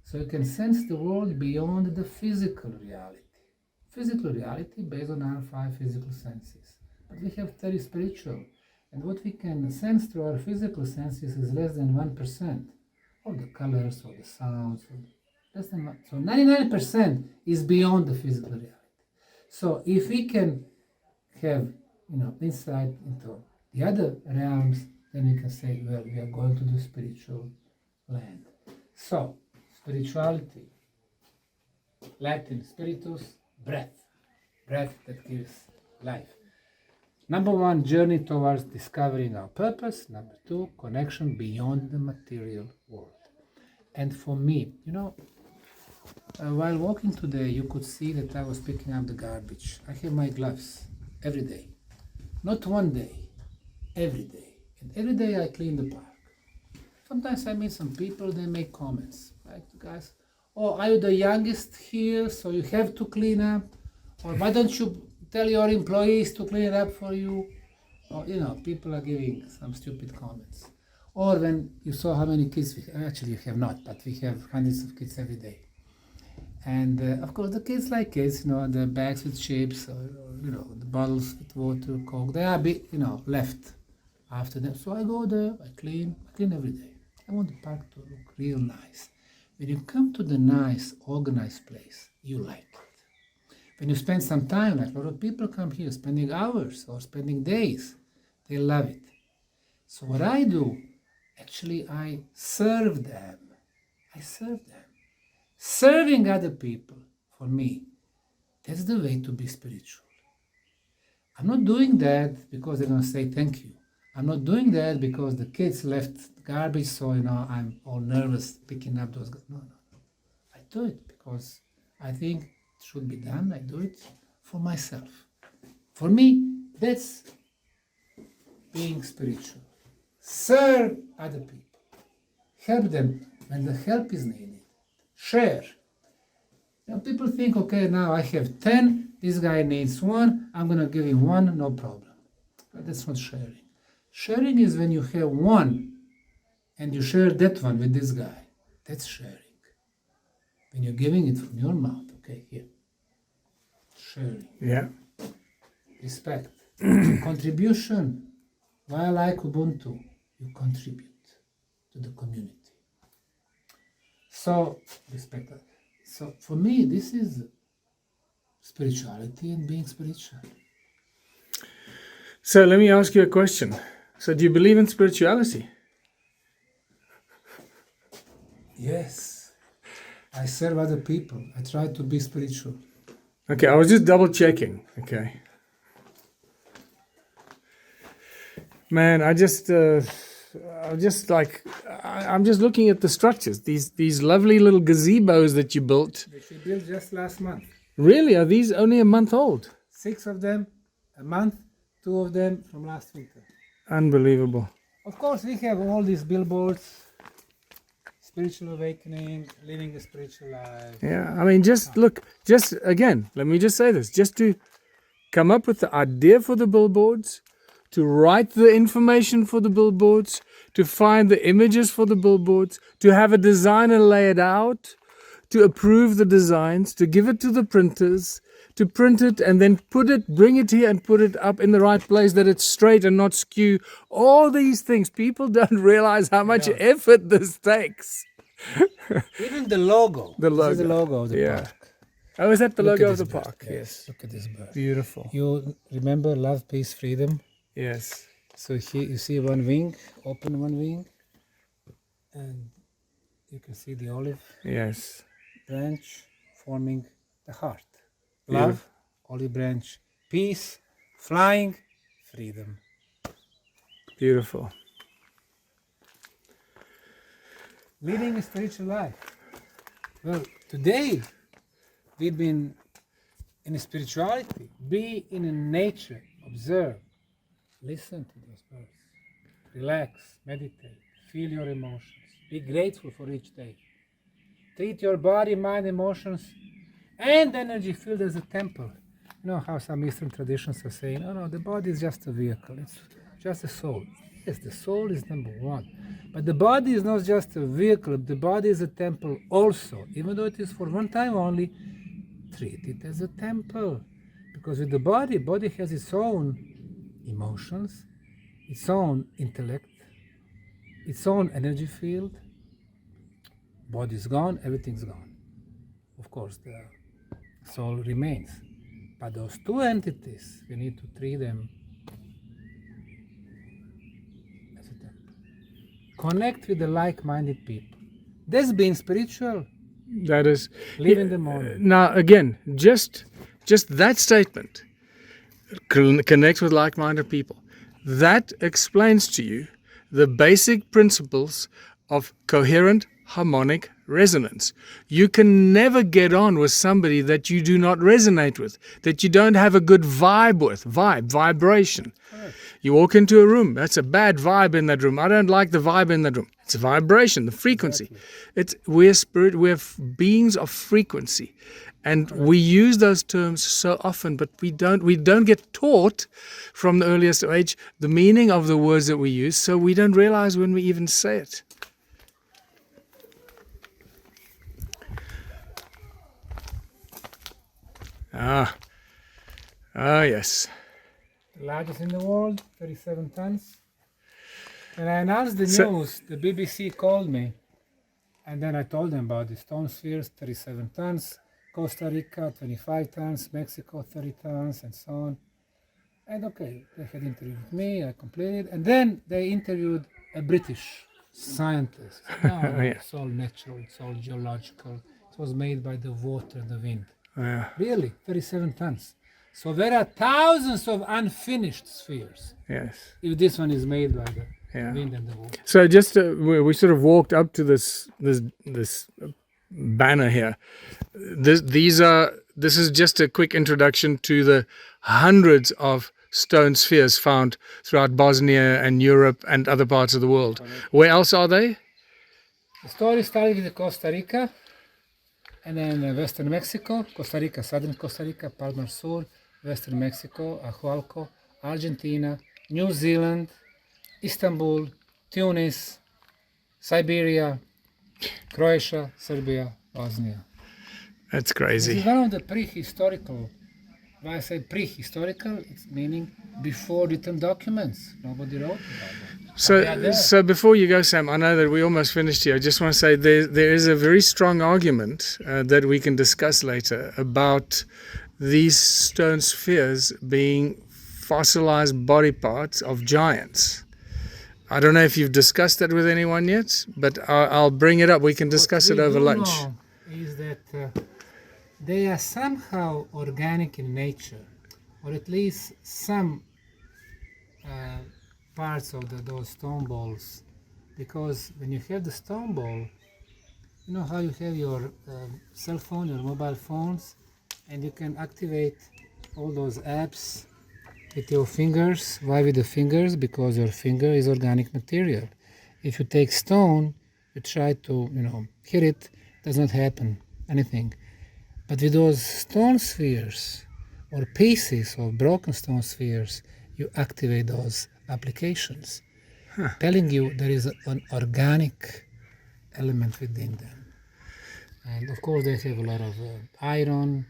so you can sense the world beyond the physical reality. Physical reality based on our 5 physical senses. But we have 30 spiritual. And what we can sense through our physical senses is less than 1% of the colors or the sounds. Less than 1. So 99% is beyond the physical reality. So if we can have insight into the other realms, then we can say, well, we are going to the spiritual land. So spirituality, Latin spiritus, breath that gives life. Number 1, journey towards discovering our purpose. Number 2, connection beyond the material world. And for me, while walking today, you could see that I was picking up the garbage. I have my gloves every day. Not one day, every day. And every day I clean the park. Sometimes I meet some people, they make comments. Like the guys, oh, are you the youngest here, so you have to clean up? Or why don't you tell your employees to clean it up for you? Or, people are giving some stupid comments. Or when you saw how many kids we have, actually you have not, but we have hundreds of kids every day. And of course the kids like kids, the bags with chips, or the bottles with water, Coke, they are left after them. So I go there, I clean every day. I want the park to look real nice. When you come to the nice, organized place, you like it. When you spend some time, like a lot of people come here, spending hours or spending days, they love it. So what I do, actually I serve them. Serving other people, for me, that's the way to be spiritual. I'm not doing that because they're going to say thank you. I'm not doing that because the kids left garbage, so I'm all nervous picking up those. No. I do it because I think it should be done. I do it for myself. For me, that's being spiritual. Serve other people. Help them when the help is needed. Share. People think, okay, now I have 10, this guy needs 1, I'm going to give him 1, no problem. But that's not sharing. Sharing is when you have 1 and you share that one with this guy. That's sharing. When you're giving it from your mouth, okay, here. Sharing. Yeah. Respect. Contribution. Why I like Ubuntu? You contribute to the community. So, respect that. So for me, this is spirituality and being spiritual. So let me ask you a question. So do you believe in spirituality? Yes. I serve other people. I try to be spiritual. Okay, I was just double checking. Okay. Man, I'm just looking at the structures. These lovely little gazebos that you built. Which we built just last month. Really, are these only a month old? 6 of them a month, 2 of them from last winter. Unbelievable. Of course, we have all these billboards, spiritual awakening, living a spiritual life. Yeah, I mean, just again, let me just say this, just to come up with the idea for the billboards, to write the information for the billboards, to find the images for the billboards, to have a designer lay it out, to approve the designs, to give it to the printers, to print it and then bring it here and put it up in the right place that it's straight and not skew. All these things, people don't realize how much effort this takes. Even the logo. The This is the logo of the park. Oh, is that the Look logo at of the this bird. park? Yes. Look at this bird. Beautiful. You remember love, peace, freedom? Yes. So here you see one wing, open one wing, and you can see the olive Yes. branch forming the heart. Love, olive branch, peace, flying, freedom. Beautiful. Living a spiritual life. Well, today we've been in spirituality. Be in nature, observe, listen to those birds, relax, meditate, feel your emotions, be grateful for each day. Treat your body, mind, emotions, and energy field as a temple. You know how some Eastern traditions are saying, oh no, the body is just a vehicle, it's just a soul. Yes, the soul is number one. But the body is not just a vehicle, the body is a temple also. Even though it is for one time only, treat it as a temple. Because with the body has its own emotions, its own intellect, its own energy field. Body is gone, everything's gone. Of course, the soul remains. But those two entities, we need to treat them as a temple. Connect with the like-minded people. That's being spiritual. That is. Live in the moment. Now, again, just that statement, connect with like-minded people, that explains to you the basic principles of coherent harmonic resonance. You can never get on with somebody that you do not resonate with, that you don't have a good vibe with, vibration. Right. You walk into a room, that's a bad vibe in that room. I don't like the vibe in that room. It's a vibration, the frequency. Exactly. We're beings of frequency. And we use those terms so often, but we don't get taught from the earliest age the meaning of the words that we use, so we don't realize when we even say it. Yes. The largest in the world, 37 tons. When I announced the news, the BBC called me, and then I told them about the stone spheres, 37 tons, Costa Rica, 25 tons, Mexico, 30 tons, and so on. And okay, they had interviewed me, I completed, and then they interviewed a British scientist. No, it's all natural, it's all geological. It was made by the water and the wind. Yeah. Really, 37 tons. So there are thousands of unfinished spheres. Yes. If this one is made by the wind and the water. So just we sort of walked up to this banner here. This is just a quick introduction to the hundreds of stone spheres found throughout Bosnia and Europe and other parts of the world. Where else are they? The story started with Costa Rica, and then Western Mexico, Costa Rica, Southern Costa Rica, Palmar Sur, Western Mexico, Ahualco, Argentina, New Zealand, Istanbul, Tunis, Siberia, Croatia, Serbia, Bosnia. That's This crazy. is one of the prehistorical why I say prehistorical, it's meaning before written documents. Nobody wrote about them. They are there. So before you go, Sam, I know that we almost finished here. I just want to say there is a very strong argument that we can discuss later about these stone spheres being fossilized body parts of giants. I don't know if you've discussed that with anyone yet, but I'll bring it up. We can discuss it over lunch. What we do know is that they are somehow organic in nature, or at least some parts of those stone balls, because when you have the stone ball, you know how you have your cell phone, your mobile phones, and you can activate all those apps with your fingers. Why with the fingers? Because your finger is organic material. If you take stone, you try to hit it, does not happen anything. But with those stone spheres or pieces of broken stone spheres, you activate those applications, telling you there is an organic element within them. And of course they have a lot of iron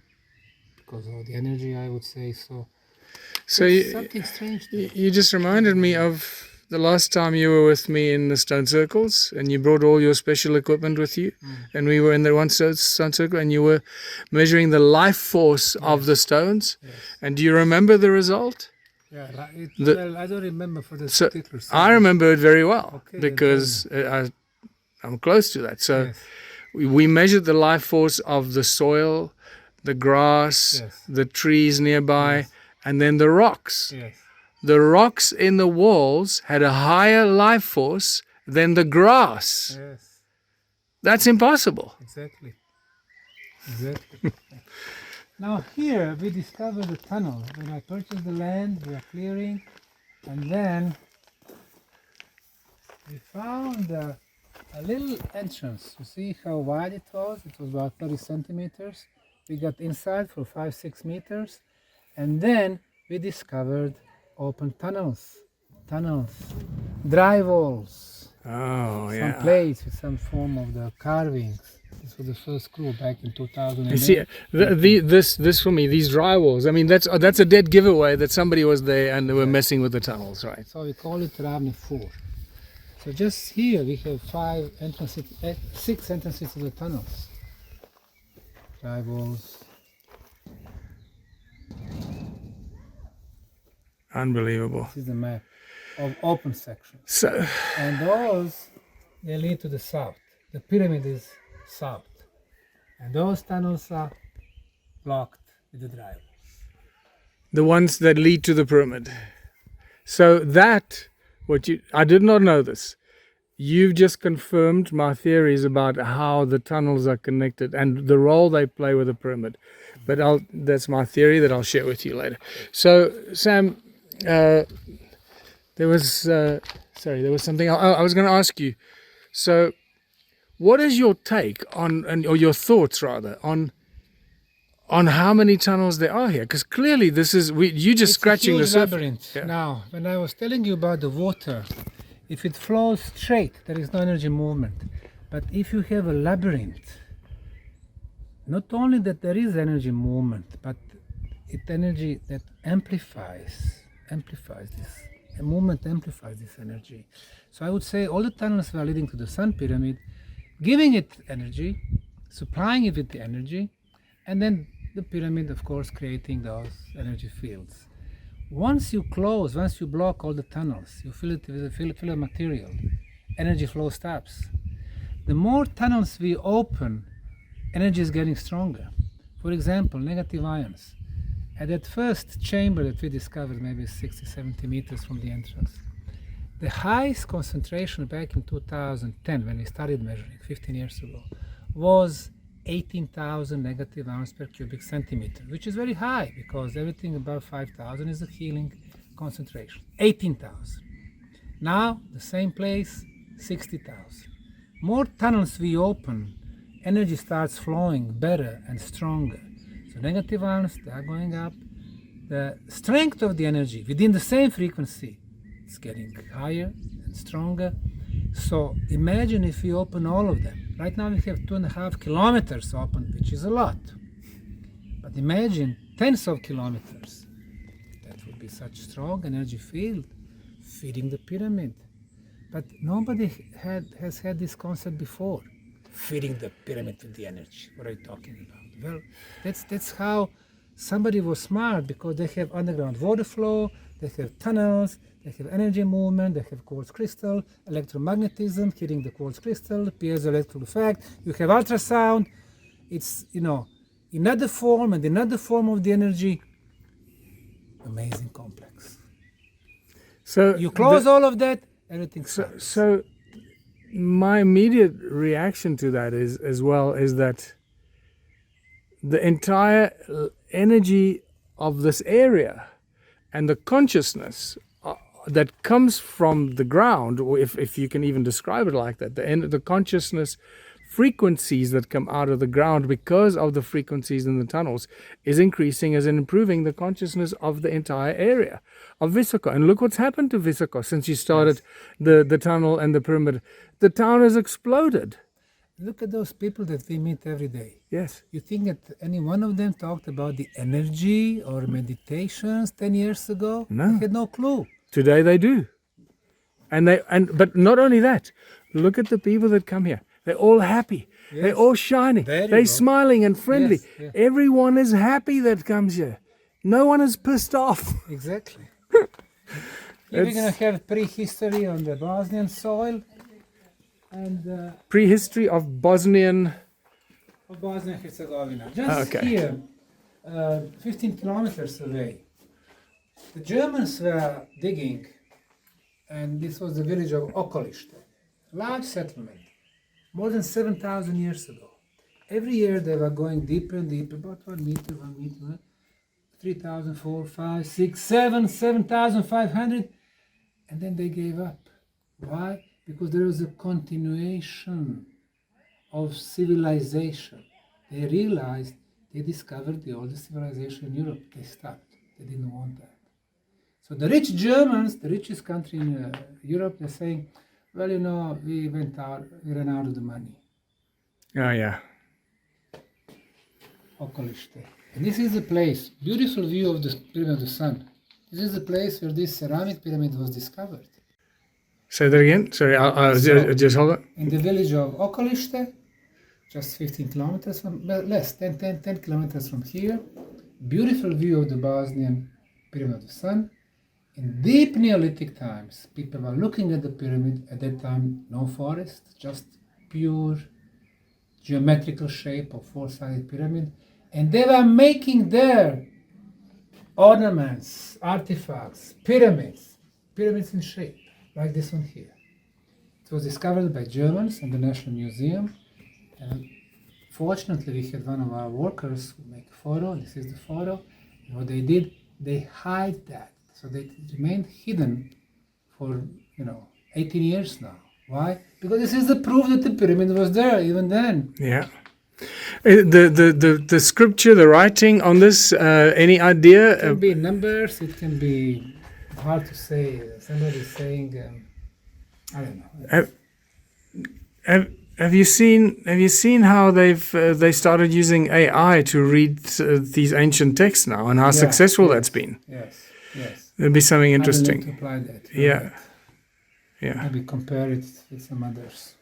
because of the energy, I would say. So something strange. You just reminded me of the last time you were with me in the stone circles, and you brought all your special equipment with you, and we were in the one stone circle, and you were measuring the life force of the stones. Yes. And do you remember the result? Yeah, well, I don't remember for this particular. I remember it very well, okay, because I'm close to that. So yes. we measured the life force of the soil, the grass, yes. the trees nearby, yes. and then the rocks. Yes. The rocks in the walls had a higher life force than the grass. Yes. That's impossible. Exactly. Now here we discovered the tunnel. When I purchased the land, we are clearing, and then we found a little entrance. You see how wide it was? It was about 30 centimeters. We got inside for 5-6 meters, and then we discovered open tunnels, dry walls. Oh, yeah. Some plates with some form of the carvings. This was the first clue back in 2008. You see, this for me, these dry walls. I mean, that's a dead giveaway that somebody was there and they were messing with the tunnels, right? So we call it Ravne 4. So just here we have 6 entrances to the tunnels. Dry walls. Unbelievable. This is the map of open sections. So, and those, they lead to the south. The pyramid is south. And those tunnels are blocked with the dry walls. The ones that lead to the pyramid. So I did not know this. You've just confirmed my theories about how the tunnels are connected and the role they play with the pyramid. But that's my theory that I'll share with you later. So, Sam, there was something I was going to ask you. So, what is your take or your thoughts rather on how many tunnels there are here? Because clearly you're just scratching the surface. Labyrinth. Yeah. Now, when I was telling you about the water, if it flows straight, there is no energy movement. But if you have a labyrinth, not only that there is energy movement, but it's energy that amplifies this. A movement amplifies this energy. So I would say all the tunnels were leading to the Sun Pyramid, giving it energy, supplying it with the energy, and then the pyramid, of course, creating those energy fields. Once you block all the tunnels, you fill it with a fill of material, energy flow stops. The more tunnels we open, energy is getting stronger. For example, negative ions. At that first chamber that we discovered, maybe 60-70 meters from the entrance, the highest concentration back in 2010, when we started measuring 15 years ago, was 18,000 negative ions per cubic centimeter, which is very high because everything above 5,000 is a healing concentration. 18,000. Now, the same place, 60,000. More tunnels we open, energy starts flowing better and stronger. So negative ions, they are going up. The strength of the energy within the same frequency is getting higher and stronger. So imagine if we open all of them. Right now we have 2.5 kilometers open, which is a lot. But imagine tens of kilometers. That would be such strong energy field feeding the pyramid. But nobody has had this concept before. Feeding the pyramid with the energy. What are you talking about? Well, that's how somebody was smart, because they have underground water flow, they have tunnels, they have energy movement, they have quartz crystal, electromagnetism hitting the quartz crystal, piezoelectric effect. You have ultrasound. It's, another form and another form of the energy. Amazing complex. So You close all of that, everything stops. So my immediate reaction to that is that the entire energy of this area and the consciousness that comes from the ground, or if you can even describe it like that, the consciousness frequencies that come out of the ground because of the frequencies in the tunnels is increasing as in improving the consciousness of the entire area of Visoko. And look what's happened to Visoko since you started the tunnel and the pyramid. The town has exploded. Look at those people that we meet every day. Yes. You think that any one of them talked about the energy or meditations 10 years ago? No. They had no clue. Today they do. But not only that, look at the people that come here. They're all happy. Yes. They're all shining. There you They're go. smiling and friendly. Yes, yeah. Everyone is happy that comes here. No one is pissed off. Exactly. Here we're It's- going to have prehistory on the Bosnian soil and Prehistory of Bosnian. of Bosnia and Herzegovina. Just Okay. here, 15 kilometers away, the Germans were digging, and this was the village of Okolište, large settlement, more than 7,000 years ago. Every year they were going deeper and deeper, about 1 meter, 3,000, 4, 5, 6, 7, 7,500, and then they gave up. Why? Because there was a continuation of civilization. They realized they discovered the oldest civilization in Europe. They stopped. They didn't want that. So the rich Germans, the richest country in Europe, they're saying, well, we ran out of the money. Oh, yeah. Okolište. And this is the place, beautiful view of the Pyramid of the Sun. This is the place where this ceramic pyramid was discovered. Say that again. Sorry, I'll So- just hold it. In the village of Okolište, just 15 kilometers from, well, less, 10 kilometers from here. Beautiful view of the Bosnian Pyramid of the Sun. In deep Neolithic times, people were looking at the pyramid. At that time, no forest, just pure geometrical shape of four-sided pyramid. And they were making their ornaments, artifacts, pyramids in shape, like this one here. It was discovered by Germans in the National Museum. And fortunately, we had one of our workers who make a photo. This is the photo. And what they did, they hide that. So they remained hidden for, 18 years now. Why? Because this is the proof that the pyramid was there even then. Yeah. The scripture, the writing on this, any idea? It can be numbers, it can be hard to say. Somebody saying, I don't know. Have you seen how they started using AI to read these ancient texts now, and how Yeah, successful yes, that's been? Yes. It'd be something I will interesting. need to apply that. Yeah. Yeah. Maybe compare it with some others.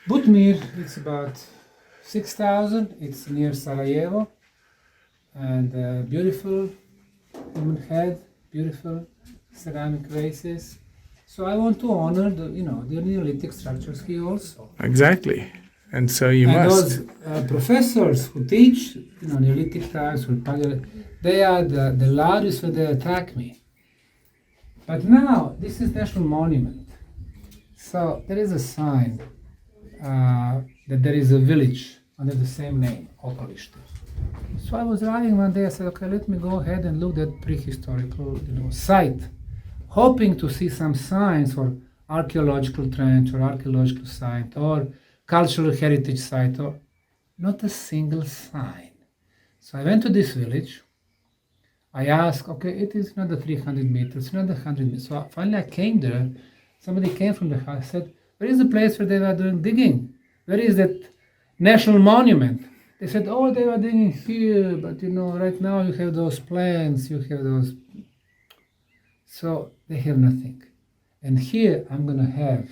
Butmir, it's about 6,000. It's near Sarajevo. And beautiful human head, beautiful ceramic vases. So I want to honor the Neolithic structures here also. Exactly. And so you And must. those professors who teach, Neolithic times, they are the loudest when they attack me. But now, this is national monument. So there is a sign that there is a village under the same name, Okolište. So I was driving one day, I said, okay, let me go ahead and look at prehistorical site, hoping to see some signs or archaeological trench or archaeological site or cultural heritage site, or not a single sign. So I went to this village. I asked, okay, it is another 300 meters, another 100 meters. So finally I came there. Somebody came from the house, said, where is the place where they were doing digging? Where is that national monument? They said, oh, they were digging here, but right now you have those plants, you have those. So they have nothing. And here I'm going to have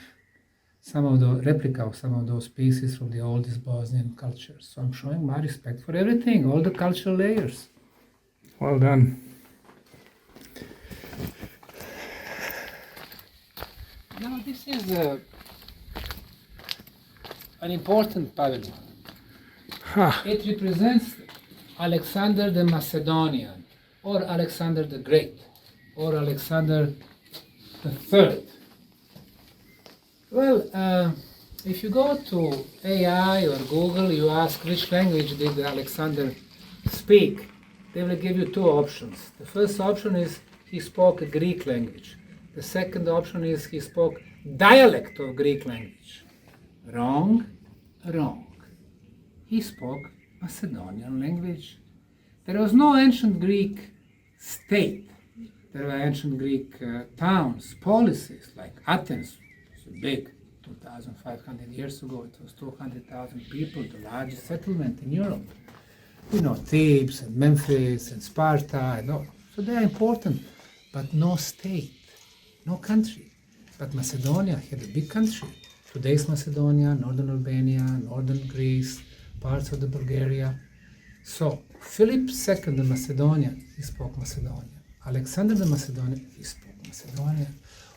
some of the replica of some of those pieces from the oldest Bosnian cultures. So I'm showing my respect for everything, all the cultural layers. Well done. Now this is an important pavilion. It represents Alexander the Macedonian, or Alexander the Great, or Alexander the Third. Well, if you go to AI or Google, you ask which language did Alexander speak, they will give you two options. The first option is he spoke a Greek language. The second option is he spoke dialect of Greek language. Wrong, wrong. He spoke Macedonian language. There was no ancient Greek state. There were ancient Greek towns, policies, like Athens, was big, 2,500 years ago. It was 200,000 people, the largest settlement in Europe. Thebes and Memphis and Sparta and all. So they are important, but no state, no country. But Macedonia had a big country. Today's Macedonia, northern Albania, northern Greece, parts of the Bulgaria. So Philip II the Macedonian, he spoke Macedonian. Alexander the Macedonian, he spoke Macedonian.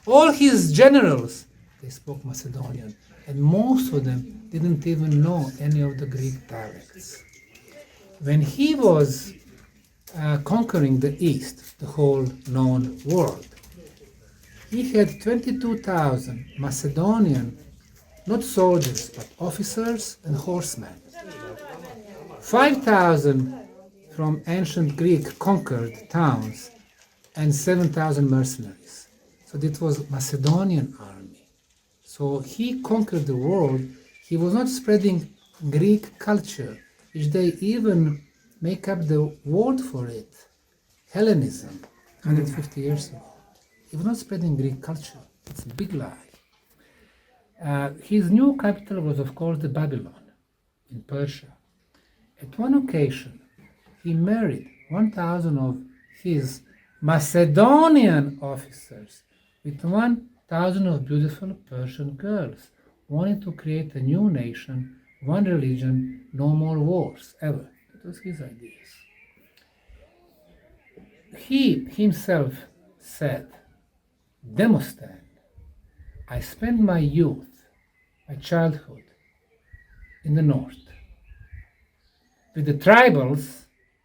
All his generals, they spoke Macedonian. And most of them didn't even know any of the Greek dialects. When he was conquering the East, the whole known world, he had 22,000 Macedonian, not soldiers, but officers and horsemen. 5,000 from ancient Greek conquered towns, and 7,000 mercenaries. So this was Macedonian army. So he conquered the world. He was not spreading Greek culture, which they even make up the word for it, Hellenism, 150 years ago. He was not spreading Greek culture. It's a big lie. His new capital was, of course, the Babylon in Persia. At one occasion, he married 1,000 of his Macedonian officers with 1,000 of beautiful Persian girls, wanting to create a new nation, one religion, no more wars, ever. That was his ideas. He himself said, Demosthenes, I spent my youth, my childhood, in the north, with the tribals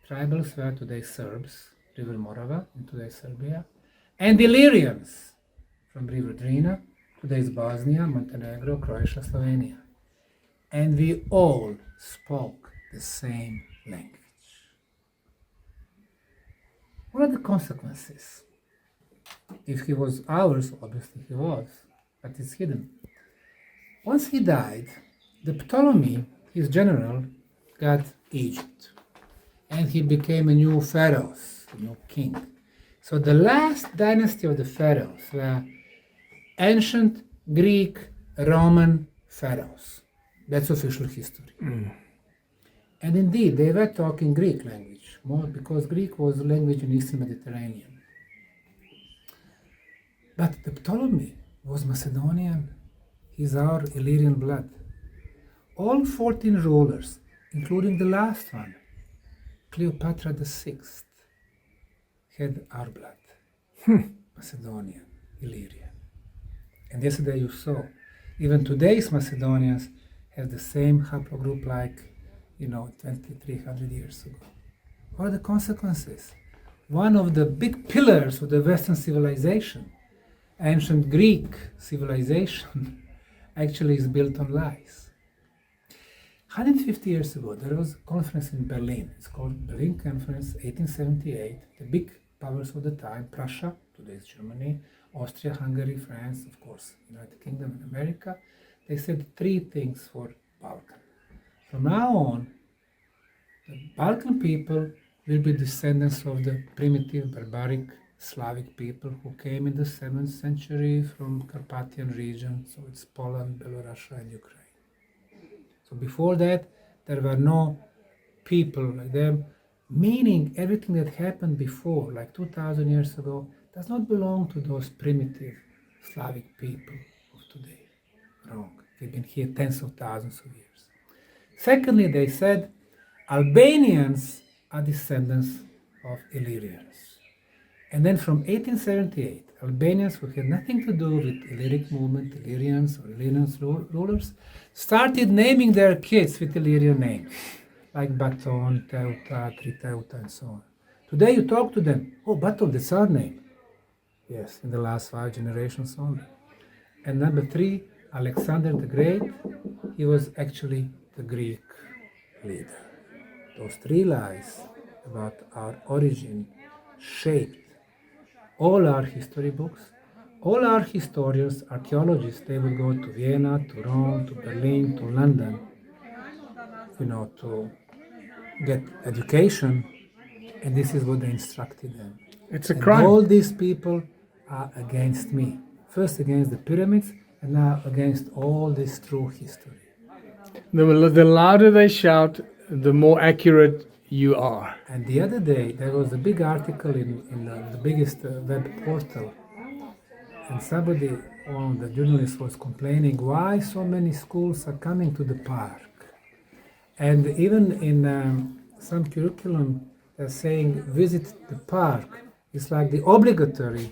were today Serbs, River Morava in today's Serbia, and Illyrians from River Drina, today's Bosnia, Montenegro, Croatia, Slovenia. And we all spoke the same language. What are the consequences? If he was ours, obviously he was, but it's hidden. Once he died, the Ptolemy, his general, got Egypt. And he became a new pharaoh, a new king. So the last dynasty of the pharaohs were ancient Greek, Roman pharaohs. That's official history. And indeed, they were talking Greek language, more because Greek was a language in Eastern Mediterranean. But the Ptolemy was Macedonian. He's our Illyrian blood. All 14 rulers, including the last one, Cleopatra VI, had our blood. Macedonian, Illyrian. And yesterday you saw, even today's Macedonians have the same haplogroup like, 2,300 years ago. What are the consequences? One of the big pillars of the Western civilization, ancient Greek civilization, actually is built on lies. 150 years ago, there was a conference in Berlin. It's called Berlin Conference 1878. The big powers of the time, Prussia, today's Germany, Austria, Hungary, France, of course, United Kingdom and America, they said 3 things for Balkan. From now on, the Balkan people will be descendants of the primitive, barbaric Slavic people who came in the 7th century from Carpathian region, so it's Poland, Belarus, and Ukraine. So before that, there were no people like them, meaning everything that happened before, like 2,000 years ago, does not belong to those primitive Slavic people of today. Wrong. They've been here tens of thousands of years. Secondly, they said Albanians are descendants of Illyrians. And then from 1878, Albanians who had nothing to do with Illyric movement, Illyrians or Illyrian rulers, started naming their kids with Illyrian names, like Baton, Teuta, Triteuta, and so on. Today you talk to them, oh, Baton, that's our name. Yes, in the last 5 generations only. And number 3, Alexander the Great, he was actually the Greek leader. Those 3 lies about our origin shaped all our history books. All our historians, archaeologists, they will go to Vienna, to Rome, to Berlin, to London, to get education, and this is what they instructed them. It's a And crime. all these people are against me. First against the pyramids, and now against all this true history. The louder they shout, the more accurate you are. And the other day, there was a big article in the biggest web portal, and somebody, one of the journalists, was complaining why so many schools are coming to the park. And even in some curriculum, they're saying visit the park. It's like the obligatory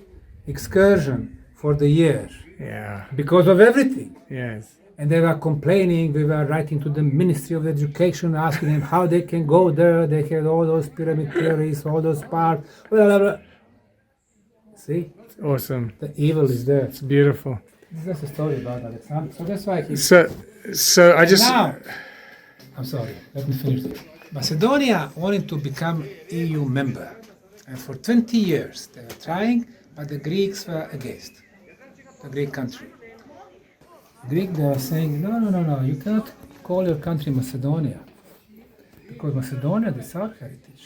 excursion for the year Yeah. because of everything. Yes. And they were complaining, we were writing to the Ministry of Education, asking them how they can go there. They had all those pyramid theories, all those parks, blah, blah, blah. See, Awesome. the evil is there. It's beautiful. This is just a story about Alexander. So that's why he... So I just Now, I'm sorry, let me finish this. Macedonia wanted to become EU member. And for 20 years they were trying, but the Greeks were against, the Greek country. Greek, they are saying, no, you cannot call your country Macedonia, because Macedonia, that's our heritage.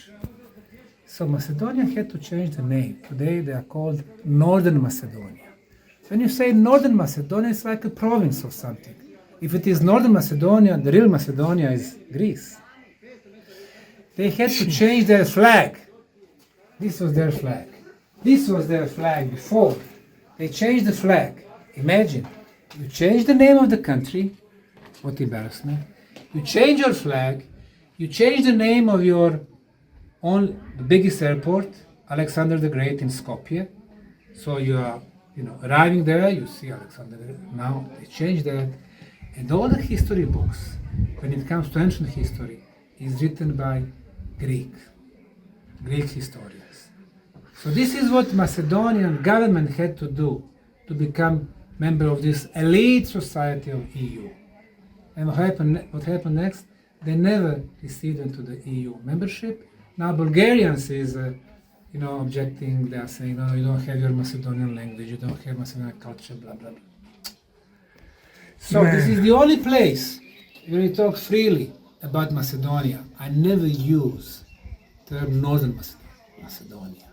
So Macedonia had to change the name. Today they are called Northern Macedonia. When you say Northern Macedonia, it's like a province of something. If it is Northern Macedonia, the real Macedonia is Greece. They had to change their flag. This was their flag. This was their flag before. They changed the flag. Imagine. You change the name of the country, what embarrassment. You change your flag, you change the name of your own, the biggest airport, Alexander the Great in Skopje. So you are, arriving there, you see Alexander the Great. Now they changed that. And all the history books, when it comes to ancient history, is written by Greek historians. So this is what Macedonian government had to do to become member of this elite society of EU. And what happened next? They never received into the EU membership. Now Bulgarians is, objecting. They are saying, no, you don't have your Macedonian language, you don't have Macedonian culture, blah, blah, blah. So this is the only place where we talk freely about Macedonia. I never use the term Northern Macedonia.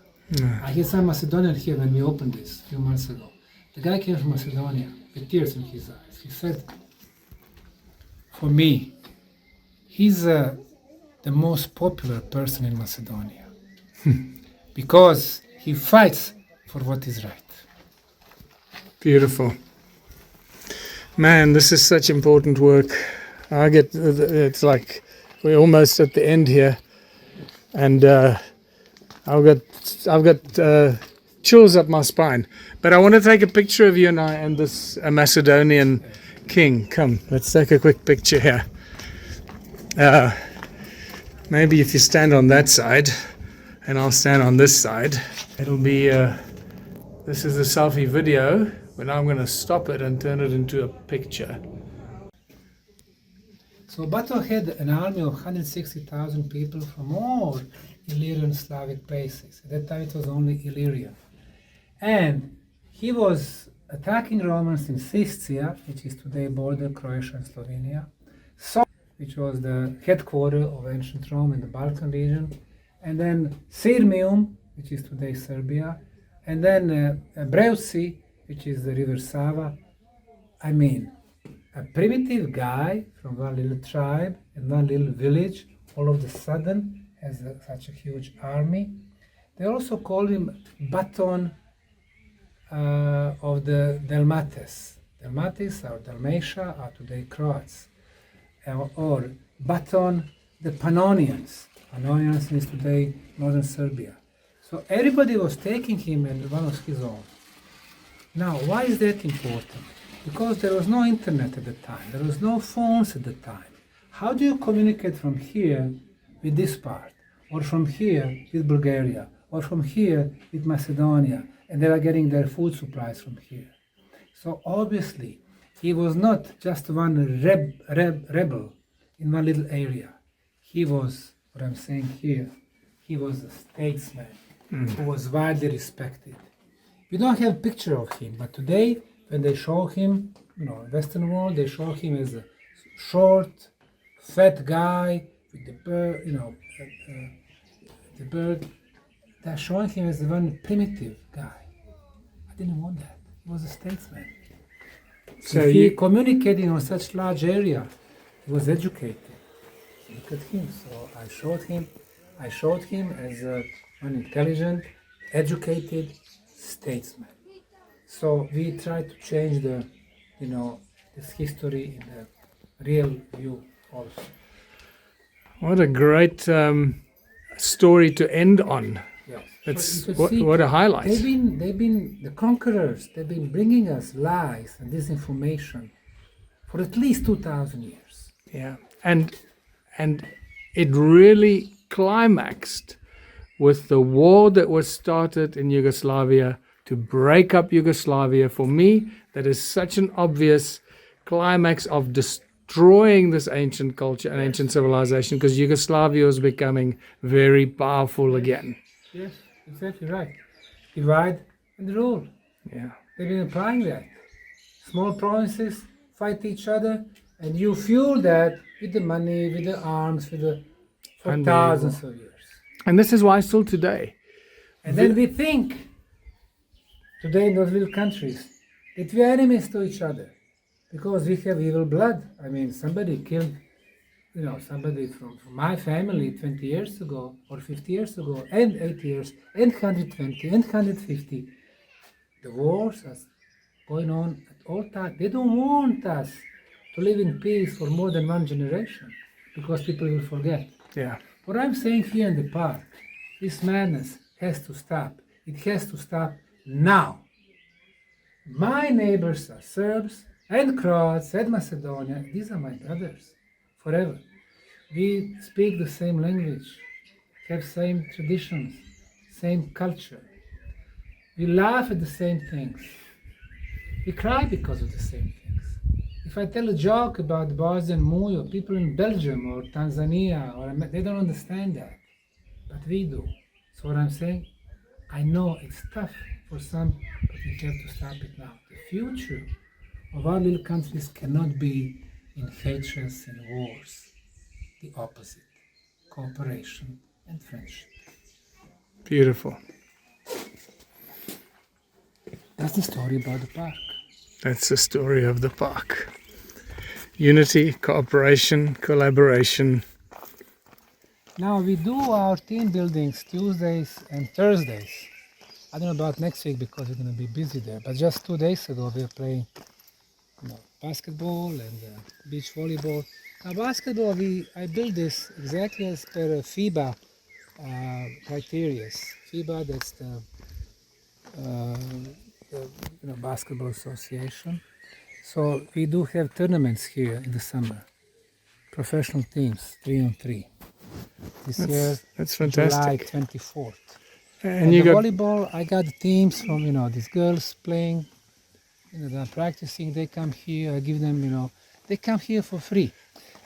I had some Macedonian here when we opened this a few months ago. The guy came from Macedonia with tears in his eyes. He said, for me, he's the most popular person in Macedonia because he fights for what is right. beautiful. Man, this is such important work. It's like we're almost at the end here, and I've got chills up my spine. But I want to take a picture of you and I and this Macedonian king. Come, let's take a quick picture here. Maybe if you stand on that side, and I'll stand on this side, it'll be. This is a selfie video, but I'm going to stop it and turn it into a picture. So Bato had an army of 160,000 people from all Illyrian Slavic places. At that time it was only Illyria. And he was attacking Romans in Siscia, which is today border Croatia and Slovenia, Sofia, which was the headquarters of ancient Rome in the Balkan region, and then Sirmium, which is today Serbia, and then Breuci, which is the river Sava. I mean, a primitive guy from one little tribe and one little village all of the sudden has such a huge army. They also call him Baton of the Dalmates. Dalmatis or Dalmatia are today Croats. Or Baton the Pannonians. Pannonians is today northern Serbia. So everybody was taking him as one of his own. Now, why is that important? Because there was no internet at the time. There was no phones at the time. How do you communicate from here with this part? Or from here with Bulgaria? Or from here with Macedonia? And they were getting their food supplies from here. So obviously, he was not just one rebel in one little area. He was, what I'm saying here, he was a statesman who was widely respected. We don't have a picture of him, but today, when they show him, Western world, they show him as a short, fat guy with the bird, the bird. They're showing him as one primitive guy. I didn't want that. He was a statesman. So he you communicating on such large area, he was educated. Look at him. So I showed him as an intelligent, educated statesman. So we try to change the, this history in the real view also. what a great story to end on. Yes. It's So you could see what a highlight. They've been the conquerors. They've been bringing us lies and disinformation for at least 2,000 years. Yeah, and it really climaxed with the war that was started in Yugoslavia to break up Yugoslavia. For me, that is such an obvious climax of destroying this ancient culture and ancient civilization, because Yugoslavia was becoming very powerful again. Yes, exactly right. Divide and rule. Yeah. They've been applying that. Small provinces fight each other, and you fuel that with the money, with the arms, for Unbelievable. thousands of years. And this is why still today, And then we think, today in those little countries, that we are enemies to each other because we have evil blood. I mean, somebody killed, somebody from my family 20 years ago, or 50 years ago, and 80 years, and 120, and 150. The wars are going on at all times. They don't want us to live in peace for more than one generation because people will forget. yeah, What I'm saying here in the park, this madness has to stop. It has to stop now. My neighbors are Serbs and Croats and Macedonia. These are my brothers forever. We speak the same language, have same traditions, same culture. We laugh at the same things. We cry because of the same things. If I tell a joke about Bosnian Muyo, people in Belgium or Tanzania, they don't understand that, but we do. So what I'm saying, I know it's tough for some, but we have to stop it now. The future of our little countries cannot be in hatreds and wars. The opposite, cooperation and friendship. beautiful. That's the story about the park. That's the story of the park. Unity, cooperation, collaboration. Now we do our team buildings Tuesdays and Thursdays. I don't know about next week because we're going to be busy there. But just 2 days ago we were playing basketball and beach volleyball. Now basketball, I built this exactly as per FIBA criteria. FIBA, that's the Basketball Association. So we do have tournaments here in the summer. Professional teams, 3-on-3. This year, That's July fantastic. 24th. And you the got volleyball, I got the teams from, these girls playing, they're practicing, they come here, I give them, they come here for free.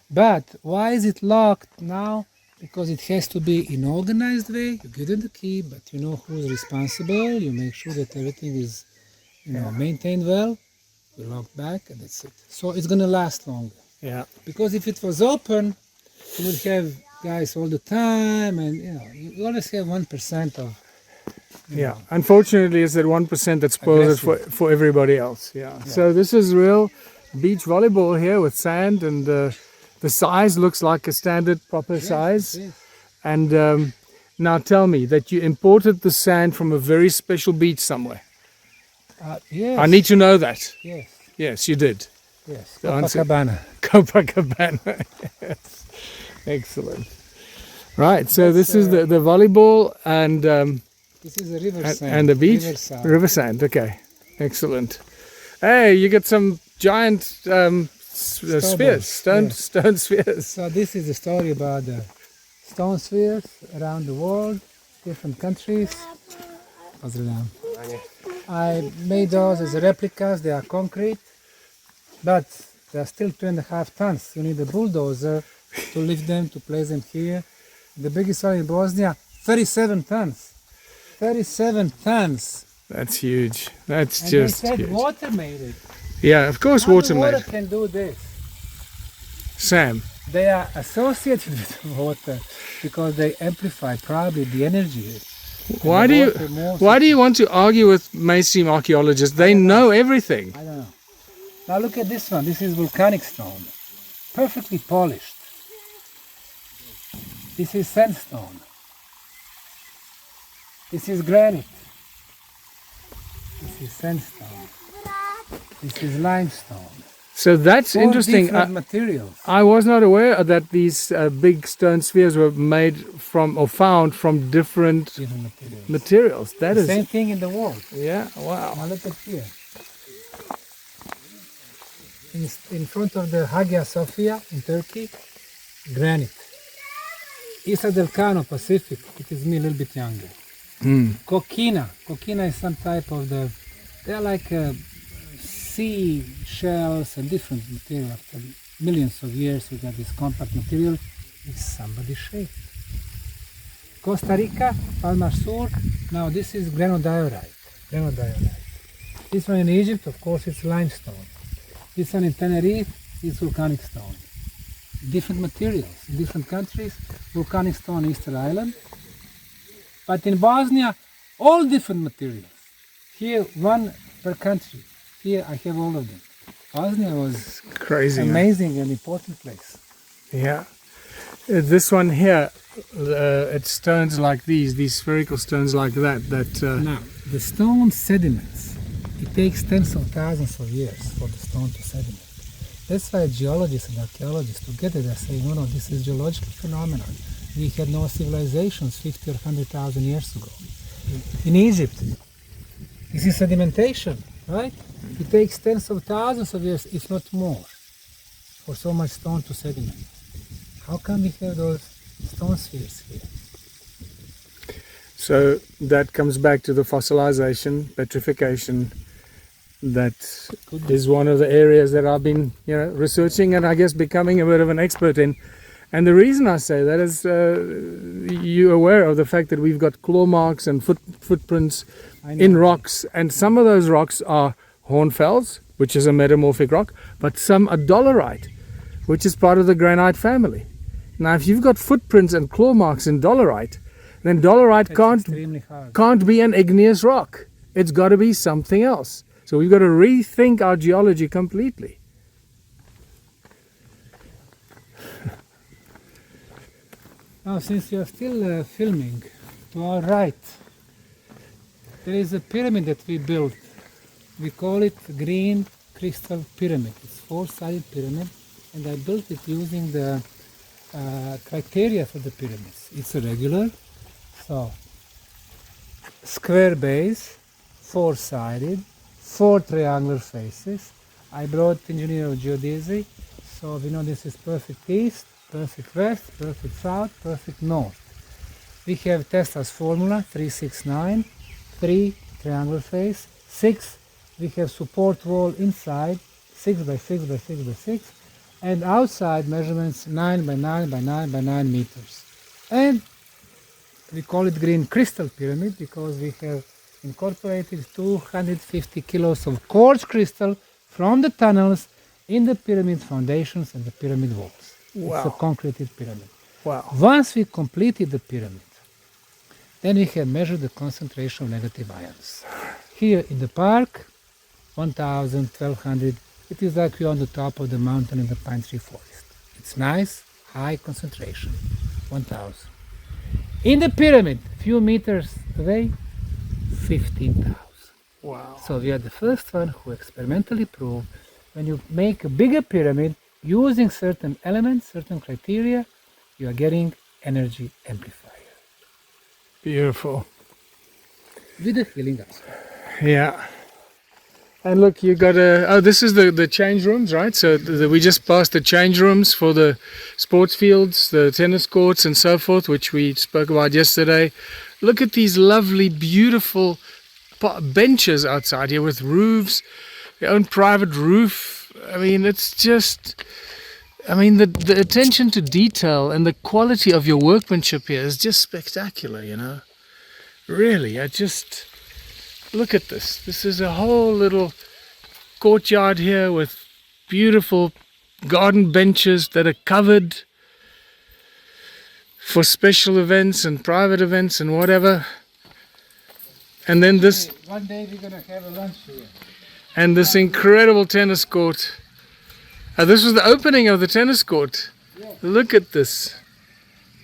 But why is it locked now? Because it has to be in organized way. You give them the key, but you know who's responsible. You make sure that everything is, maintained well. You lock back, and that's it. So it's gonna last longer. yeah. Because if it was open, you would have guys all the time, and you always have 1% of. Yeah, unfortunately, it's that 1% that spoils it for everybody else. Yeah. So this is real beach volleyball here with sand, and the The size looks like a standard proper size. Yes. And now tell me that you imported the sand from a very special beach somewhere. Yes. I need to know that. Yes. Yes, you did. Yes. The answer- Copacabana. Copacabana. Yes. Excellent. Right, so this is the volleyball and This is a river sand. and the beach. Riverside. River sand. Okay, excellent. Hey, you get some giant spheres, stone spheres. So this is the story about the stone spheres around the world, different countries. I made those as replicas. They are concrete, but they are still 2.5 tons. You need a bulldozer to lift them, to place them here. The biggest one in Bosnia, 37 tons. 37 tons. That's huge. That's And just they said huge. water made it. Yeah, of course, How water the water made. can do this? Sam, They are associated with water because they amplify probably the energy. why the do you water moves why do you want to argue with mainstream archaeologists? They know everything. I don't know. Now look at this one. This is volcanic stone. Perfectly polished. This is sandstone. This is granite. This is sandstone. This is limestone. So that's All interesting. different materials. I was not aware that these big stone spheres were made from or found from different Different materials. materials. That The is, same thing in the world. yeah, wow. Now look at here. In front of the Hagia Sophia in Turkey, granite. Isa del Cano, Pacific, it is me a little bit younger. Coquina. Coquina is some type of they're like sea shells and different material. After millions of years we got this compact material. It's somebody's shape. Costa Rica, Palmar Sur. Now this is granodiorite. Granodiorite. This one in Egypt, of course, it's limestone. This one in Tenerife is volcanic stone. Different materials in different countries. Volcanic stone, Easter Island. But in Bosnia, all different materials. Here, one per country. Here, I have all of them. Bosnia was Crazy. huh? amazing and important place. Yeah. This one here, it's stones like these spherical stones like that. Now, the stone sediments, it takes tens of thousands of years for the stone to sediment. That's why geologists and archaeologists together they're saying, no, this is geological phenomenon. We had no civilizations 50 or 100,000 years ago. In Egypt, this is sedimentation, right? It takes tens of thousands of years, if not more, for so much stone to sediment. How come we have those stone spheres here? So that comes back to the fossilization, petrification. That is one of the areas that I've been, researching and I guess becoming a bit of an expert in. And the reason I say that is you're aware of the fact that we've got claw marks and footprints in rocks, and some of those rocks are hornfelds, which is a metamorphic rock, but some are dolerite, which is part of the granite family. Now, if you've got footprints and claw marks in dolerite, then dolerite Extremely hard. can't be an igneous rock. It's got to be something else. So we've got to rethink our geology completely. Now, since you're still filming, to our right, there is a pyramid that we built. We call it Green Crystal Pyramid. It's four-sided pyramid, and I built it using the criteria for the pyramids. It's a regular, so square base, four-sided, four triangular faces. I brought engineer of geodesy, so we know this is perfect east, perfect west, perfect south, perfect north. We have Tesla's formula 369, 3 triangular face, 6 we have support wall inside 6 by 6 by 6 by 6, and outside measurements 9 by 9 by 9 by 9 meters. And we call it Green Crystal Pyramid because we have incorporated 250 kilos of quartz crystal from the tunnels in the pyramid foundations and the pyramid walls. Wow. It's a concreted pyramid. Wow. Once we completed the pyramid, then we have measured the concentration of negative ions. Here in the park, 1,000, 1,200, it is like we're on the top of the mountain in the pine tree forest. It's nice, high concentration, 1000. In the pyramid, few meters away, 15,000. Wow. So we are the first one who experimentally proved when you make a bigger pyramid using certain elements, certain criteria, you are getting energy amplifier Beautiful. with the healing aspect. Yeah. And look, you got a. Oh, this is the change rooms, right? So we just passed the change rooms for the sports fields, the tennis courts, and so forth, which we spoke about yesterday. Look at these lovely, beautiful benches outside here with roofs, your own private roof. I mean, it's just. I mean, the attention to detail and the quality of your workmanship here is just spectacular, you know. Really, I just. Look at this. This is a whole little courtyard here with beautiful garden benches that are covered for special events and private events and whatever. And then this, One day we're gonna have a lunch here. and this incredible tennis court. This was the opening of the tennis court. Look at this.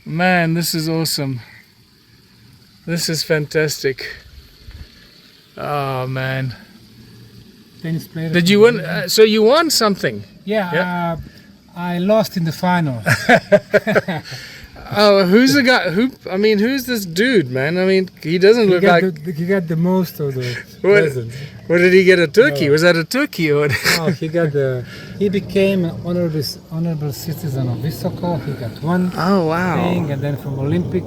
Man, this is awesome. This is fantastic. Oh man. Tennis player. Did you win? So you won something? Yeah, I lost in the final. Oh, who's the guy? Who's this dude, man? I mean, he doesn't look like. He got the most of the What? presents. What did he get? A turkey? Was that a turkey or what? No, he became an honorable citizen of Visoko. He got one Oh wow! thing, and then from Olympic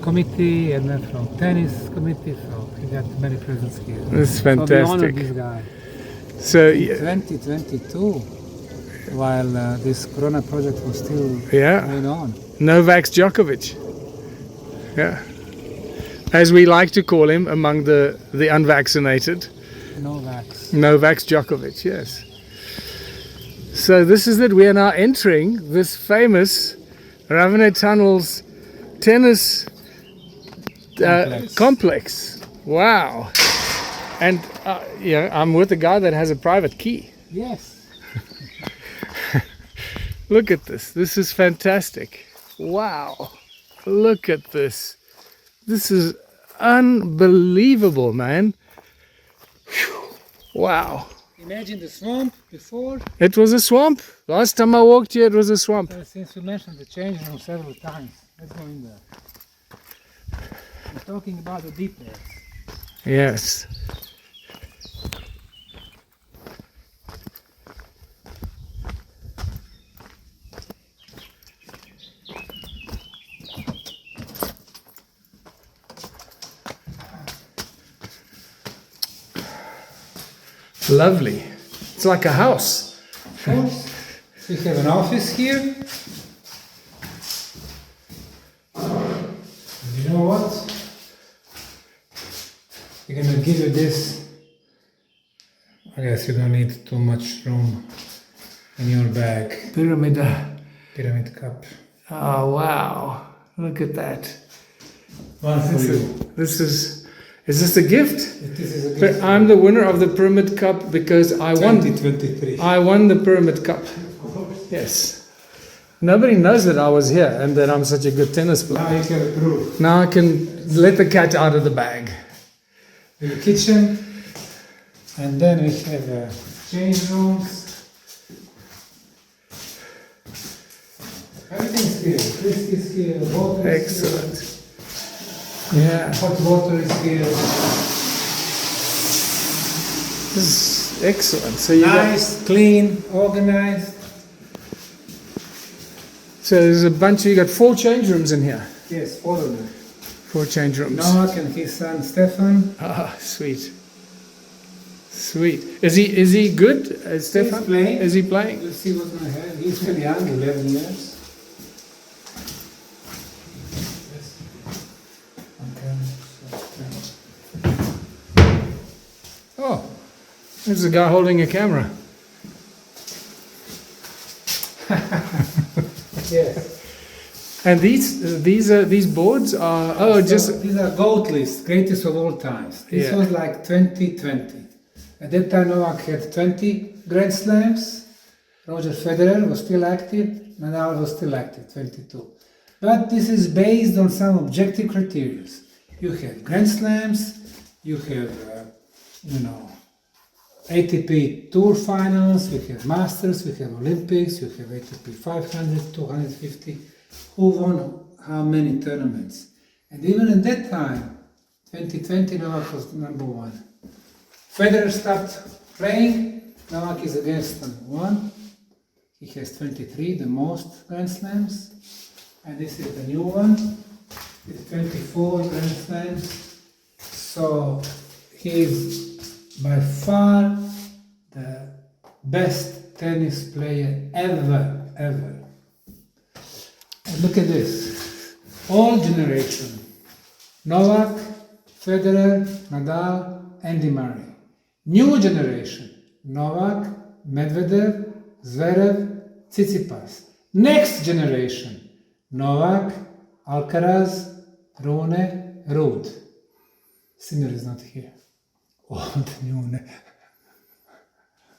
committee, and then from tennis committee. So he got many presents here. That's So we honor fantastic. this guy. So In yeah, 2022, while this Corona project was still yeah, going on. Novak Djokovic. Yeah, as we like to call him among the unvaccinated, No vax. Novak Djokovic. Yes. So this is it. We are now entering this famous Ravne Tunnels tennis complex. Wow. And I'm with a guy that has a private key. Yes. Look at this. This is fantastic. Wow. Look at this. This is unbelievable, man. Whew. Wow. Imagine the swamp before. It was a swamp. Last time I walked here, it was a swamp. Since we mentioned the change room several times, let's go in there. We're talking about the details. Yes. Lovely. It's like a house. Of course, we have an office here. And you know what? We're gonna give you this. I guess you don't need too much room in your bag. Pyramid. Pyramid cup. Oh, wow. Look at that. One for you. This is this a gift? This is a But gift. I'm the winner of the Pyramid Cup because I won. 2023. I won the Pyramid Cup. Yes. Nobody knows that I was here and that I'm such a good tennis player. Now you can prove. Now I can let the cat out of the bag. In the kitchen, and then we have change rooms. Everything's here. This is here. Water is Excellent. Yeah. here. Hot water is here. This is excellent. So you got, Nice, clean, organized. so there's a bunch. You got 4 change rooms in here. Yes, all of them. 4 change rooms. Novak and his son Stefan. Ah, sweet. Sweet. Is he good, Stefan? He's playing. Is he playing? Let's see what's going to happen. He's very young, 11 years. Oh, there's a guy holding a camera. Yes. And these boards are These are GOAT list, greatest of all times. This Yeah. was like 2020. At that time Novak had 20 Grand Slams, Roger Federer was still active, Nadal was still active, 22. But this is based on some objective criteria. You have Grand Slams, you have, ATP Tour Finals, we have Masters, we have Olympics, you have ATP 500, 250. Who won how many tournaments? And even at that time, 2020, Novak was number one. Federer stopped playing, Novak is against one. He has 23, the most Grand Slams. And this is the new one, it's 24 Grand Slams. So he is by far the best tennis player ever. And look at this, all generation, Novak, Federer, Nadal, Andy Murray. New generation, Novak, Medvedev, Zverev, Tsitsipas. Next generation, Novak, Alcaraz, Rune, Ruud. Sinner is not here. Old Nune.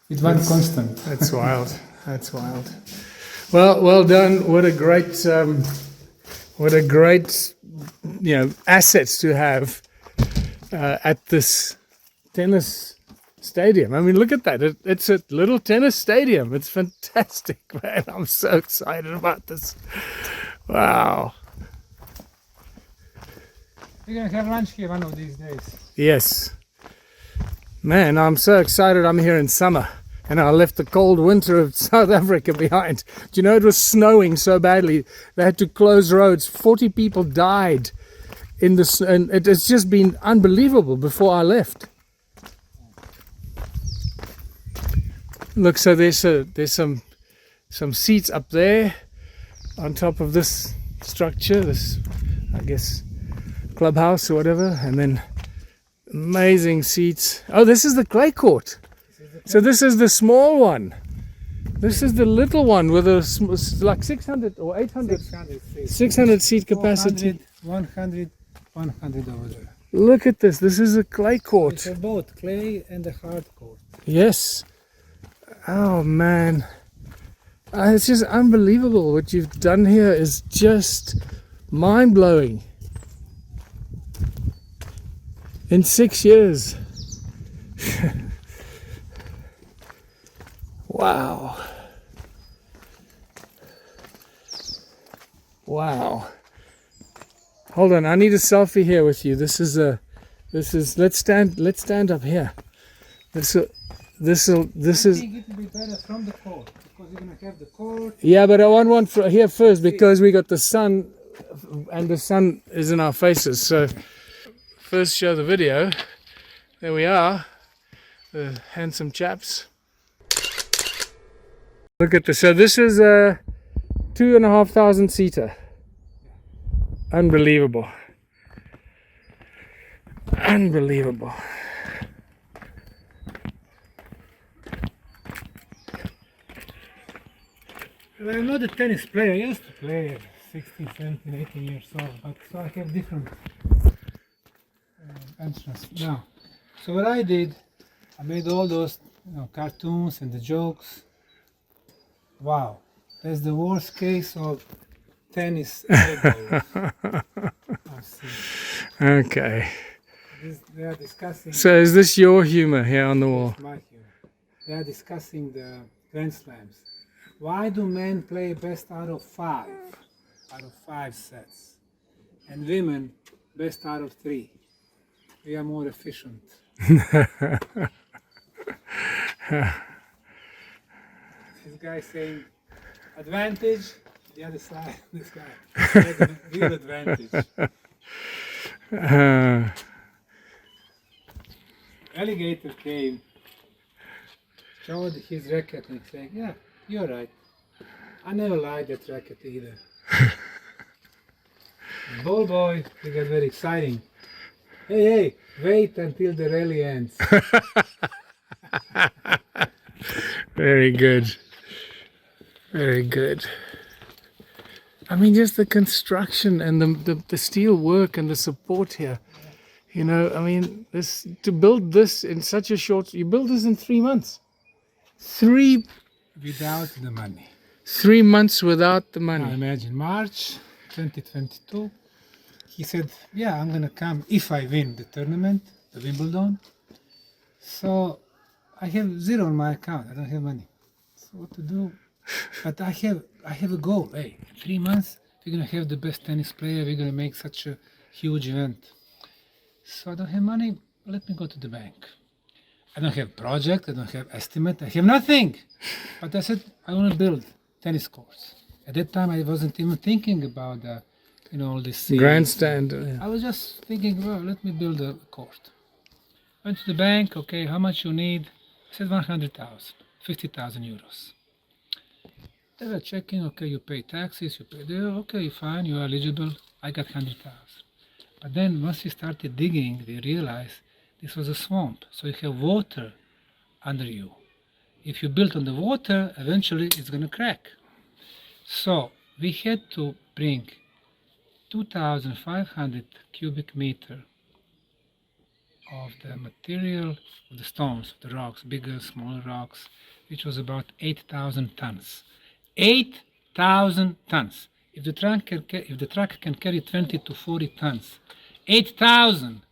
With one constant. That's wild. That's wild. Well done. What a great, assets to have at this tennis stadium. I mean, look at that. It's a little tennis stadium. It's fantastic, man. I'm so excited about this. Wow. We're going to have lunch here one of these days. Yes. Man, I'm so excited. I'm here in summer and I left the cold winter of South Africa behind. Do you know it was snowing so badly they had to close roads? 40 people died in this, and it has just been unbelievable before I left. Look, so there's some seats up there on top of this structure, this, I guess, clubhouse or whatever, and then amazing seats. Oh, this is the clay court. So this is the small one. This is the little one with like 600 or 800, 600 seat capacity. 100 over there. Look at this. This is a clay court. It's both clay and a hard court. Yes. Oh man. It's just unbelievable. What you've done here is just mind-blowing. In 6 years. Wow. Wow. Hold on, I need a selfie here with you. Let's stand up here. This is I think it will be better from the court because you're going to have the court. Yeah, but I want one here first because we got the sun and the sun is in our faces. So first show the video. There we are, the handsome chaps. Look at this. So this is a 2,500 seater. Unbelievable. Unbelievable. Well, I'm not a tennis player. I used to play at 16, 17, 18 years old, but so I have different entrance now. So what I did, I made all those cartoons and the jokes. Wow, that's the worst case of tennis elbows. Okay. They are discussing. So is this your humor here on the wall? My humor. They are discussing the Grand Slams. Why do men play best out of 5 sets, and women best out of 3? We are more efficient. This guy saying advantage, the other side, this guy, real advantage. Alligator came, showed his racket and saying, yeah, you're right. I never liked that racket either. Ball boy, he got very exciting. Hey, wait until the rally ends. Very good. Very good. I mean, just the construction and the steel work and the support here. You know, I mean, to build this in such a short, you build this in 3 months. without the money. 3 months without the Now money. imagine March 2022. He said, "Yeah, I'm gonna come if I win the tournament, the Wimbledon." So I have zero on my account. I don't have money. So what to do? But I have a goal. Hey, in 3 months we're gonna have the best tennis player. We're gonna make such a huge event. So I don't have money. Let me go to the bank. I don't have project. I don't have estimate. I have nothing. But I said I want to build tennis courts. At that time, I wasn't even thinking about all this seeds. Grandstand. I was just thinking, well, let me build a court. Went to the bank. Okay, how much you need? I said 100,000, 50,000 euros. They were checking. Okay, you pay taxes. You pay there. Okay, fine. You are eligible. I got 100,000. But then once we started digging, we realized this was a swamp. So you have water under you. If you build on the water, eventually it's going to crack. So we had to bring 2,500 cubic meter of the material, of the stones, the rocks, bigger, smaller rocks, which was about 8,000 tons. 8,000 tons. If the truck can carry 20 to 40 tons, 8,000.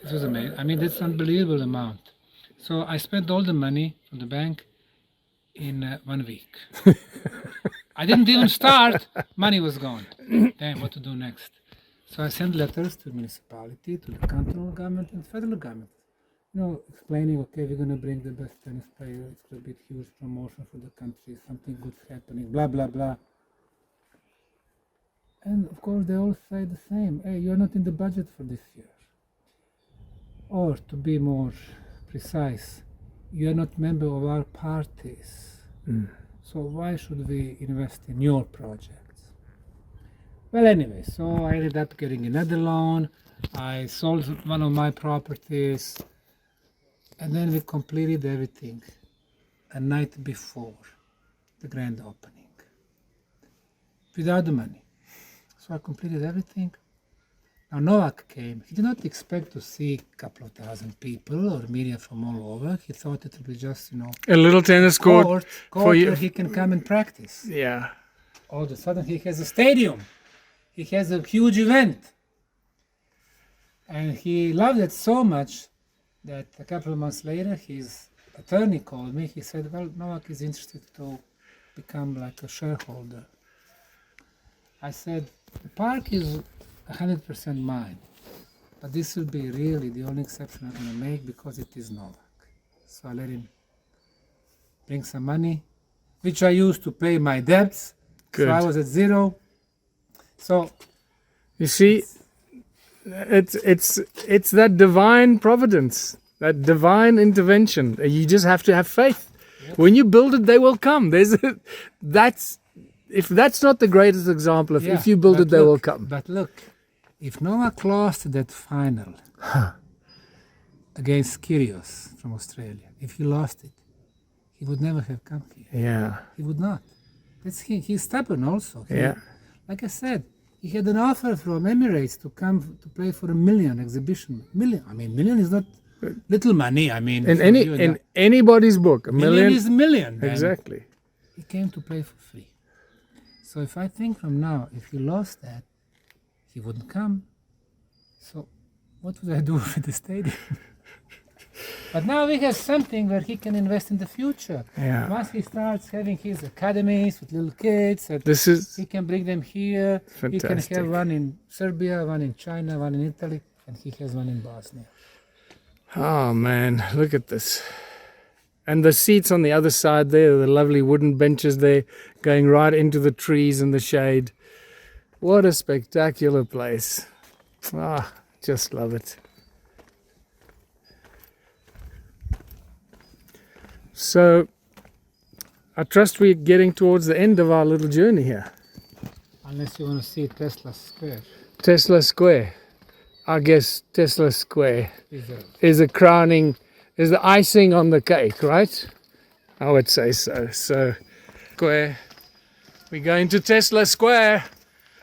This was amazing. I mean, that's an unbelievable amount. So I spent all the money from the bank in 1 week. I didn't even start. Money was gone. Damn, what to do next? So I sent letters to the municipality, to the cantonal government and federal government. Explaining, okay, we're going to bring the best tennis player. It's going to be a huge promotion for the country. Something good's happening. Blah, blah, blah. And of course, they all say the same. Hey, you're not in the budget for this year. Or to be more precise, you are not member of our parties. So why should we invest in your projects? Well, anyway, so I ended up getting another loan. I sold one of my properties. And then we completed everything a night before the grand opening. Without the money. So I completed everything. Now Novak came. He did not expect to see a couple of thousand people or media from all over. He thought it would be just, A little tennis court for you. where he can come and practice. Yeah. All of a sudden he has a stadium. He has a huge event. And he loved it so much that a couple of months later his attorney called me. He said, well, Novak is interested to become like a shareholder. I said, the park is 100% mine, but this will be really the only exception I'm going to make because it is Novak. So I let him bring some money, which I used to pay my debts. Good. So I was at zero. So You see, it's that divine providence, that divine intervention. You just have to have faith. Yep. When you build it, they will come. If that's not the greatest example of if you build it, they will come. But look, if Novak lost that final against Kyrgios from Australia, if he lost it, he would never have come here. Yeah. He would not. That's he's stubborn also. Like I said, he had an offer from Emirates to come to play for $1 million exhibition. Million is not little money. In anybody's book, $1 million is $1 million. Exactly. He came to play for free. So if I think from now, if he lost that, he wouldn't come. So what would I do with the stadium? But now we have something where he can invest in the future. Yeah. Once he starts having his academies with little kids, he can bring them here. Fantastic. He can have one in Serbia, one in China, one in Italy, and he has one in Bosnia. Oh man, look at this. And the seats on the other side there, the lovely wooden benches there, going right into the trees and the shade. What a spectacular place. Just love it. So, I trust we're getting towards the end of our little journey here. Unless you want to see Tesla Square. Tesla Square. I guess Tesla Square is the icing on the cake, right? I would say so. So, Square. We're going to Tesla Square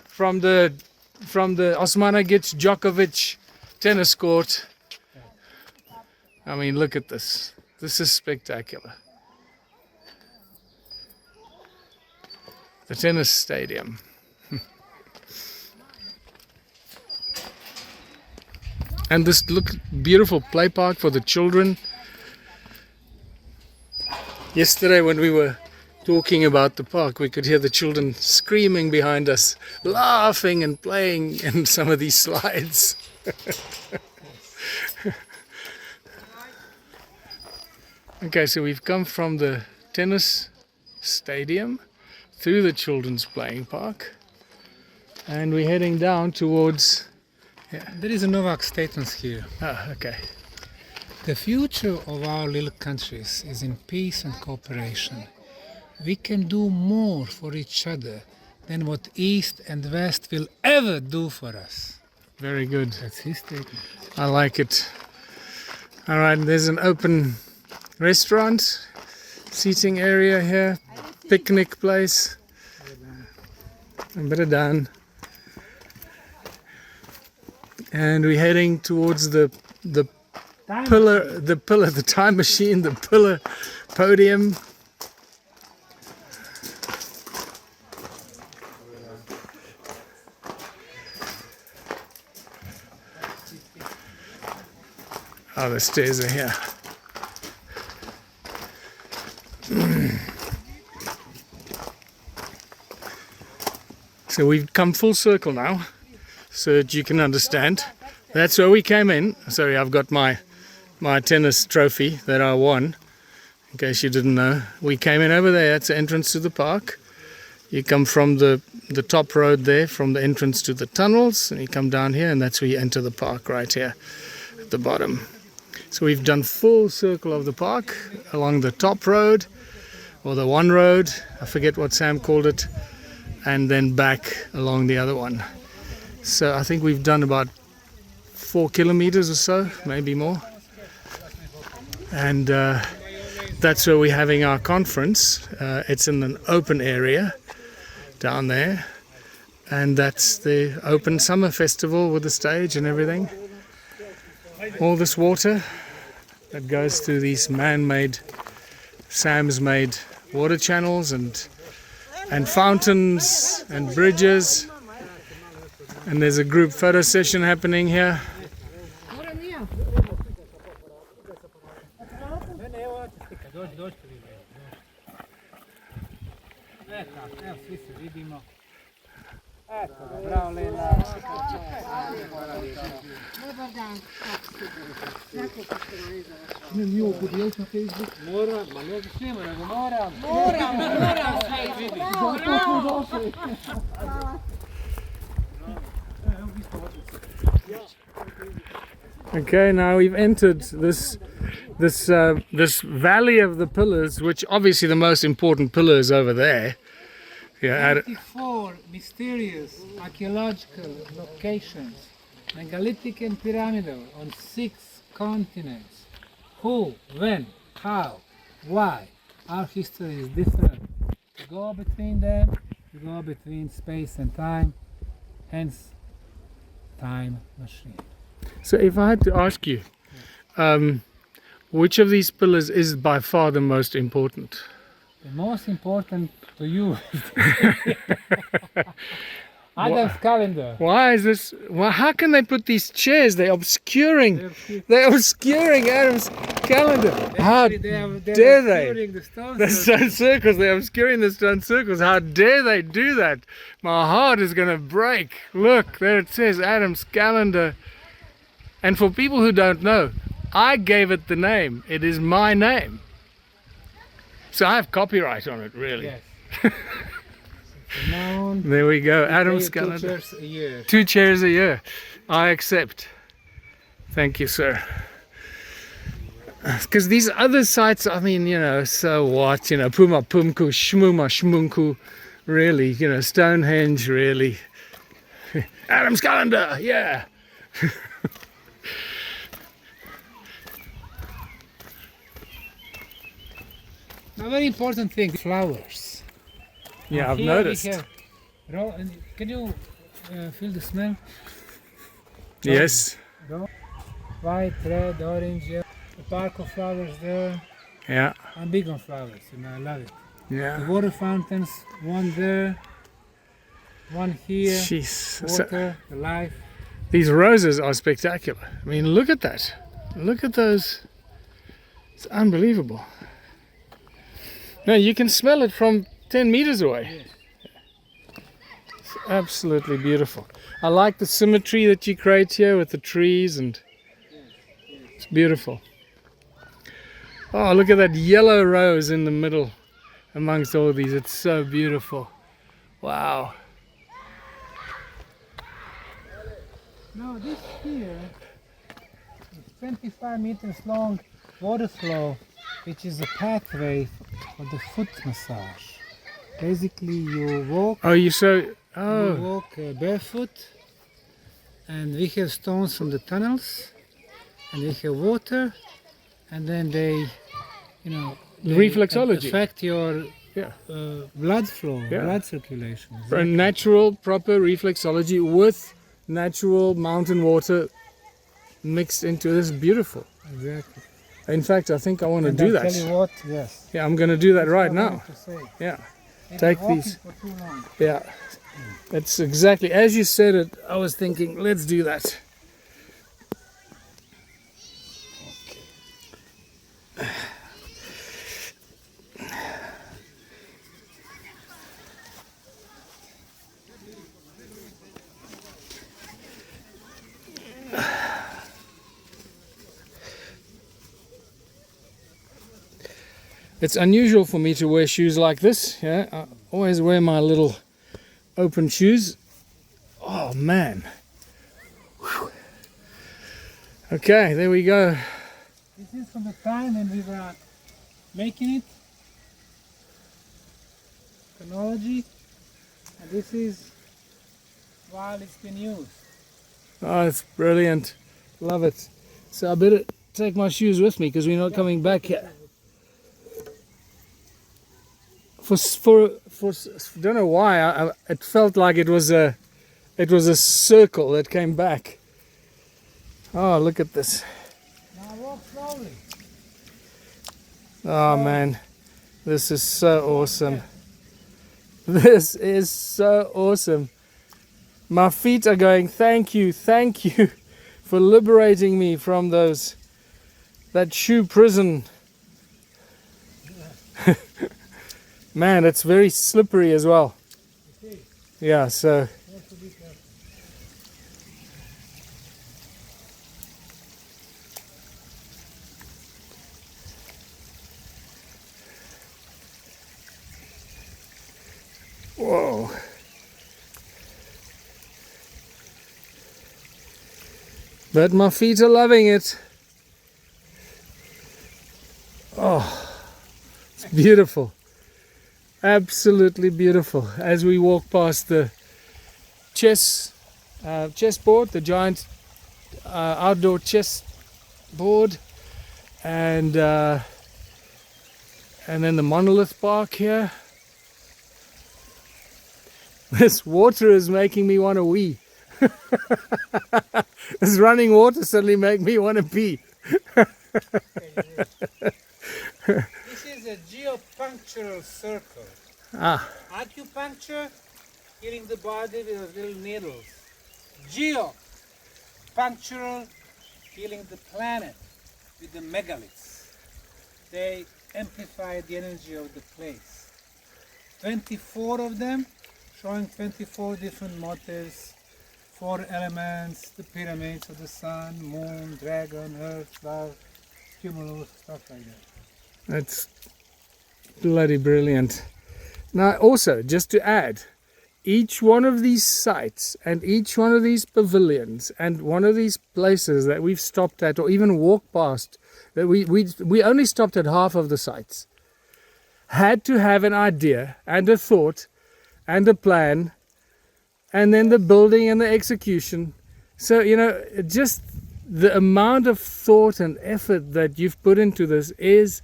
from the Osmanagich Djokovic tennis court. Look at this. This is spectacular. the tennis stadium. And this beautiful play park for the children. Yesterday when we were talking about the park, we could hear the children screaming behind us, laughing and playing in some of these slides. Okay, so we've come from the tennis stadium through the children's playing park, and we're heading down towards... There is a Novak statement here. Ah, okay. The future of our little countries is in peace and cooperation. We can do more for each other than what East and West will ever do for us. Very good. That's his statement. I like it. All right, there's an open restaurant, seating area here, picnic place. A bit of done. And we're heading towards the pillar, the time machine, the pillar podium. Oh, the stairs are here. So we've come full circle now, so that you can understand. That's where we came in. Sorry, I've got my tennis trophy that I won, in case you didn't know. We came in over there. That's the entrance to the park. You come from the top road there, from the entrance to the tunnels, and you come down here, and that's where you enter the park, right here at the bottom. So we've done full circle of the park along the top road, or the one road, I forget what Sam called it, and then back along the other one. So I think we've done about 4 kilometers or so, maybe more. And that's where we're having our conference. It's in an open area down there. And that's the open summer festival with the stage and everything. All this water that goes through these man-made, Sam's made water channels and fountains and bridges. And there's a group photo session happening here. Okay, now we've entered this valley of the pillars, which obviously the most important pillar is over there. Yeah, 24 mysterious archaeological locations, megalithic and pyramidal, on 6 continents. Who, when, how, why? Our history is different. To go between them, to go between space and time, hence time machine. So if I had to ask you, which of these pillars is by far the most important? The most important to you Adam's calendar. Why is this? Well, how can they put these chairs? They're obscuring Adam's calendar. How dare they? The stone circles. They're obscuring the stone circles. How dare they do that? My heart is going to break. Look, there it says Adam's calendar. And for people who don't know, I gave it the name. It is my name. So I have copyright on it, really. Yes. There we go, Adam's calendar. 2 chairs a year. 2 chairs a year. I accept. Thank you, sir. Because these other sites, I mean, you know, so what? You know, Puma Pumku, Shmuma Shmunku, really, you know, Stonehenge, really. Adam's calendar, yeah. A very important thing, flowers. Yeah, I've Here noticed. we have can you feel the smell? Yes. White, red, orange, yellow. The park of flowers there. Yeah. I'm big on flowers, you know, I love it. The Yeah. water fountains, one there, one here, Jeez. So, water, the life. these roses are spectacular. I mean, look at that. Look at those. It's unbelievable. No, you can smell it from 10 meters away. It's absolutely beautiful. I like the symmetry that you create here with the trees, and it's beautiful. Oh, look at that yellow rose in the middle amongst all these. It's so beautiful. Wow. Now this here is 25 meters long water flow, which is a pathway for the foot massage. Basically, you walk, Oh, you so. you Oh, walk barefoot, and we have stones from the tunnels, and we have water, and then they, they reflexology. affect your Yeah. blood flow, Yeah. blood circulation. A natural, proper reflexology with natural mountain water mixed into this. Beautiful. Exactly. In fact, I think I want to And do I'll that. tell you what, yes. Yeah, I'm going to do that right That's what I now. wanted to say. Yeah, We've Take been walking these. for too long. yeah. That's exactly as you said it. I was thinking, let's do that. It's unusual for me to wear shoes like this. Yeah, I always wear my little open shoes. Oh man. Whew. Okay, there we go. This is from the time when we were making it, chronology, and this is while it's been used. Oh, it's brilliant. Love it. So I better take my shoes with me because we're not coming back here. For don't know why it felt like it was a circle that came back. Oh, look at this. Now walk slowly. Oh man, this is so awesome. This is so awesome. My feet are going, thank you for liberating me from that shoe prison. Man, it's very slippery as well. Yeah, so. Whoa. But my feet are loving it. Oh, it's beautiful. Absolutely beautiful. As we walk past the chessboard, the giant outdoor chess board, and then the monolith park here. This water is making me want to wee. This running water suddenly make me want to pee. This is a geopunctural circle. Ah, Acupuncture, healing the body with little needles. Geopunctural, healing the planet with the megaliths. They amplify the energy of the place. 24 of them, showing 24 different motifs, 4 elements, the pyramids of the sun, moon, dragon, earth, love, cumulus, stuff like that. that's bloody brilliant. Now also, just to add, each one of these sites and each one of these pavilions and one of these places that we've stopped at or even walked past, that we only stopped at half of the sites, had to have an idea and a thought and a plan, and then the building and the execution. So, just the amount of thought and effort that you've put into this is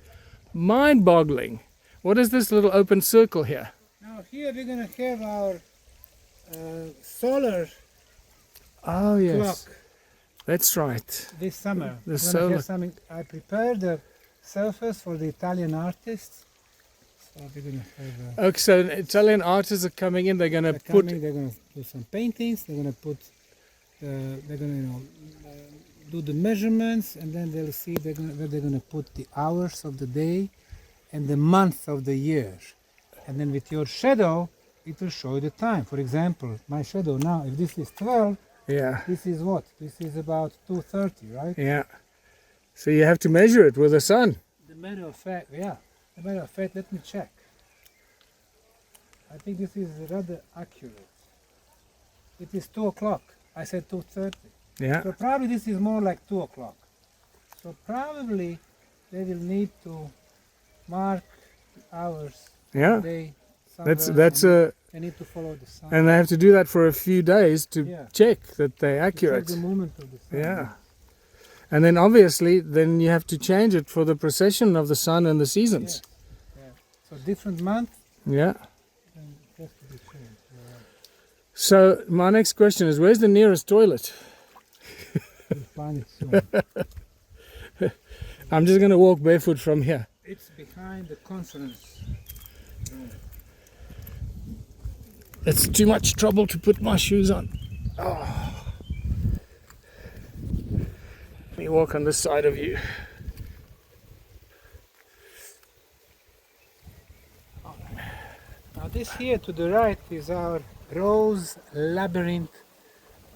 mind-boggling. What is this little open circle here? Now here we're going to have our solar Oh yes, clock that's right. this summer. The We're gonna solar- have something. I prepared the surface for the Italian artists. So we're gonna have. Okay, so Italian artists are coming in. They're going to put. They're gonna do some paintings. They're gonna put. They're gonna do the measurements, and then they'll see where they're gonna put the hours of the day, and the month of the year, and then with your shadow, it will show you the time. For example, my shadow now, if this is 12, Yeah. this is what? This is about 2:30, right? Yeah. So you have to measure it with the sun. The matter of fact, yeah. The matter of fact, let me check. I think this is rather accurate. It is 2 o'clock. I said 2:30. Yeah. So probably this is more like 2 o'clock. So probably they will need to mark the hours Yeah. of the day. That's somewhere, a. They need to follow the sun. And they have to do that for a few days to Yeah. check that they're To check accurate. the movement of the sun. Yeah. And then obviously, then you have to change it for the precession of the sun and the seasons. Yes. Yeah. So different month Yeah. and it has to be changed. So my next question is, where's the nearest toilet? We'll find it soon. I'm just going to walk barefoot from here. It's behind the conference. It's too much trouble to put my shoes on. Oh. Let me walk on this side of you. Now this here to the right is our rose labyrinth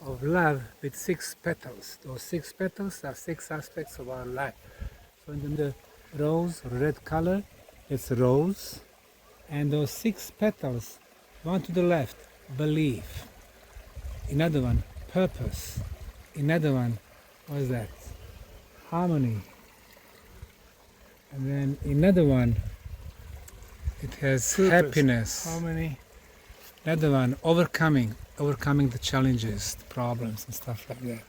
of love with 6 petals. Those 6 petals are 6 aspects of our life. So in the rose or red color, it's rose. And those 6 petals, one to the left, belief. Another one, purpose. Another one, what is that? Harmony. And then another one, it has Purpose. happiness. Harmony. Another one, overcoming the challenges, the problems and stuff like that.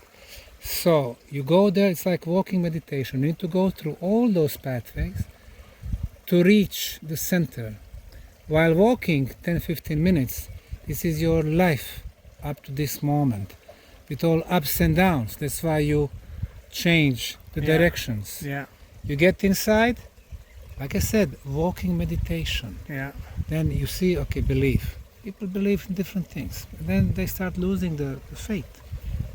So you go there, it's like walking meditation. You need to go through all those pathways to reach the center. While walking 10-15 minutes, this is your life up to this moment with all ups and downs. That's why you change the Yeah. directions. Yeah. You get inside, like I said, walking meditation. Yeah. Then you see, okay, belief. People believe in different things. And then they start losing the faith.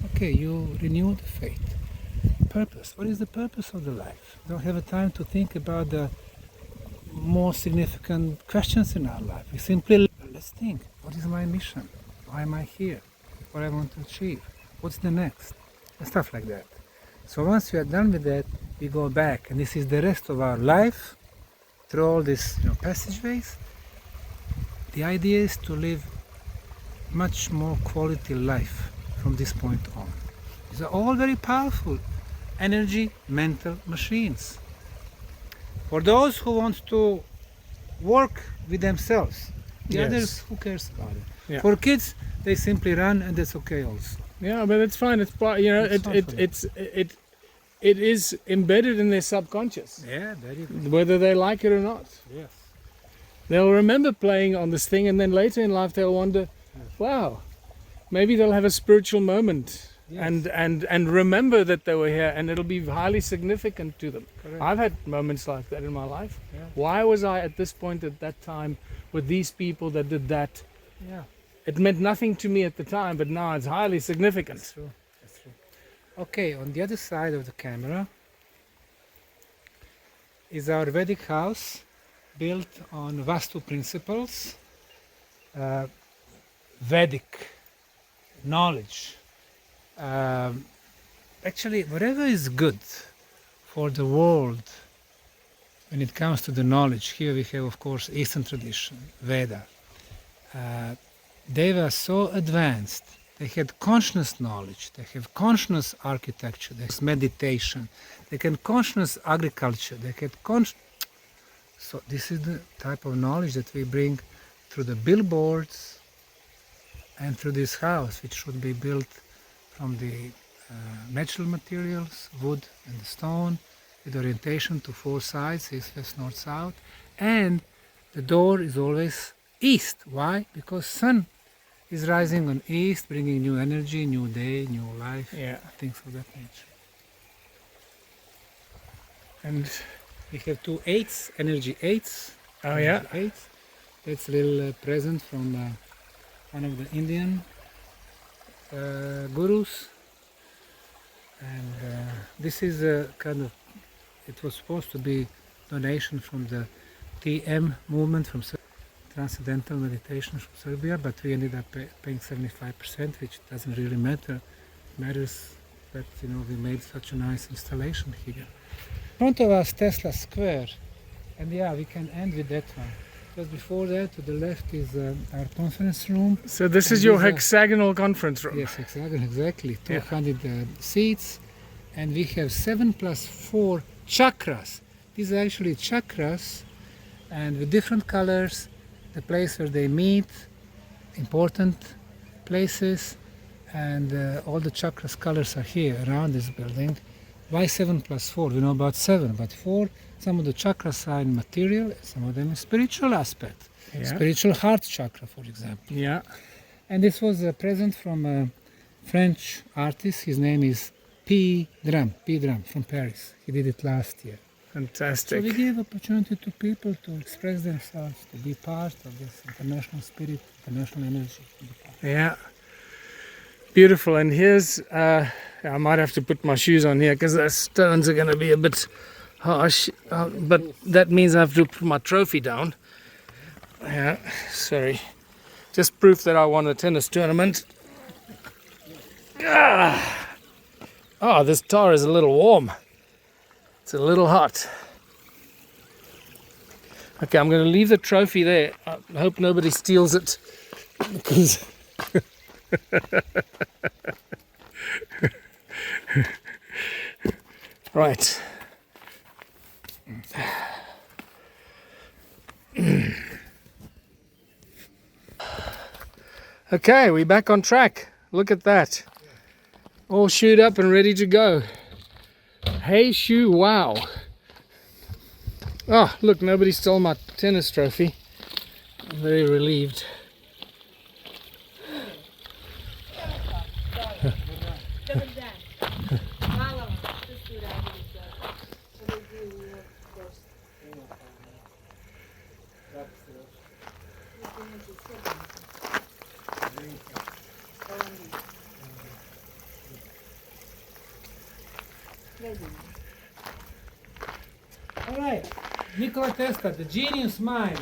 Okay, you renew the faith. Purpose. What is the purpose of the life? Don't have a time to think about the more significant questions in our life. We simply let's think. What is my mission? Why am I here? What I want to achieve? What's the next? And stuff like that. So once we are done with that, we go back, and this is the rest of our life through all these passageways. The idea is to live much more quality life from this point on. These are all very powerful energy mental machines. For those who want to work with themselves, the Yes. others, who cares about it? Yeah. For kids, they simply run, and that's okay also. Yeah, but it's fine. It's part. You know, It's fun for them. it is embedded in their subconscious, Yeah, very good. whether they like it or not. Yes. They'll remember playing on this thing, and then later in life they'll wonder, wow, maybe they'll have a spiritual moment. Yes. And remember that they were here, and it'll be highly significant to them. Correct. I've had moments like that in my life. Yeah. Why was I at this point at that time with these people that did that? Yeah. It meant nothing to me at the time, but now it's highly significant. That's true. That's true. Okay, on the other side of the camera is our Vedic house built on Vastu principles, Vedic knowledge. Actually, whatever is good for the world when it comes to the knowledge, here we have, of course, Eastern tradition, Veda. They were so advanced. They had conscious knowledge. They have conscious architecture. There's meditation. They can conscious agriculture. They had So this is the type of knowledge that we bring through the billboards and through this house, which should be built from the natural materials, wood and the stone, with orientation to 4 sides, east, west, north, south, and the door is always east. Why? Because sun is rising on east, bringing new energy, new day, new life, Yeah. things of that nature. And We have 2 eights, energy eights, Oh yeah. 8. That's a little present from one of the Indian gurus. And this is a kind of, it was supposed to be donation from the TM movement from Transcendental Meditation from Serbia, but we ended up paying 75%, which doesn't really matter. It matters that, you know, we made such a nice installation here. In front of us, Tesla Square, and yeah, we can end with that one. Just before that, to the left is our conference room. So this And is your these are- hexagonal conference room. Yes, exactly. Yeah. 200 seats, and we have 7 + 4 chakras. These are actually chakras, and with different colors, the place where they meet, important places, and all the chakras colors are here around this building. Why 7 + 4? We know about 7, but 4, some of the chakras are in material, some of them in spiritual aspect. Yeah. Spiritual heart chakra, for example. Yeah. And this was a present from a French artist. His name is P. Drum from Paris. He did it last year. So Fantastic. we give opportunity to people to express themselves, to be part of this international spirit, international energy. Yeah. Beautiful. And here's, I might have to put my shoes on here because the stones are going to be a bit harsh. But that means I have to put my trophy down. Yeah. Sorry. Just proof that I won a tennis tournament. Oh, this tar is a little warm. It's a little hot. Okay, I'm going to leave the trophy there. I hope nobody steals it. Because right. Okay, we're back on track. Look at that. All shoed up and ready to go. Hey shoo, wow. Oh, look, nobody stole my tennis trophy. I'm very relieved. All right, Nikola Tesla, the genius mind,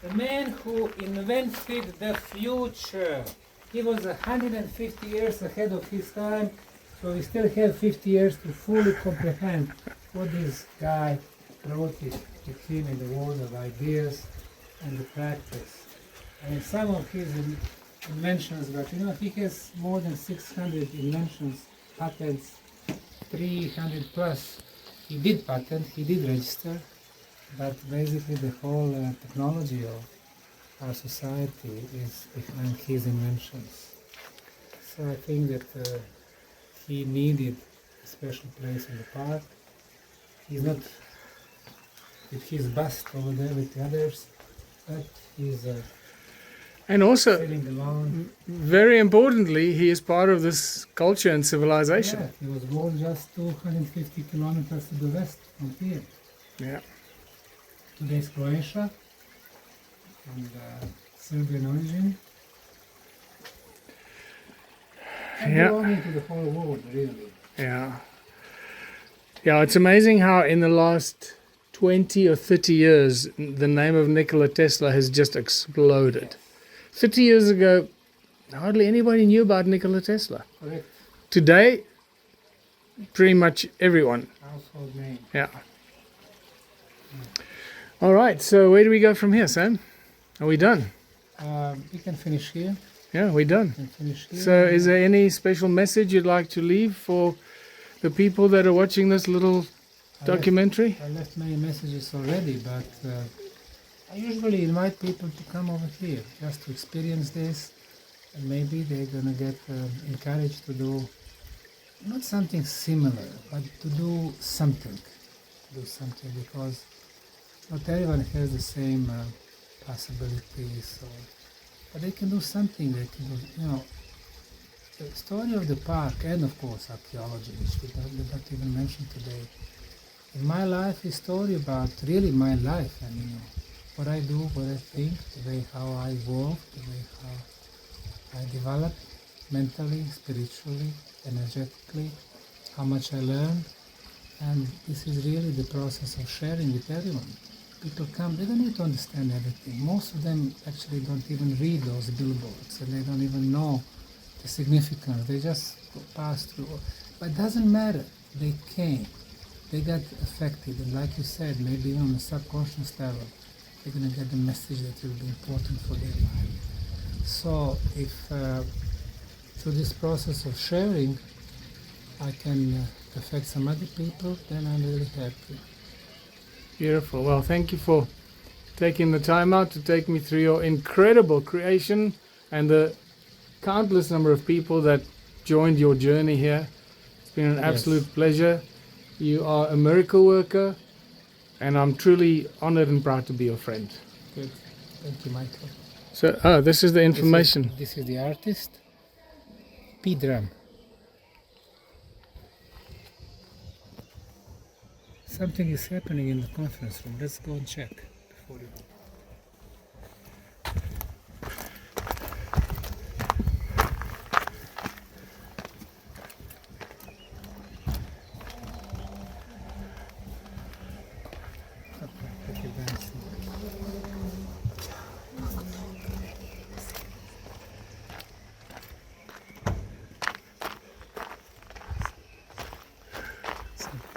the man who invented the future. He was 150 years ahead of his time, so we still have 50 years to fully comprehend what this guy wrote it with him in the world of ideas and the practice. And some of his inventions, but you know, he has more than 600 inventions, patents, 300 plus. He did patent, he did register, but basically the whole technology of our society is behind his inventions. So I think that he needed a special place in the park. He's not with his bust over there with the others, but he's And also, sitting alone. very importantly, he is part of this culture and civilization. Yeah, he was born just 250 kilometers to the west from here. Yeah. Today's Croatia and Serbian origin. And Yeah. belonging to the whole world, really. Yeah. Yeah, it's amazing how in the last 20 or 30 years, the name of Nikola Tesla has just exploded. 30 years ago, hardly anybody knew about Nikola Tesla. Correct. Today, pretty much everyone. Household name. Yeah. All right, so where do we go from here, Sam? Are we done? We can finish here. Yeah, we're done. We can finish here. So is there any special message you'd like to leave for the people that are watching this little documentary? I left many messages already, but I usually invite people to come over here just to experience this, and maybe they're gonna get encouraged to do not something similar, but to do something. Because not everyone has the same possibilities, but they can do something. They can do, you know, the story of the park, and of course archaeology, which we did not even mention today. In my life, is story about really my life, and you know, what I do, what I think, the way how I evolve, the way how I develop mentally, spiritually, energetically, how much I learn. And this is really the process of sharing with everyone. People come, they don't need to understand everything. Most of them actually don't even read those billboards and they don't even know the significance. They just pass through. But it doesn't matter. They came. They got affected. And like you said, maybe on a subconscious level, they're going to get the message that will be important for their life. So if through this process of sharing, I can affect some other people, then I'm really happy. Beautiful. Well, thank you for taking the time out to take me through your incredible creation and the countless number of people that joined your journey here. It's been an absolute pleasure. You are a miracle worker, and I'm truly honored and proud to be your friend. Good. Thank you, Michael. So, this is the information. This is the artist. P-drum. Something is happening in the conference room. Let's go and check before you go.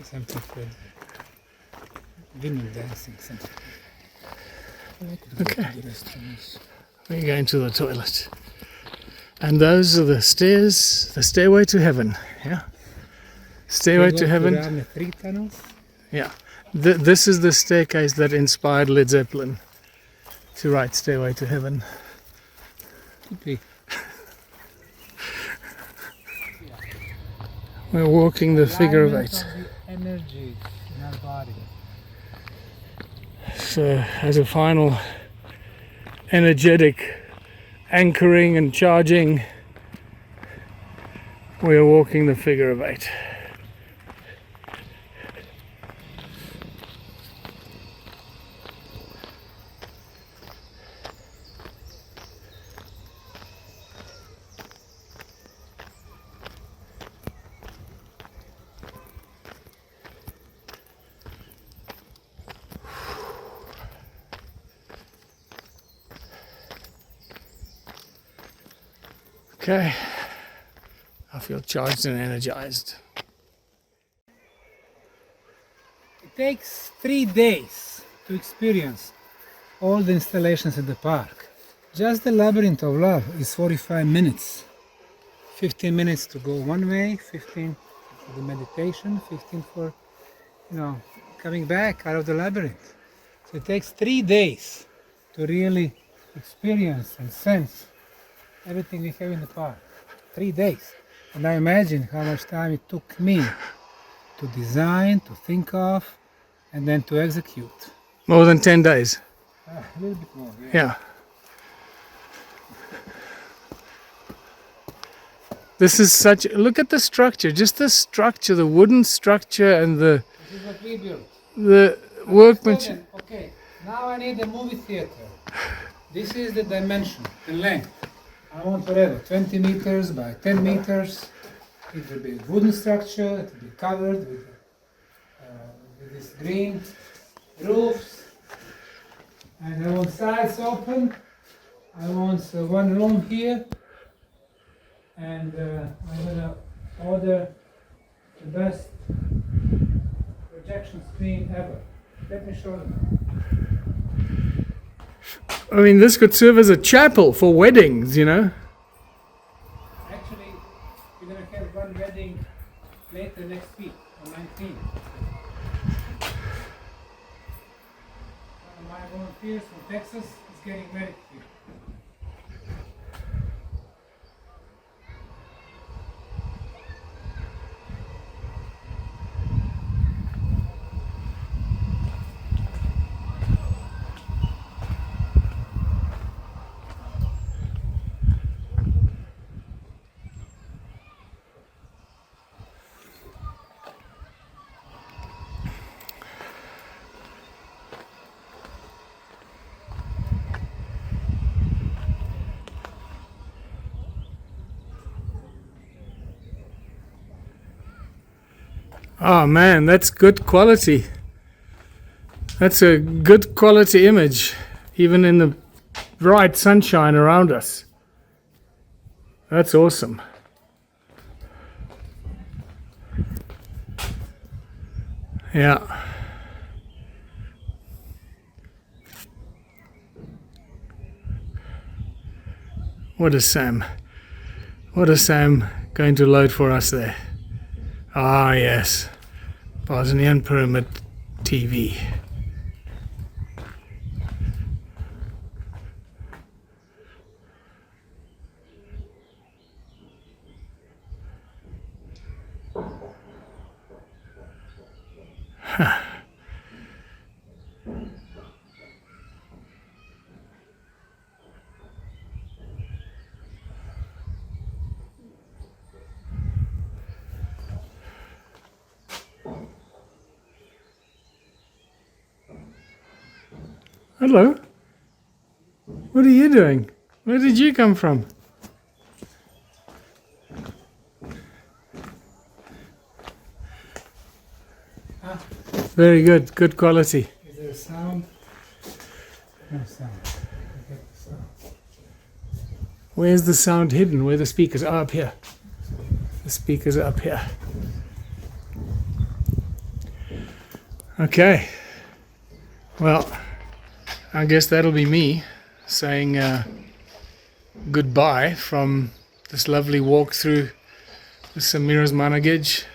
Something for women dancing, something. Okay. We're going to the toilet. And those are the stairs, the stairway to heaven. Yeah. Stairway to heaven. Ravne 3 tunnels. Yeah. This is the staircase that inspired Led Zeppelin to write Stairway to Heaven. Could be. We're walking the figure of 8. The energy in our body. So, as a final energetic anchoring and charging, we are walking the figure of 8. Okay, I feel charged and energized. It takes 3 days to experience all the installations at the park. Just the Labyrinth of Love is 45 minutes. 15 minutes to go one way, 15 for the meditation, 15 for, coming back out of the labyrinth. So it takes 3 days to really experience and sense everything we have in the park. 3 days. And I imagine how much time it took me to design, to think of, and then to execute. More than 10 days. A little bit more, Yeah. This is such, look at the structure, just the structure, the wooden structure and This is what we built. the workmanship. Okay, now I need a movie theater. This is the dimension, the length. I want whatever, 20 meters by 10 meters. It will be a wooden structure, it will be covered with this green roofs. And I want sides open. I want one room here. And I'm gonna order the best projection screen ever. Let me show you. I mean, this could serve as a chapel for weddings, Actually, we're gonna have one wedding later next week, on 19th. One of my volunteers from Texas is getting married here. Oh man, that's good quality. That's a good quality image, even in the bright sunshine around us. That's awesome. Yeah. What is Sam? What is Sam going to load for us there? Ah, yes. Bosnian Pyramid TV. Huh. Hello. What are you doing? Where did you come from? Very good. Good quality. Is there a sound? No sound. I get the sound. Where's the sound hidden? Where the speakers are? Up here. The speakers are up here. Okay. Well, I guess that'll be me saying goodbye from this lovely walk through the Osmanagich,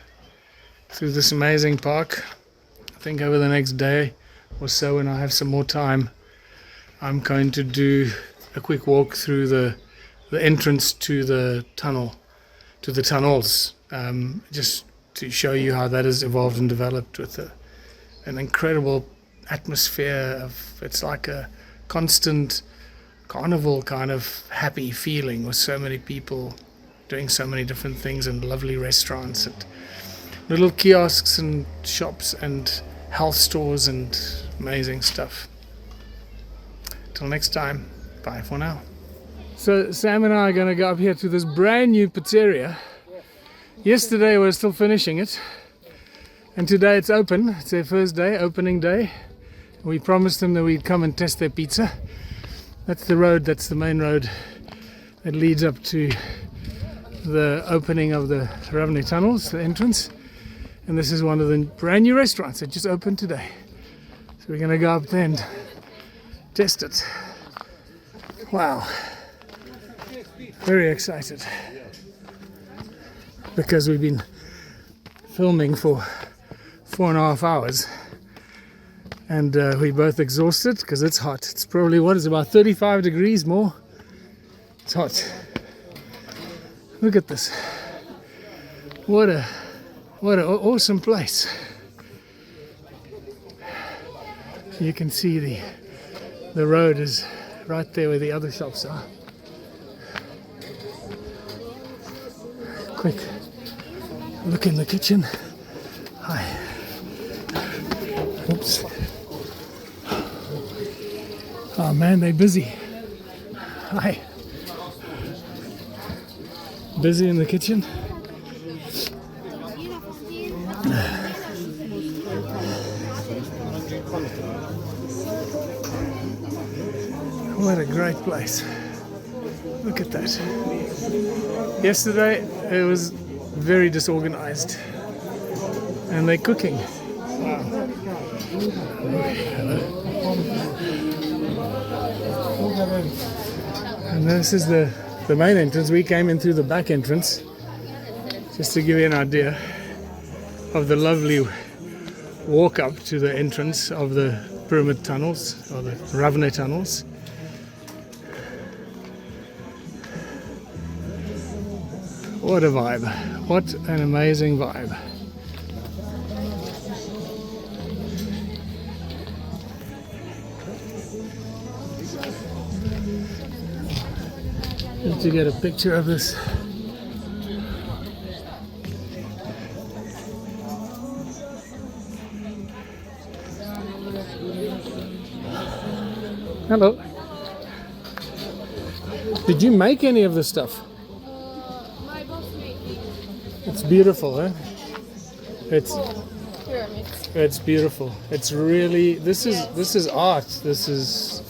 through this amazing park. I think over the next day or so, when I have some more time, I'm going to do a quick walk through the entrance to the tunnel, to the tunnels, just to show you how that has evolved and developed with an incredible atmosphere of, it's like a constant carnival kind of happy feeling with so many people doing so many different things, and lovely restaurants and little kiosks and shops and health stores and amazing stuff. Till next time, bye for now. So Sam and I are going to go up here to this brand new pizzeria. Yesterday we were still finishing it, and today it's open. It's their first day, opening day. We promised them that we'd come and test their pizza. That's the road, that's the main road that leads up to the opening of the Ravne tunnels, the entrance. And this is one of the brand new restaurants that just opened today. So we're going to go up there and test it. Wow. Very excited. Because we've been filming for 4.5 hours. And we're both exhausted because it's hot. It's probably, what is it, about 35 degrees more? It's hot. Look at this. What an awesome place. You can see the road is right there where the other shops are. Quick look in the kitchen. Hi. Oops. Oh man, they're busy. Hi. Busy in the kitchen. What a great place. Look at that. Yesterday it was very disorganized. And they're cooking. Wow. And this is the main entrance. We came in through the back entrance, just to give you an idea of the lovely walk up to the entrance of the pyramid tunnels, or the Ravne tunnels. What a vibe. What an amazing vibe. Need to get a picture of this. Hello. Did you make any of this stuff? My boss made it. It's beautiful, eh? It's Pyramids. it's beautiful. It's really this is art. This is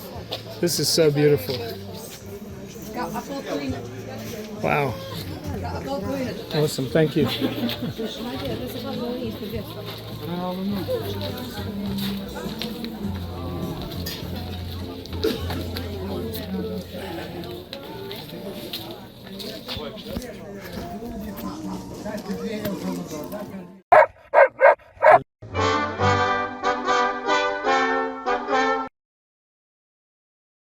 so beautiful. Wow. Awesome. Thank you.